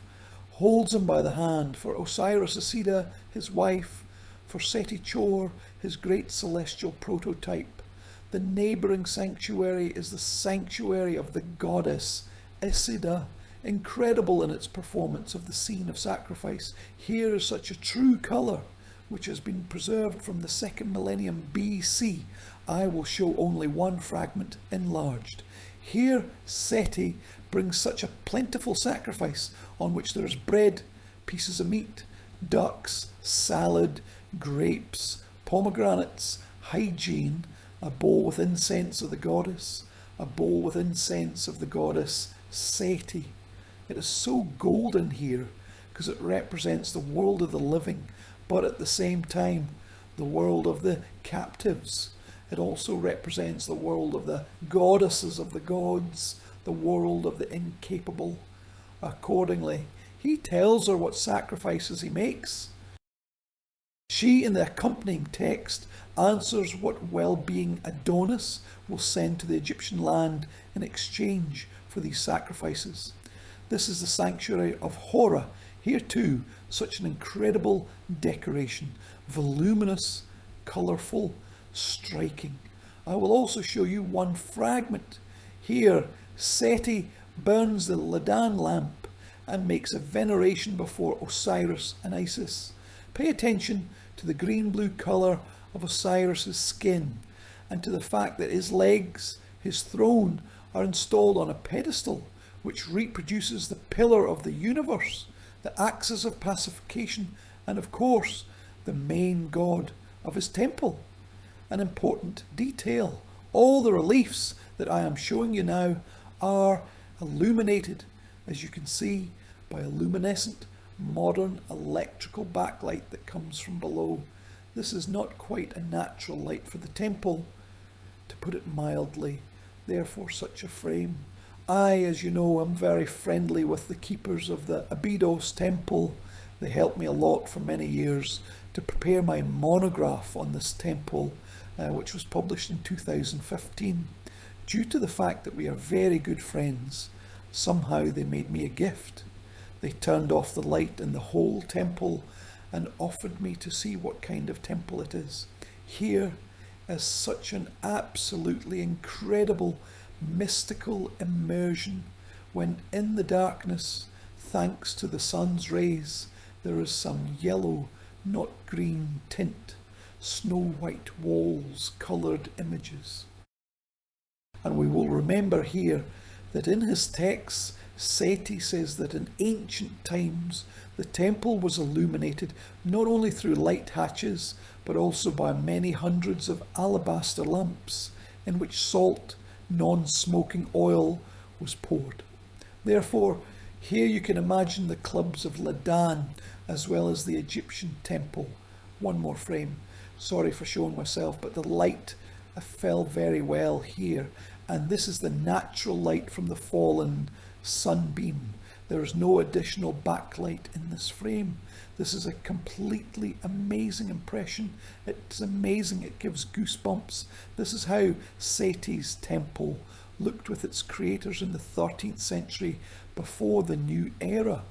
[SPEAKER 1] holds him by the hand. For Osiris Isida, his wife, for Seti Chor, his great celestial prototype. The neighbouring sanctuary is the sanctuary of the goddess Isida, incredible in its performance of the scene of sacrifice. Here is such a true colour, which has been preserved from the 2nd millennium BC. I will show only one fragment enlarged. Here Seti brings such a plentiful sacrifice on which there is bread, pieces of meat, ducks, salad, grapes, pomegranates, hygiene, a bowl with incense of the goddess, a bowl with incense of the goddess Seti. It is so golden here because it represents the world of the living, but at the same time the world of the captives. It also represents the world of the goddesses of the gods, the world of the incapable. Accordingly, he tells her what sacrifices he makes. She, in the accompanying text, answers what well-being Adonis will send to the Egyptian land in exchange for these sacrifices. This is the sanctuary of Hora. Here too, such an incredible decoration, voluminous, colourful, striking. I will also show you one fragment. Here, Seti burns the Ladan lamp and makes a veneration before Osiris and Isis. Pay attention to the green-blue colour of Osiris's skin and to the fact that his legs, his throne, are installed on a pedestal which reproduces the pillar of the universe, the axis of pacification, and of course, the main god of his temple. An important detail. All the reliefs that I am showing you now are illuminated, as you can see, by a luminescent modern electrical backlight that comes from below. This is not quite a natural light for the temple, to put it mildly, therefore such a frame. I, as you know, am very friendly with the keepers of the Abydos temple. They helped me a lot for many years to prepare my monograph on this temple, which was published in 2015. Due to the fact that we are very good friends, somehow they made me a gift. They turned off the light in the whole temple and offered me to see what kind of temple it is. Here is such an absolutely incredible mystical immersion when in the darkness, thanks to the sun's rays, there is some yellow, not green tint, snow white walls, coloured images. And we will remember here that in his texts, Seti says that in ancient times the temple was illuminated not only through light hatches but also by many hundreds of alabaster lamps in which salt, non-smoking oil was poured. Therefore, here you can imagine the clubs of Ladan as well as the Egyptian temple. One more frame. Sorry for showing myself, but the light fell very well here, and this is the natural light from the fallen sunbeam. There is no additional backlight in this frame. This is a completely amazing impression. It's amazing, it gives goosebumps. This is how Seti's temple looked with its creators in the 13th century before the new era.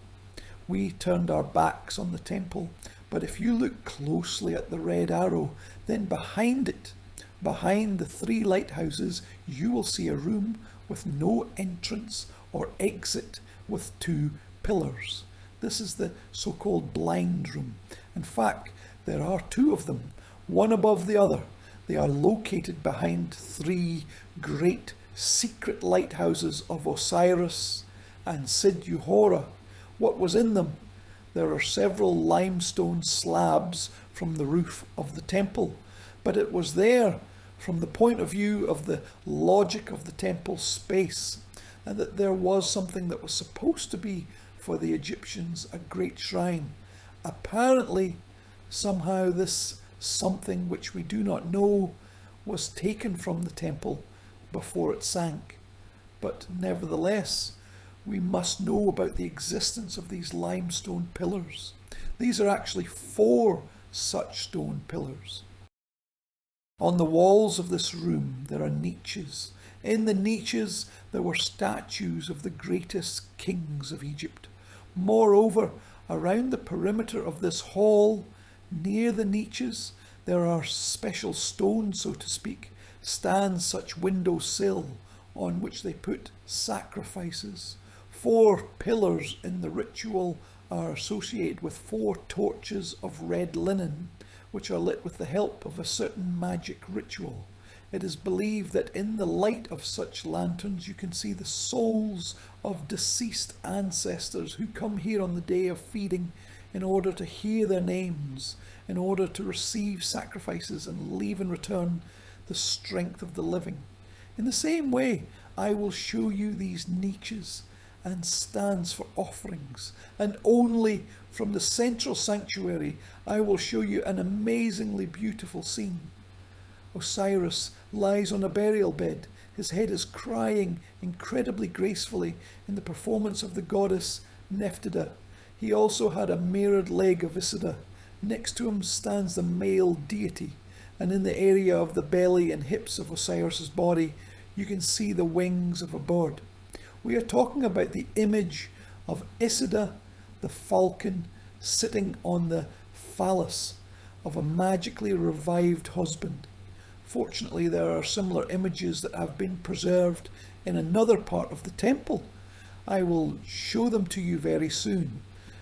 [SPEAKER 1] We turned our backs on the temple, but if you look closely at the red arrow, then behind it, behind the 3 lighthouses, you will see a room with no entrance or exit with 2 pillars. This is the so-called blind room. In fact, there are 2 of them, one above the other. They are located behind 3 great secret lighthouses of Osiris and Sid-Uhura. What was in them? There are several limestone slabs from the roof of the temple, but it was there from the point of view of the logic of the temple's space, and that there was something that was supposed to be for the Egyptians a great shrine. Apparently, somehow this something which we do not know was taken from the temple before it sank. But nevertheless, we must know about the existence of these limestone pillars. These are actually 4 such stone pillars. On the walls of this room there are niches. In the niches there were statues of the greatest kings of Egypt. Moreover, around the perimeter of this hall, near the niches, there are special stones, so to speak, stand such windowsill on which they put sacrifices. 4 pillars in the ritual are associated with 4 torches of red linen, which are lit with the help of a certain magic ritual. It is believed that in the light of such lanterns you can see the souls of deceased ancestors who come here on the day of feeding in order to hear their names, in order to receive sacrifices and leave in return the strength of the living. In the same way, I will show you these niches and stands for offerings, and only from the central sanctuary I will show you an amazingly beautiful scene. Osiris lies on a burial bed. His head is crying incredibly gracefully in the performance of the goddess Nephthida. He also had a mirrored leg of Isis. Next to him stands the male deity, and in the area of the belly and hips of Osiris's body you can see the wings of a bird. We are talking about the image of Isis, the falcon, sitting on the phallus of a magically revived husband. Fortunately, there are similar images that have been preserved in another part of the temple. I will show them to you very soon.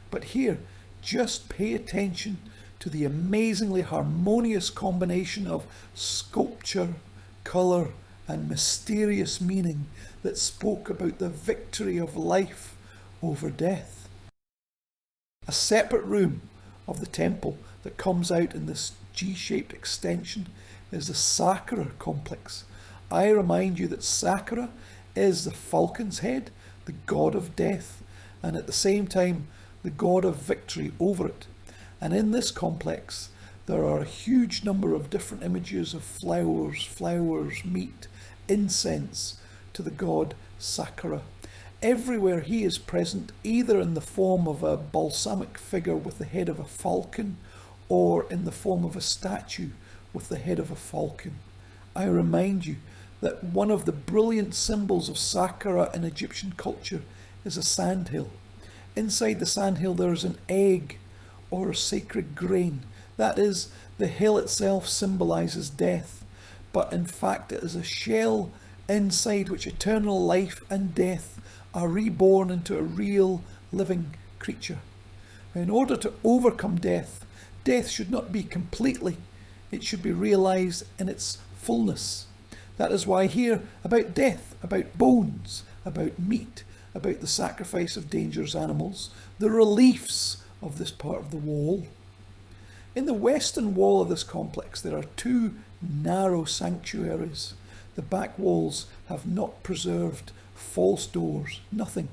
[SPEAKER 1] But here, just pay attention to the amazingly harmonious combination of sculpture, colour, and mysterious meaning that spoke about the victory of life over death. A separate room of the temple that comes out in this G-shaped extension is the Saqqara complex. I remind you that Saqqara is the falcon's head, the god of death, and at the same time the god of victory over it. And in this complex there are a huge number of different images of flowers, meat, incense to the god Saqqara. Everywhere he is present, either in the form of a balsamic figure with the head of a falcon, or in the form of a statue with the head of a falcon. I remind you that one of the brilliant symbols of Saqqara in Egyptian culture is a sandhill. Inside the sandhill there is an egg or a sacred grain. That is, the hill itself symbolises death, but in fact it is a shell inside which eternal life and death are reborn into a real living creature. In order to overcome death, death should not be completely, it should be realised in its fullness. That is why here, about death, about bones, about meat, about the sacrifice of dangerous animals, the reliefs of this part of the wall. In the western wall of this complex there are 2 narrow sanctuaries. The back walls have not preserved false doors, nothing.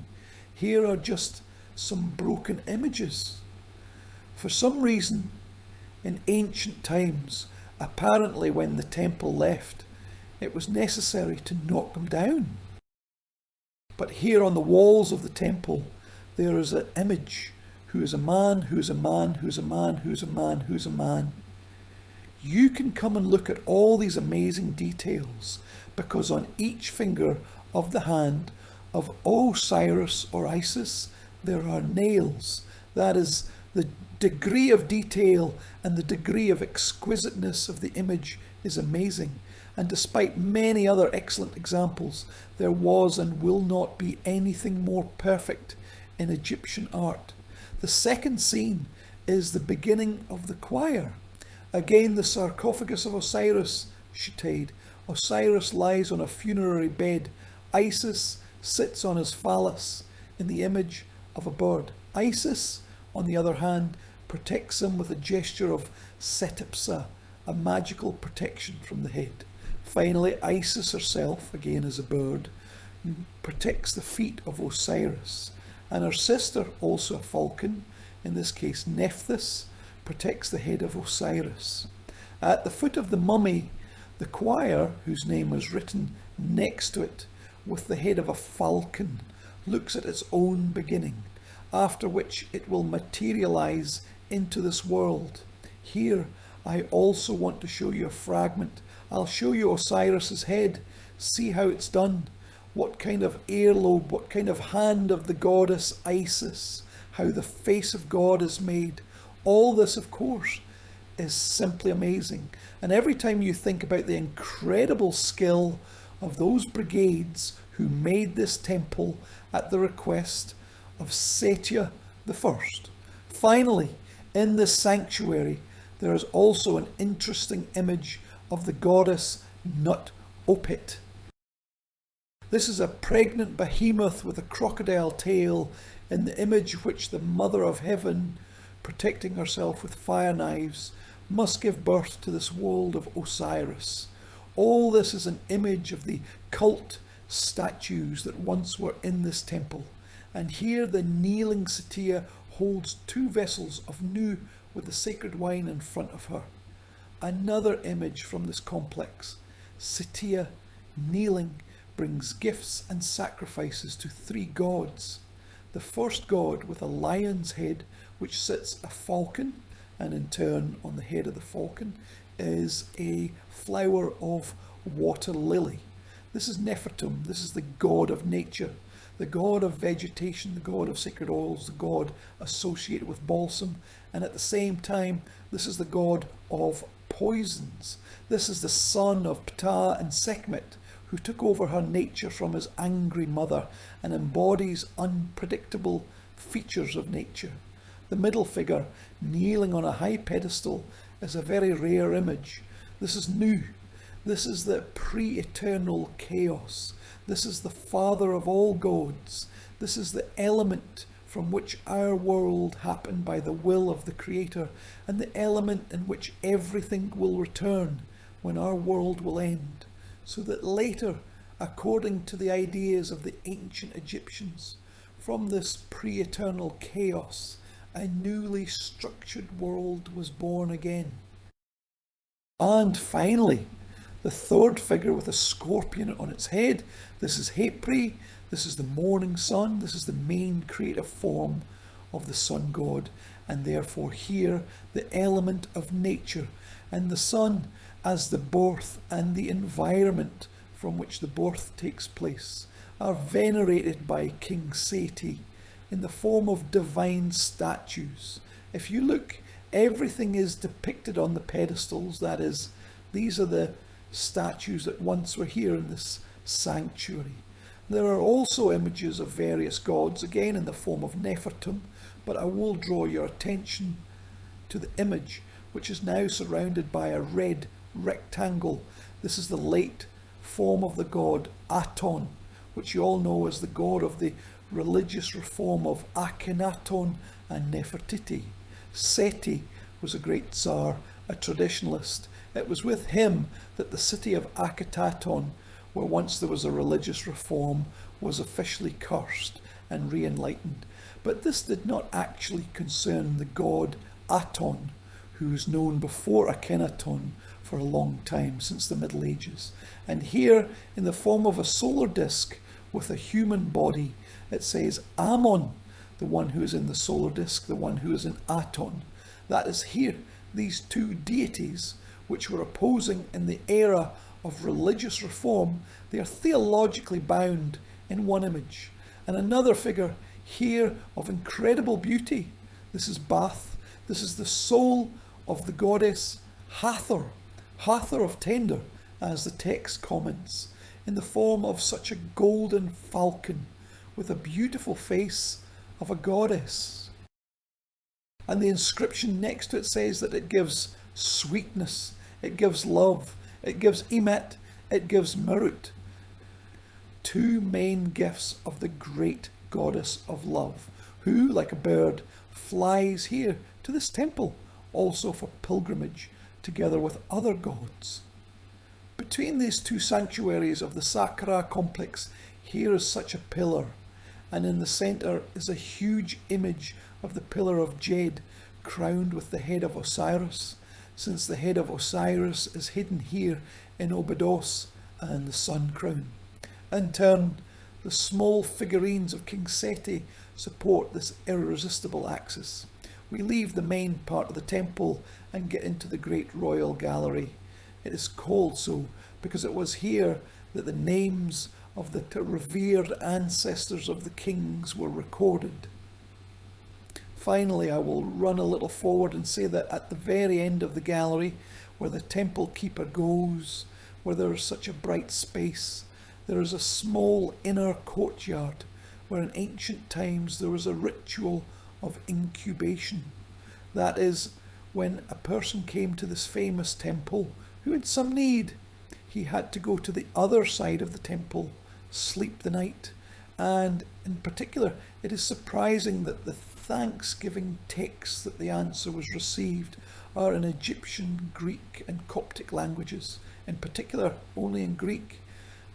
[SPEAKER 1] Here are just some broken images. For some reason, in ancient times, apparently when the temple left, it was necessary to knock them down. But here on the walls of the temple, there is an image who is a man, who is a man, who is a man, who is a man, who is a man. You can come and look at all these amazing details, because on each finger of the hand of Osiris or Isis there are nails. That is, the degree of detail and the degree of exquisiteness of the image is amazing. And despite many other excellent examples, there was and will not be anything more perfect in Egyptian art. The second scene is the beginning of the choir. Again, the sarcophagus of Osiris, Shutaid, Osiris lies on a funerary bed. Isis sits on his phallus in the image of a bird. Isis, on the other hand, protects him with a gesture of Seti I, a magical protection from the head. Finally, Isis herself, again as a bird, protects the feet of Osiris, and her sister, also a falcon, in this case Nephthys, protects the head of Osiris. At the foot of the mummy, the choir, whose name is written next to it with the head of a falcon, looks at its own beginning, after which it will materialize into this world. Here, I also want to show you a fragment. I'll show you Osiris's head. See how it's done. What kind of earlobe, what kind of hand of the goddess Isis, how the face of God is made. All this, of course, is simply amazing. And every time you think about the incredible skill of those brigades who made this temple at the request of Seti I. Finally, in this sanctuary, there is also an interesting image of the goddess Nut Opet. This is a pregnant behemoth with a crocodile tail, in the image which the Mother of Heaven, protecting herself with fire knives, must give birth to this world of Osiris. All this is an image of the cult statues that once were in this temple. And here the kneeling Seti I holds two vessels of Nu with the sacred wine in front of her. Another image from this complex. Seti I, kneeling, brings gifts and sacrifices to three gods. The first god with a lion's head, which sits a falcon, and in turn on the head of the falcon is a flower of water lily. This is Nefertum. This is the god of nature, the god of vegetation, the god of sacred oils, the god associated with balsam, and at the same time this is the god of poisons. This is the son of Ptah and Sekhmet, who took over her nature from his angry mother and embodies unpredictable features of nature. The middle figure, kneeling on a high pedestal, is a very rare image. This is Nu. This is the pre-eternal chaos. This is the father of all gods. This is the element from which our world happened by the will of the Creator, and the element in which everything will return when our world will end. So that later, according to the ideas of the ancient Egyptians, from this pre-eternal chaos, a newly structured world was born again. And finally, the third figure with a scorpion on its head. This is Hapri. This is the morning sun. This is the main creative form of the sun god, and therefore here the element of nature, and the sun as the birth and the environment from which the birth takes place, are venerated by King Seti in the form of divine statues. If you look, everything is depicted on the pedestals. That is, these are the statues that once were here in this sanctuary. There are also images of various gods, again in the form of Nefertum, but I will draw your attention to the image, which is now surrounded by a red rectangle. This is the late form of the god Aton, which you all know as the god of the religious reform of Akhenaton and Nefertiti. Seti was a great Tsar, a traditionalist. It was with him that the city of Akhenaton, where once there was a religious reform, was officially cursed and re-enlightened. But this did not actually concern the god Aton, who was known before Akhenaton for a long time, since the Middle Ages. And here, in the form of a solar disk with a human body, it says Amon, the one who is in the solar disk, the one who is in Aton. That is here, these two deities, which were opposing in the era of religious reform, they are theologically bound in one image. And another figure here of incredible beauty. This is Bath. This is the soul of the goddess Hathor, Hathor of Tender, as the text comments, in the form of such a golden falcon with a beautiful face of a goddess. And the inscription next to it says that it gives sweetness, it gives love, it gives emet, It gives Marut, two main gifts of the great goddess of love, who, like a bird, flies here to this temple, also for pilgrimage, together with other gods. Between these two sanctuaries of the Saqqara complex, here is such a pillar, and in the centre is a huge image of the pillar of jade, crowned with the head of Osiris, since the head of Osiris is hidden here in Abydos and the sun crown. In turn, the small figurines of King Seti support this irresistible axis. We leave the main part of the temple and get into the great royal gallery. It is called so because it was here that the names of the revered ancestors of the kings were recorded. Finally, I will run a little forward and say that at the very end of the gallery, where the temple keeper goes, where there is such a bright space, there is a small inner courtyard where in ancient times there was a ritual of incubation. That is, when a person came to this famous temple who had some need, he had to go to the other side of the temple, sleep the night, and in particular it is surprising that the thanksgiving texts that the answer was received are in Egyptian, Greek and Coptic languages, in particular only in Greek.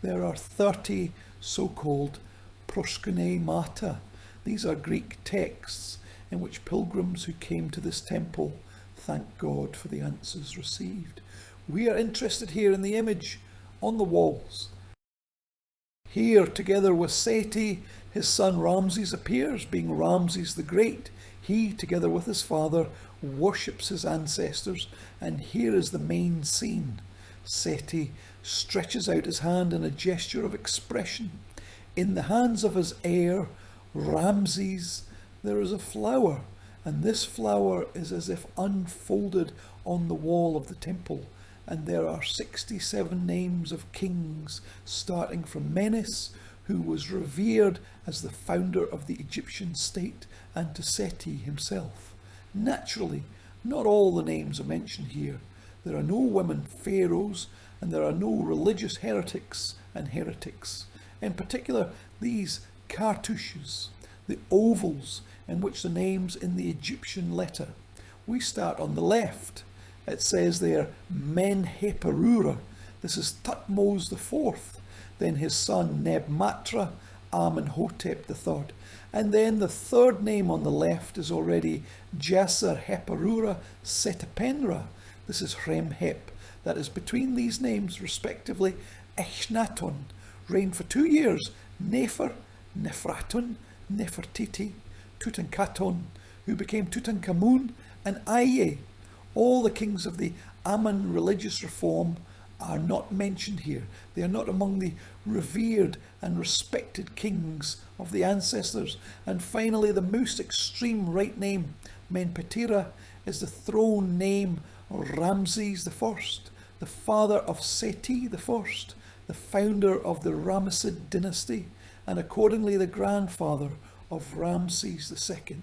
[SPEAKER 1] There are 30 so-called proskunei. These are Greek texts in which pilgrims who came to this temple thank God for the answers received. We are interested here in the image on the walls. Here, together with Seti, his son Ramses appears, being Ramses the Great. He, together with his father, worships his ancestors, and here is the main scene. Seti stretches out his hand in a gesture of expression. In the hands of his heir, Ramses, there is a flower, and this flower is as if unfolded on the wall of the temple, and there are 67 names of kings, starting from Menes, who was revered as the founder of the Egyptian state, and to Seti himself. Naturally, not all the names are mentioned here. There are no women pharaohs, and there are no religious heretics and heretics. In particular, these cartouches, the ovals in which the names in the Egyptian letter. We start on the left. It says there, Menheperura. This is Thutmose IV. Then his son Nebmatra, Amenhotep III. And then the third name on the left is already Djeser Heperura Setepenra. This is Hremhep. That is between these names, respectively, Echnaton reigned for 2 years, Nefer, Nephraton, Nefertiti, Tutankhaton, who became Tutankhamun, and Aye. All the kings of the Amun religious reform are not mentioned here. They are not among the revered and respected kings of the ancestors. And finally, the most extreme right name, Menpetira, is the throne name of Ramses I, the father of Seti I, the founder of the Ramessid dynasty, and accordingly the grandfather of Ramses II.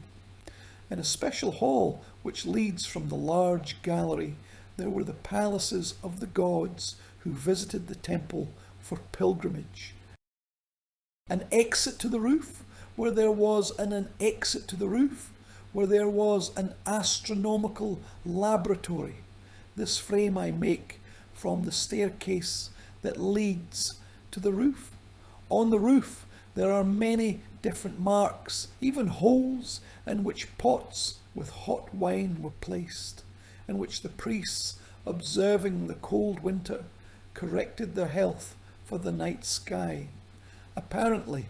[SPEAKER 1] In a special hall which leads from the large gallery, there were the palaces of the gods who visited the temple for pilgrimage. An exit to the roof, where there was an exit to the roof, where there was an astronomical laboratory. This frame I make from the staircase that leads to the roof. On the roof there are many different marks, even holes in which pots with hot wine were placed, in which the priests, observing the cold winter, corrected their health for the night sky. Apparently,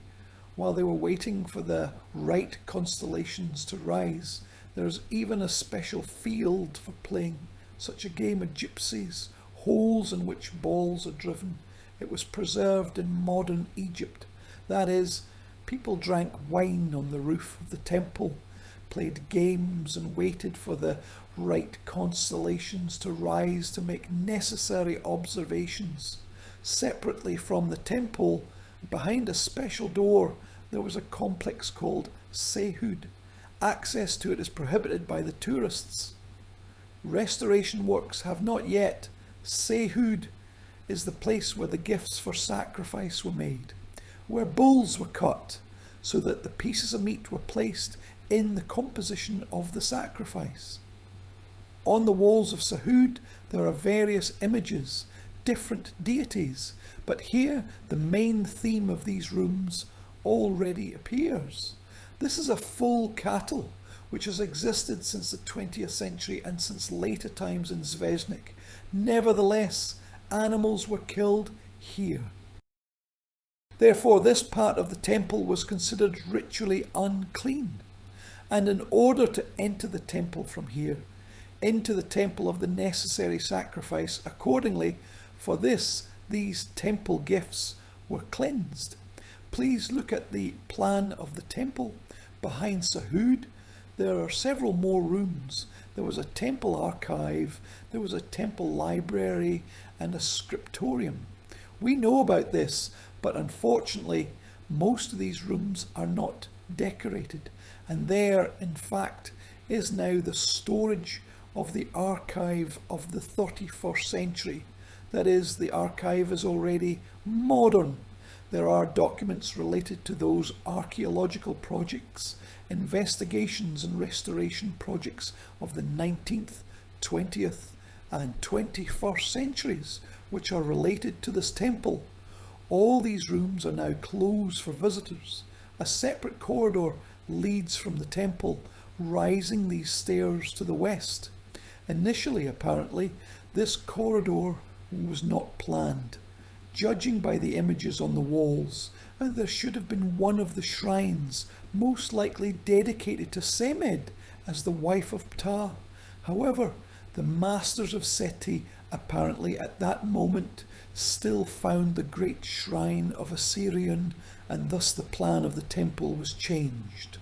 [SPEAKER 1] while they were waiting for the right constellations to rise, there is even a special field for playing such a game of gypsies, holes in which balls are driven. It was preserved in modern Egypt. That is, people drank wine on the roof of the temple, played games and waited for the right constellations to rise to make necessary observations. Separately from the temple, behind a special door, there was a complex called Sehud. Access to it is prohibited by the tourists. Restoration works have not yet. Sehud is the place where the gifts for sacrifice were made, where bulls were cut, so that the pieces of meat were placed in the composition of the sacrifice. On the walls of Sahud there are various images, different deities, but here the main theme of these rooms already appears. This is a full cattle which has existed since the 20th century and since later times in Zvezdnik. Nevertheless, animals were killed here. Therefore, this part of the temple was considered ritually unclean. And in order to enter the temple from here, into the temple of the necessary sacrifice, accordingly, for this, these temple gifts were cleansed. Please look at the plan of the temple. Behind Sahud, there are several more rooms. There was a temple archive, there was a temple library, and a scriptorium. We know about this, but unfortunately, most of these rooms are not decorated. And there, in fact, is now the storage of the archive of the 31st century. That is, the archive is already modern. There are documents related to those archaeological projects, investigations and restoration projects of the 19th, 20th and 21st centuries, which are related to this temple. All these rooms are now closed for visitors. A separate corridor leads from the temple, rising these stairs to the west. Initially, apparently, this corridor was not planned. Judging by the images on the walls, there should have been one of the shrines, most likely dedicated to Semed as the wife of Ptah. However, the masters of Seti apparently at that moment still found the great shrine of Osirian, and thus the plan of the temple was changed.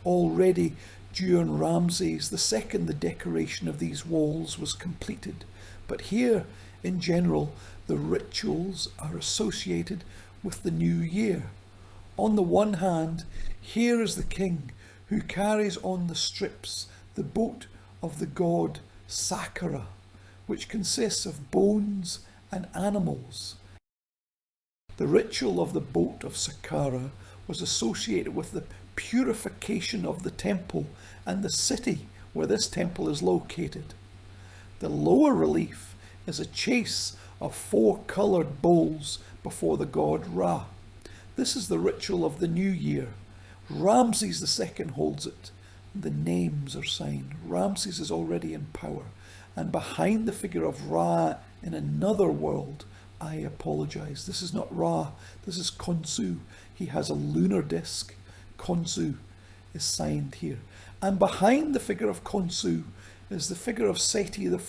[SPEAKER 1] Already during Ramses II, the decoration of these walls was completed, but here, in general, the rituals are associated with the new year. On the one hand, here is the king who carries on the strips the boat of the god Saqqara, which consists of bones and animals. The ritual of the boat of Saqqara was associated with the purification of the temple and the city where this temple is located. The lower relief is a chase of 4 coloured bulls before the god Ra. This is the ritual of the new year. Ramses II holds it. The names are signed. Ramses is already in power. And behind the figure of Ra in another world, I apologise, this is not Ra, this is Khonsu. He has a lunar disc. Khonsu is signed here. And behind the figure of Khonsu is the figure of Seti I,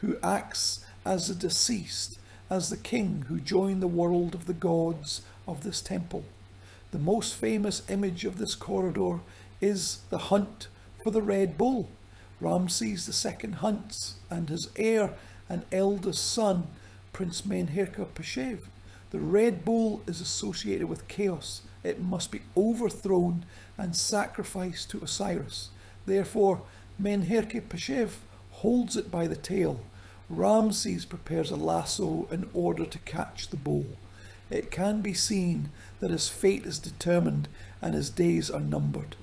[SPEAKER 1] who acts as the deceased, as the king who joined the world of the gods of this temple. The most famous image of this corridor is the hunt for the red bull. Ramses II hunts, and his heir and eldest son, Prince Menherka-Pashev. The red bull is associated with chaos. It must be overthrown and sacrificed to Osiris. Therefore, Menherka-Pashev holds it by the tail. Ramses prepares a lasso in order to catch the bull. It can be seen that his fate is determined and his days are numbered.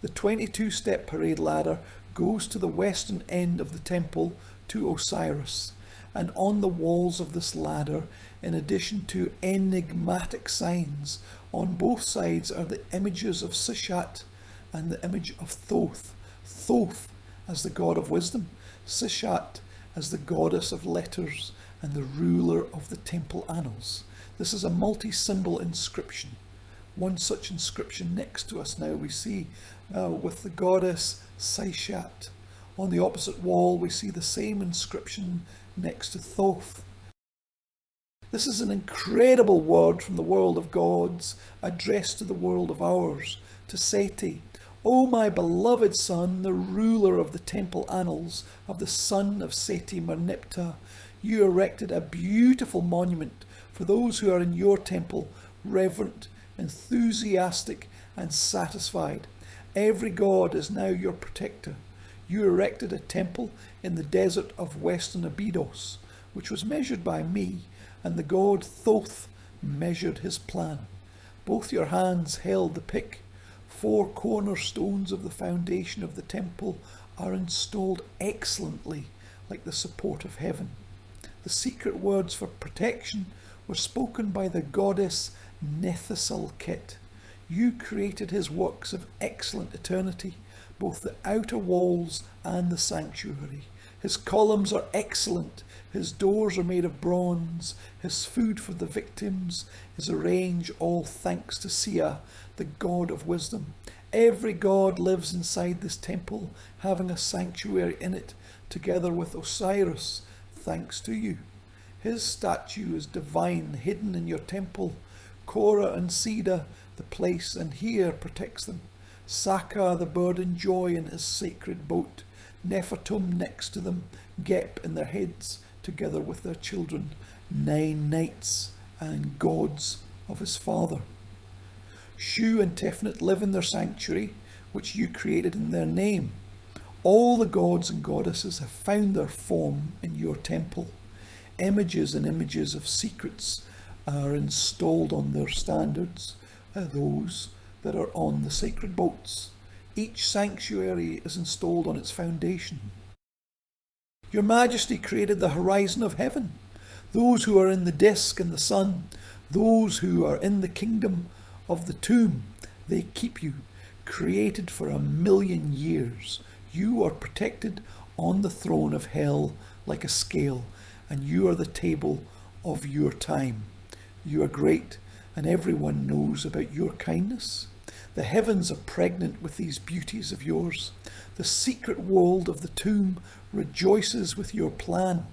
[SPEAKER 1] The 22-step parade ladder goes to the western end of the temple to Osiris, and on the walls of this ladder, in addition to enigmatic signs, on both sides are the images of Sishat and the image of Thoth. Thoth as the god of wisdom, Sishat as the goddess of letters and the ruler of the temple annals. This is a multi-symbol inscription. One such inscription next to us now we see with the goddess Sishat. On the opposite wall we see the same inscription next to Thoth. This is an incredible word from the world of gods addressed to the world of ours, to Seti. O my beloved son, the ruler of the temple annals, of the son of Seti Merneptah, you erected a beautiful monument for those who are in your temple, reverent, enthusiastic and satisfied. Every god is now your protector. You erected a temple in the desert of western Abydos, which was measured by me, and the god Thoth measured his plan. Both your hands held the pick. 4 cornerstones of the foundation of the temple are installed excellently, like the support of heaven. The secret words for protection were spoken by the goddess Nethusalkit. You created his works of excellent eternity, both the outer walls and the sanctuary. His columns are excellent. His doors are made of bronze. His food for the victims is arranged all thanks to Sia, the god of wisdom. Every god lives inside this temple, having a sanctuary in it, together with Osiris, thanks to you. His statue is divine, hidden in your temple. Korah and Sida, the place and here protects them. Saka, the bird, enjoy in his sacred boat. Nefertum next to them, Gep in their heads, together with their children, 9 knights and gods of his father. Shu and Tefnut live in their sanctuary, which you created in their name. All the gods and goddesses have found their form in your temple. Images and images of secrets are installed on their standards, those that are on the sacred boats. Each sanctuary is installed on its foundation. Your Majesty created the horizon of heaven, those who are in the disk and the sun, those who are in the kingdom of the tomb. They keep you, created for 1,000,000 years. You are protected on the throne of hell like a scale, and you are the table of your time. You are great, and everyone knows about your kindness. The heavens are pregnant with these beauties of yours. The secret world of the tomb rejoices with your plan.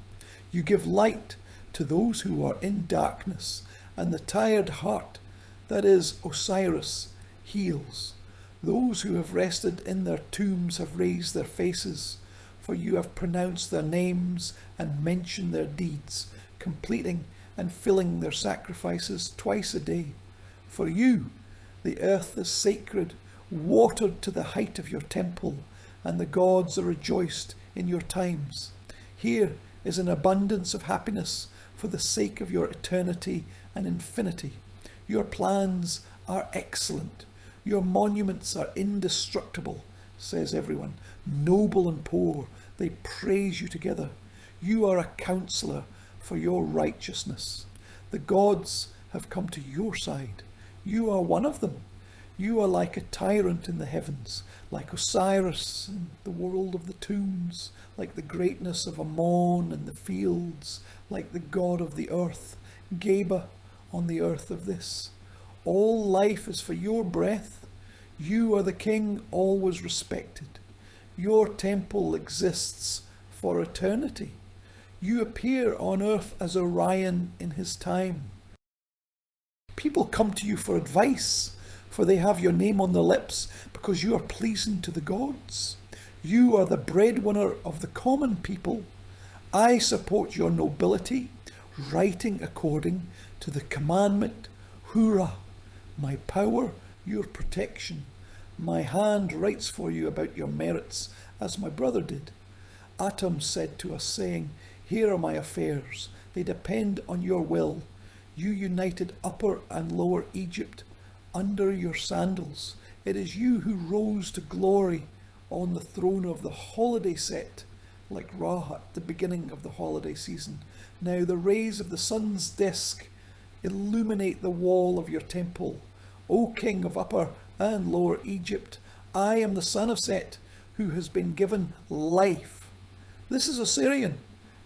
[SPEAKER 1] You give light to those who are in darkness, and the tired heart, that is Osiris, heals. Those who have rested in their tombs have raised their faces, for you have pronounced their names and mentioned their deeds, completing and filling their sacrifices twice a day. For you, the earth is sacred, watered to the height of your temple, and the gods are rejoiced in your times. Here is an abundance of happiness for the sake of your eternity and infinity. Your plans are excellent. Your monuments are indestructible, says everyone. Noble and poor, they praise you together. You are a counselor for your righteousness. The gods have come to your side. You are one of them. You are like a tyrant in the heavens, like Osiris in the world of the tombs, like the greatness of Ammon in the fields, like the god of the earth, Geba on the earth of this. All life is for your breath. You are the king always respected. Your temple exists for eternity. You appear on earth as Orion in his time. People come to you for advice, for they have your name on their lips, because you are pleasing to the gods. You are the breadwinner of the common people. I support your nobility, writing according to the commandment, Hurrah, my power, your protection. My hand writes for you about your merits, as my brother did. Atum said to us, saying, here are my affairs. They depend on your will. You united Upper and Lower Egypt under your sandals. It is you who rose to glory on the throne of the holiday set, like Rahat, the beginning of the holiday season. Now the rays of the sun's disk illuminate the wall of your temple. O King of Upper and Lower Egypt, I am the son of Set, who has been given life. This is Osirian.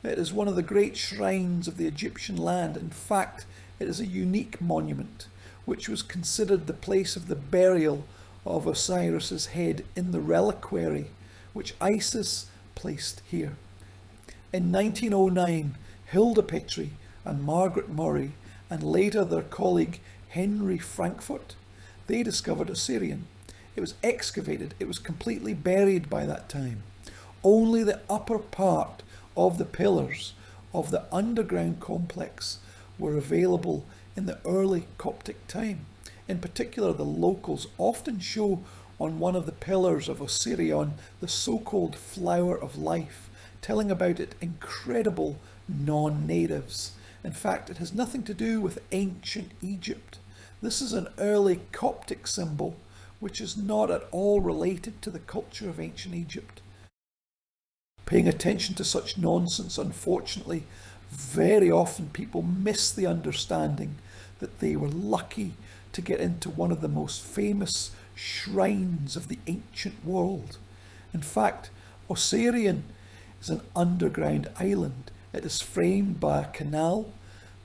[SPEAKER 1] It is one of the great shrines of the Egyptian land. In fact, it is a unique monument, which was considered the place of the burial of Osiris's head in the reliquary, which Isis placed here. In 1909, Hilda Petrie and Margaret Murray, and later their colleague Henry Frankfurt, they discovered Osirian. It was excavated. It was completely buried by that time. Only the upper part of the pillars of the underground complex were available in the early Coptic time. In particular, the locals often show on one of the pillars of Osirion the so-called flower of life, telling about its incredible non-natives. In fact, it has nothing to do with ancient Egypt. This is an early Coptic symbol which is not at all related to the culture of ancient Egypt. Paying attention to such nonsense, unfortunately, very often people miss the understanding that they were lucky to get into one of the most famous shrines of the ancient world. In fact, Osirian is an underground island. It is framed by a canal.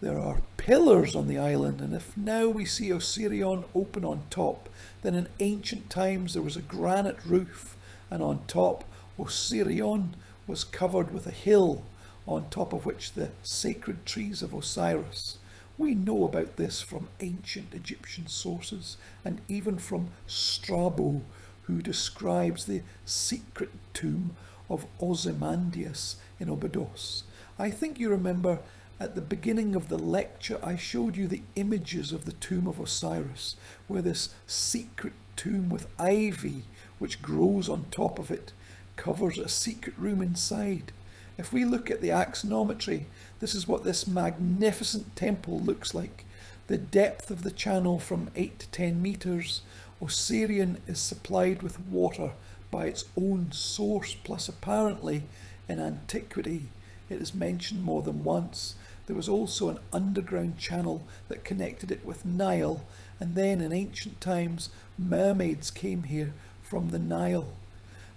[SPEAKER 1] There are pillars on the island, and if now we see Osirian open on top, then in ancient times there was a granite roof, and on top Osirian was covered with a hill on top of which the sacred trees of Osiris. We know about this from ancient Egyptian sources and even from Strabo, who describes the secret tomb of Ozymandias in Abydos. I think you remember at the beginning of the lecture I showed you the images of the tomb of Osiris, where this secret tomb with ivy which grows on top of it covers a secret room inside. If we look at the axonometry, this is what this magnificent temple looks like. The depth of the channel from 8 to 10 meters. Osirian is supplied with water by its own source, plus apparently in antiquity it is mentioned more than once. There was also an underground channel that connected it with Nile, and then in ancient times mermaids came here from the Nile.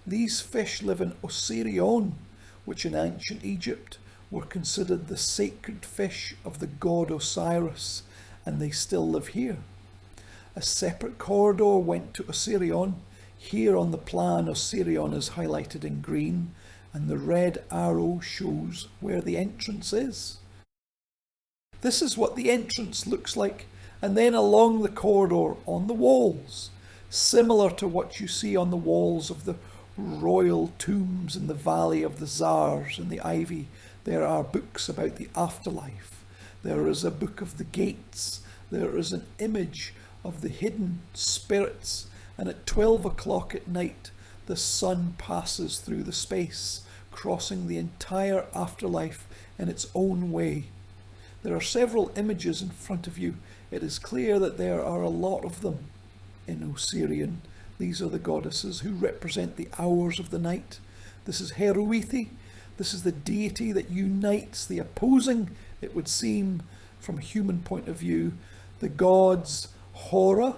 [SPEAKER 1] These fish live in Osirion, which in ancient Egypt were considered the sacred fish of the god Osiris, and they still live here. A separate corridor went to Osirion. Here on the plan, Osirion is highlighted in green, and the red arrow shows where the entrance is. This is what the entrance looks like, and then along the corridor on the walls, similar to what you see on the walls of the royal tombs in the Valley of the Czars and the Ivy, there are books about the afterlife. There is a book of the gates. There is an image of the hidden spirits, and at 12 o'clock at night the sun passes through the space, crossing the entire afterlife in its own way. There are several images in front of you. It is clear that there are a lot of them in Osirian. These are the goddesses who represent the hours of the night. This is Heruithi. This is the deity that unites the opposing, it would seem from a human point of view, the gods Hora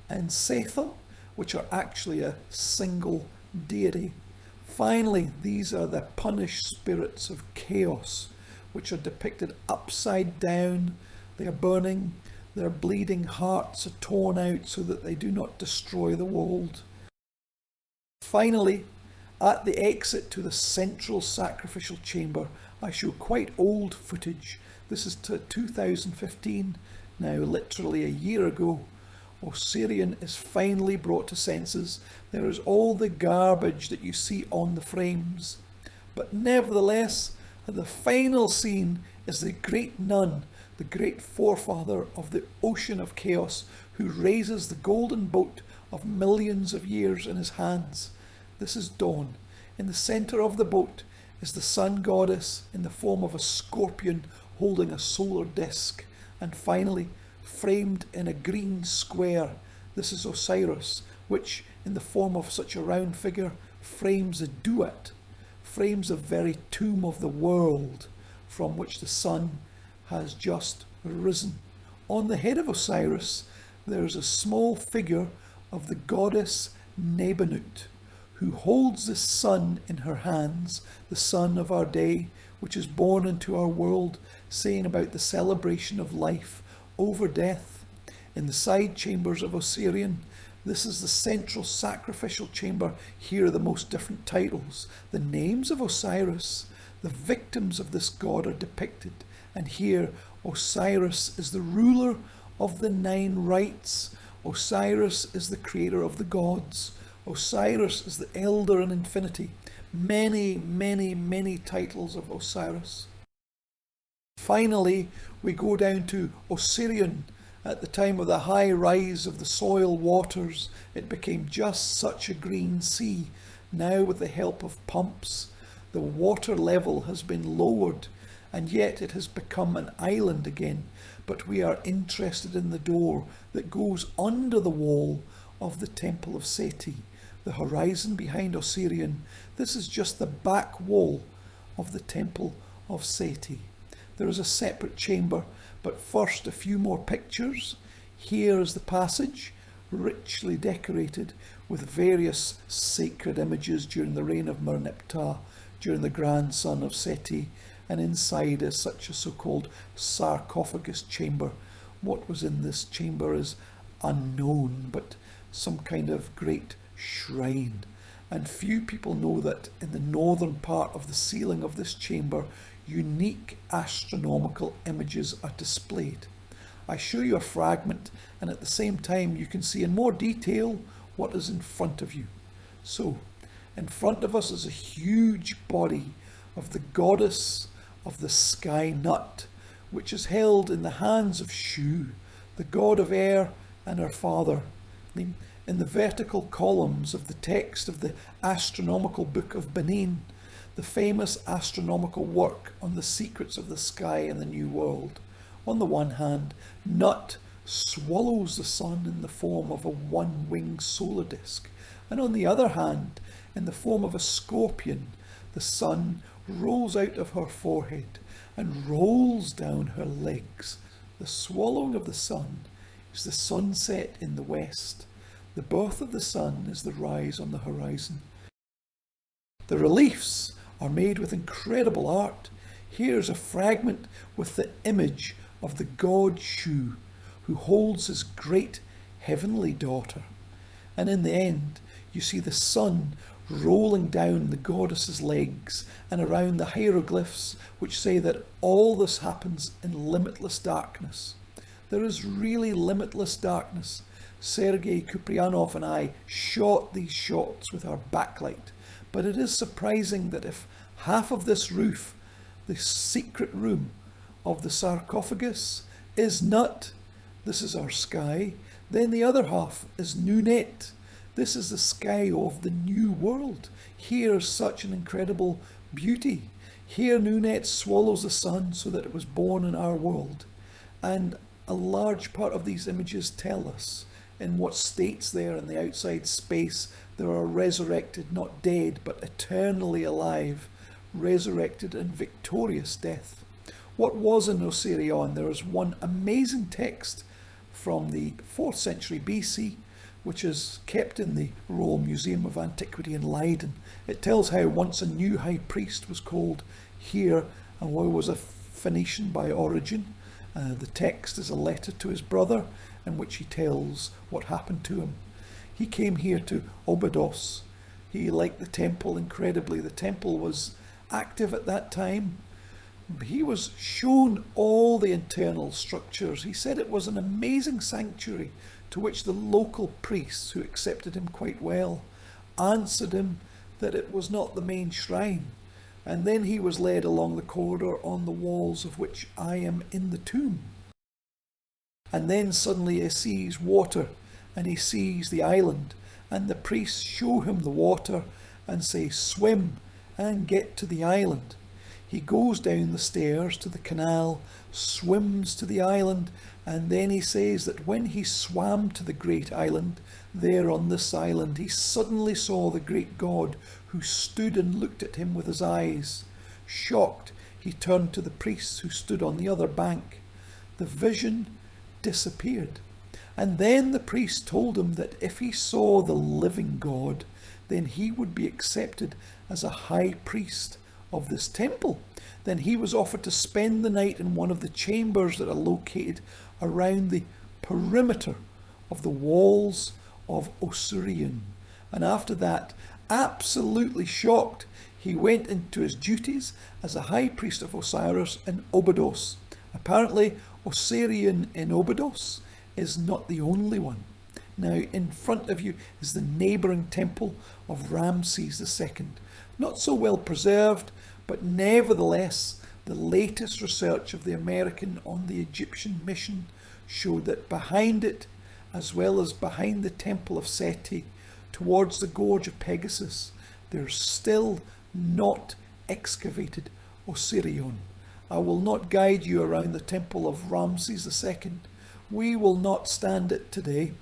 [SPEAKER 1] and Setha, which are actually a single deity. Finally, these are the punished spirits of chaos, which are depicted upside down. They are burning. Their bleeding hearts are torn out so that they do not destroy the world. Finally, at the exit to the central sacrificial chamber, I show quite old footage. This is to 2015, now literally a year ago. Osirian is finally brought to senses. There is all the garbage that you see on the frames. But nevertheless, the final scene is the great nun, the great forefather of the ocean of chaos, who raises the golden boat of millions of years in his hands. This is dawn. In the centre of the boat is the sun goddess in the form of a scorpion holding a solar disk. And finally, framed in a green square, this is Osiris, which in the form of such a round figure frames a duat, frames the very tomb of the world from which the sun has just risen. On the head of Osiris there is a small figure of the goddess Nebenut, who holds the sun in her hands, the sun of our day, which is born into our world, saying about the celebration of life over death. In the side chambers of Osirian, this is the central sacrificial chamber. Here are the most different titles. The names of Osiris, the victims of this god are depicted. And here, Osiris is the ruler of the 9 rites. Osiris is the creator of the gods. Osiris is the elder in infinity. Many, many, many titles of Osiris. Finally, we go down to Osirian. At the time of the high rise of the soil waters, it became just such a green sea. Now, with the help of pumps, the water level has been lowered, and yet it has become an island again. But we are interested in the door that goes under the wall of the Temple of Seti, the horizon behind Osirian. This is just the back wall of the Temple of Seti. There is a separate chamber, but first a few more pictures. Here is the passage, richly decorated with various sacred images during the reign of Merneptah, during the grandson of Seti, and inside is such a so-called sarcophagus chamber. What was in this chamber is unknown, but some kind of great shrine. And few people know that in the northern part of the ceiling of this chamber, unique astronomical images are displayed. I show you a fragment, and at the same time you can see in more detail what is in front of you. So, in front of us is a huge body of the goddess of the sky nut, which is held in the hands of Shu, the god of air and her father. In the vertical columns of the text of the astronomical book of Benin, the famous astronomical work on the secrets of the sky and the new world. On the one hand, Nut swallows the sun in the form of a one-winged solar disk, and on the other hand, in the form of a scorpion, the sun rolls out of her forehead and rolls down her legs. The swallowing of the sun is the sunset in the west. The birth of the sun is the rise on the horizon. The reliefs are made with incredible art. Here's a fragment with the image of the god Shu, who holds his great heavenly daughter. And in the end, you see the sun rolling down the goddess's legs and around the hieroglyphs which say that all this happens in limitless darkness. There is really limitless darkness. Sergei Kuprianov and I shot these shots with our backlight, but it is surprising that if half of this roof, the secret room of the sarcophagus, is Nut, this is our sky, then the other half is Nunet. This is the sky of the new world. Here's such an incredible beauty. Here Nunet swallows the sun so that it was born in our world. And a large part of these images tell us in what states there in the outside space there are resurrected, not dead, but eternally alive, resurrected and victorious death. What was in Osirion? There is one amazing text from the 4th century BC, which is kept in the Royal Museum of Antiquity in Leiden. It tells how once a new high priest was called here, and was a Phoenician by origin. The text is a letter to his brother in which he tells what happened to him. He came here to Abydos. He liked the temple incredibly. The temple was active at that time. He was shown all the internal structures. He said it was an amazing sanctuary, to which the local priests, who accepted him quite well, answered him that it was not the main shrine. And then he was led along the corridor on the walls of which I am in the tomb. And then suddenly he sees water, and he sees the island, and the priests show him the water and say, swim and get to the island. He goes down the stairs to the canal, swims to the island, and then he says that when he swam to the great island, there on this island, he suddenly saw the great god who stood and looked at him with his eyes. Shocked, he turned to the priests who stood on the other bank. The vision disappeared. And then the priest told him that if he saw the living God, then he would be accepted as a high priest of this temple. Then he was offered to spend the night in one of the chambers that are located around the perimeter of the walls of Osirian. And after that, absolutely shocked, he went into his duties as a high priest of Osiris in Abydos. Apparently, Osirian in Abydos is not the only one. Now, in front of you is the neighbouring temple of Ramses II. Not so well preserved, but nevertheless, the latest research of the American on the Egyptian mission showed that behind it, as well as behind the Temple of Seti, towards the Gorge of Pegasus, there's still not excavated Osirion. I will not guide you around the temple of Ramses II. We will not stand it today.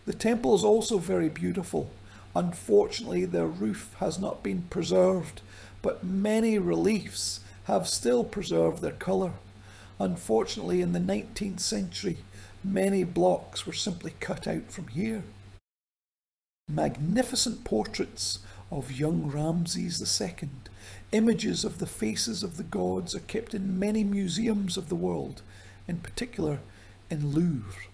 [SPEAKER 1] The temple is also very beautiful. Unfortunately, their roof has not been preserved, but many reliefs have still preserved their colour. Unfortunately, in the 19th century, many blocks were simply cut out from here. Magnificent portraits of young Ramses II, images of the faces of the gods, are kept in many museums of the world, in particular in Louvre.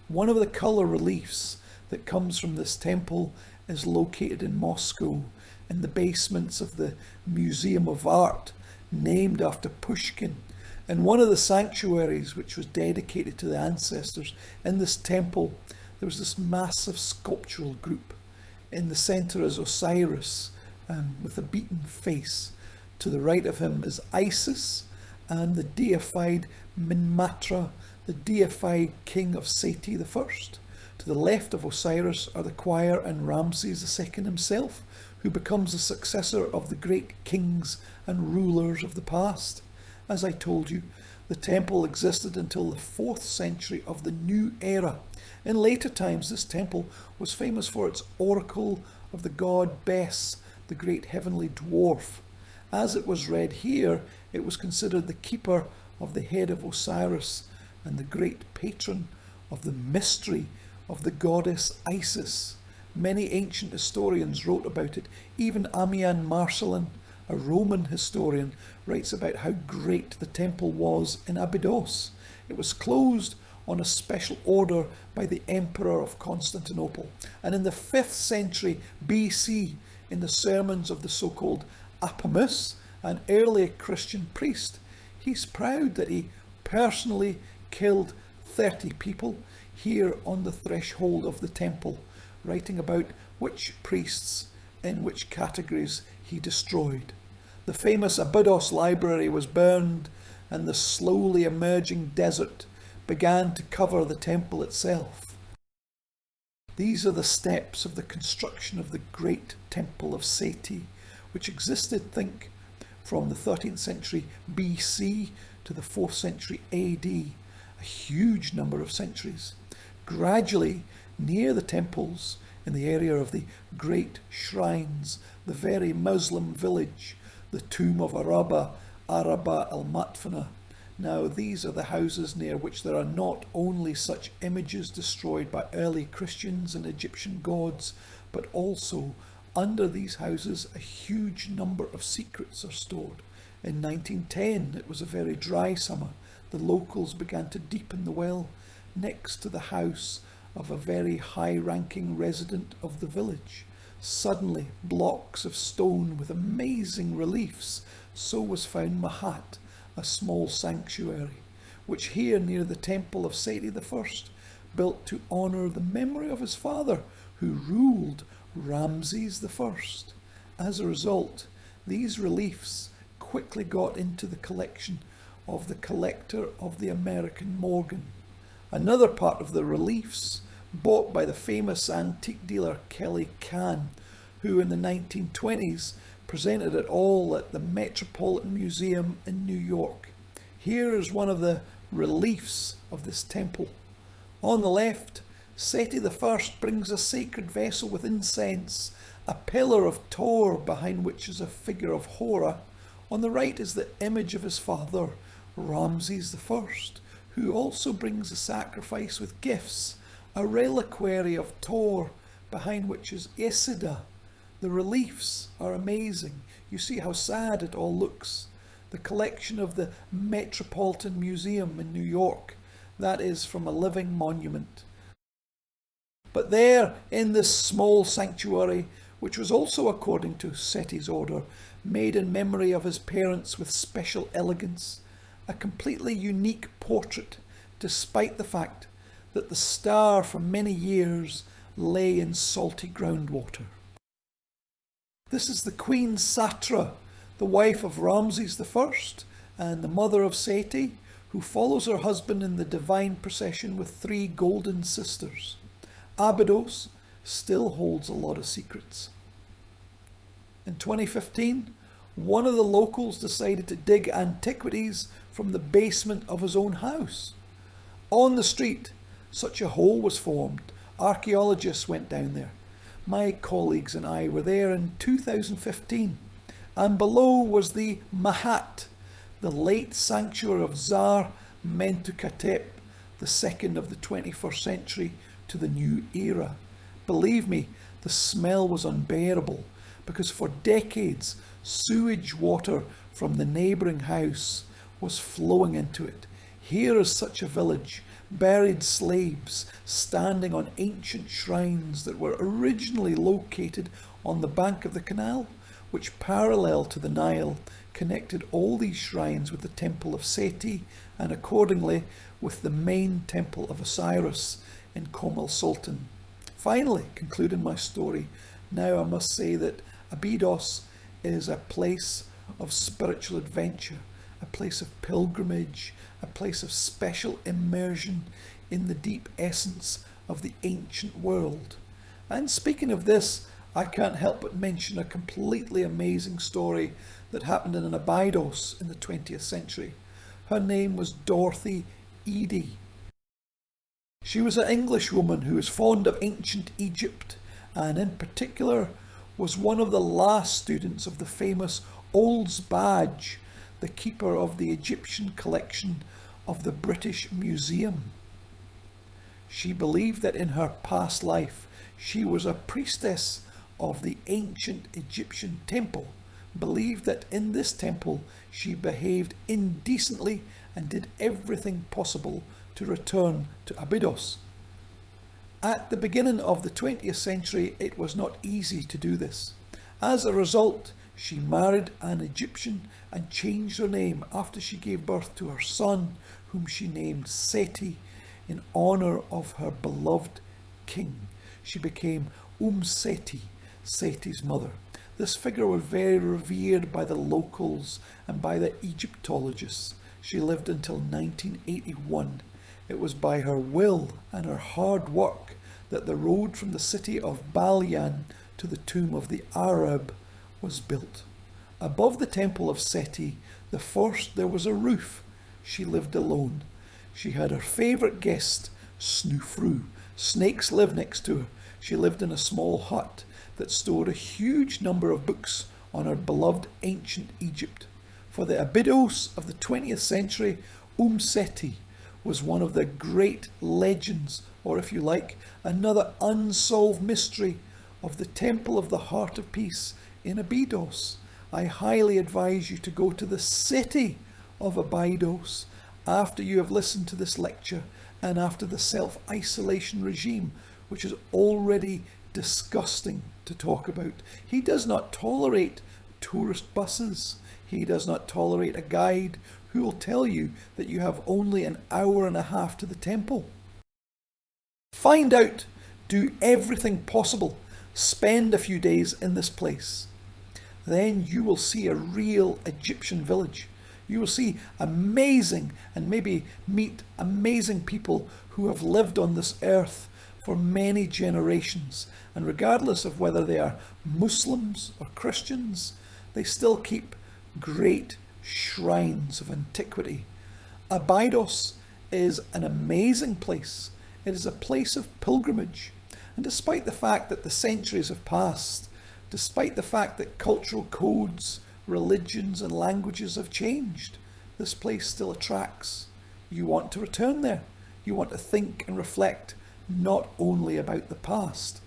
[SPEAKER 1] One of the colour reliefs that comes from this temple is located in Moscow, in the basements of the Museum of Art, named after Pushkin. In one of the sanctuaries which was dedicated to the ancestors, in this temple there was this massive sculptural group. In the centre is Osiris, with a beaten face. To the right of him is Isis and the deified Minmatra, the deified king of Seti I. To the left of Osiris are the choir and Ramses II himself, who becomes the successor of the great kings and rulers of the past. As I told you, the temple existed until the 4th century of the New Era. In later times, this temple was famous for its oracle of the god Bes, the great heavenly dwarf. As it was read here, it was considered the keeper of the head of Osiris and the great patron of the mystery of the goddess Isis. Many ancient historians wrote about it. Even Ammian Marcellin, a Roman historian, writes about how great the temple was in Abydos. It was closed on a special order by the Emperor of Constantinople. And in the 5th century BC, in the sermons of the so-called Apamus, an early Christian priest, he's proud that he personally killed 30 people here on the threshold of the temple, writing about which priests in which categories he destroyed. The famous Abydos library was burned, and the slowly emerging desert began to cover the temple itself. These are the steps of the construction of the great Temple of Seti, which existed, think, from the 13th century BC to the 4th century AD, a huge number of centuries. Gradually, near the temples, in the area of the great shrines, the very Muslim village, the tomb of Araba al-Matfana. Now, these are the houses near which there are not only such images destroyed by early Christians and Egyptian gods, but also under these houses a huge number of secrets are stored. In 1910, it was a very dry summer. The locals began to deepen the well next to the house of a very high-ranking resident of the village. Suddenly, blocks of stone with amazing reliefs. So was found Mahat, a small sanctuary, which here near the Temple of Seti I, built to honour the memory of his father, who ruled Ramses I. As a result, these reliefs quickly got into the collection of the collector of the American Morgan. Another part of the reliefs, bought by the famous antique dealer Kelly Kahn, who in the 1920s presented it all at the Metropolitan Museum in New York. Here is one of the reliefs of this temple. On the left, Seti I brings a sacred vessel with incense, a pillar of Tor behind which is a figure of Hora. On the right is the image of his father, Ramses I, who also brings a sacrifice with gifts, a reliquary of Tor behind which is Isidda. The reliefs are amazing. You see how sad it all looks. The collection of the Metropolitan Museum in New York, that is from a living monument. But there, in this small sanctuary, which was also according to Seti's order, made in memory of his parents with special elegance, a completely unique portrait, despite the fact that the star for many years lay in salty groundwater. This is the Queen Satra, the wife of Ramses I and the mother of Seti, who follows her husband in the divine procession with 3 golden sisters. Abydos still holds a lot of secrets. In 2015, one of the locals decided to dig antiquities from the basement of his own house. On the street, such a hole was formed. Archaeologists went down there. My colleagues and I were there in 2015, and below was the Mahat, the late sanctuary of Tsar Mentuhotep II of the 21st century to the new era. Believe me, the smell was unbearable, because for decades sewage water from the neighbouring house was flowing into it. Here is such a village, buried slaves standing on ancient shrines that were originally located on the bank of the canal, which parallel to the Nile connected all these shrines with the Temple of Seti and accordingly with the main Temple of Osiris in Kom Sultan. Finally, concluding my story, now I must say that Abydos is a place of spiritual adventure, a place of pilgrimage, a place of special immersion in the deep essence of the ancient world. And speaking of this, I can't help but mention a completely amazing story that happened in an Abydos in the 20th century. Her name was Dorothy Eady. She was an Englishwoman who was fond of ancient Egypt, and in particular was one of the last students of the famous Olds Badge, the keeper of the Egyptian collection of the British Museum. She believed that in her past life she was a priestess of the ancient Egyptian temple, believed that in this temple she behaved indecently and did everything possible to return to Abydos. At the beginning of the 20th century, it was not easy to do this. As a result, she married an Egyptian and changed her name after she gave birth to her son, whom she named Seti in honour of her beloved king. She became Seti, Seti's mother. This figure was very revered by the locals and by the Egyptologists. She lived until 1981. It was by her will and her hard work that the road from the city of Balian to the tomb of the Arab was built. Above the Temple of Seti I, there was a roof. She lived alone. She had her favourite guest, Snufru. Snakes lived next to her. She lived in a small hut that stored a huge number of books on her beloved ancient Egypt. For the Abydos of the 20th century, Seti was one of the great legends, or if you like, another unsolved mystery of the Temple of the Heart of Peace in Abydos. I highly advise you to go to the city of Abydos after you have listened to this lecture and after the self-isolation regime, which is already disgusting to talk about. He does not tolerate tourist buses. He does not tolerate a guide who will tell you that you have only an hour and a half to the temple. Find out, do everything possible, spend a few days in this place. Then you will see a real Egyptian village. You will see amazing and maybe meet amazing people who have lived on this earth for many generations. And regardless of whether they are Muslims or Christians, they still keep great shrines of antiquity. Abydos is an amazing place. It is a place of pilgrimage. And despite the fact that the centuries have passed, despite the fact that cultural codes, religions and languages have changed, this place still attracts. You want to return there. You want to think and reflect not only about the past,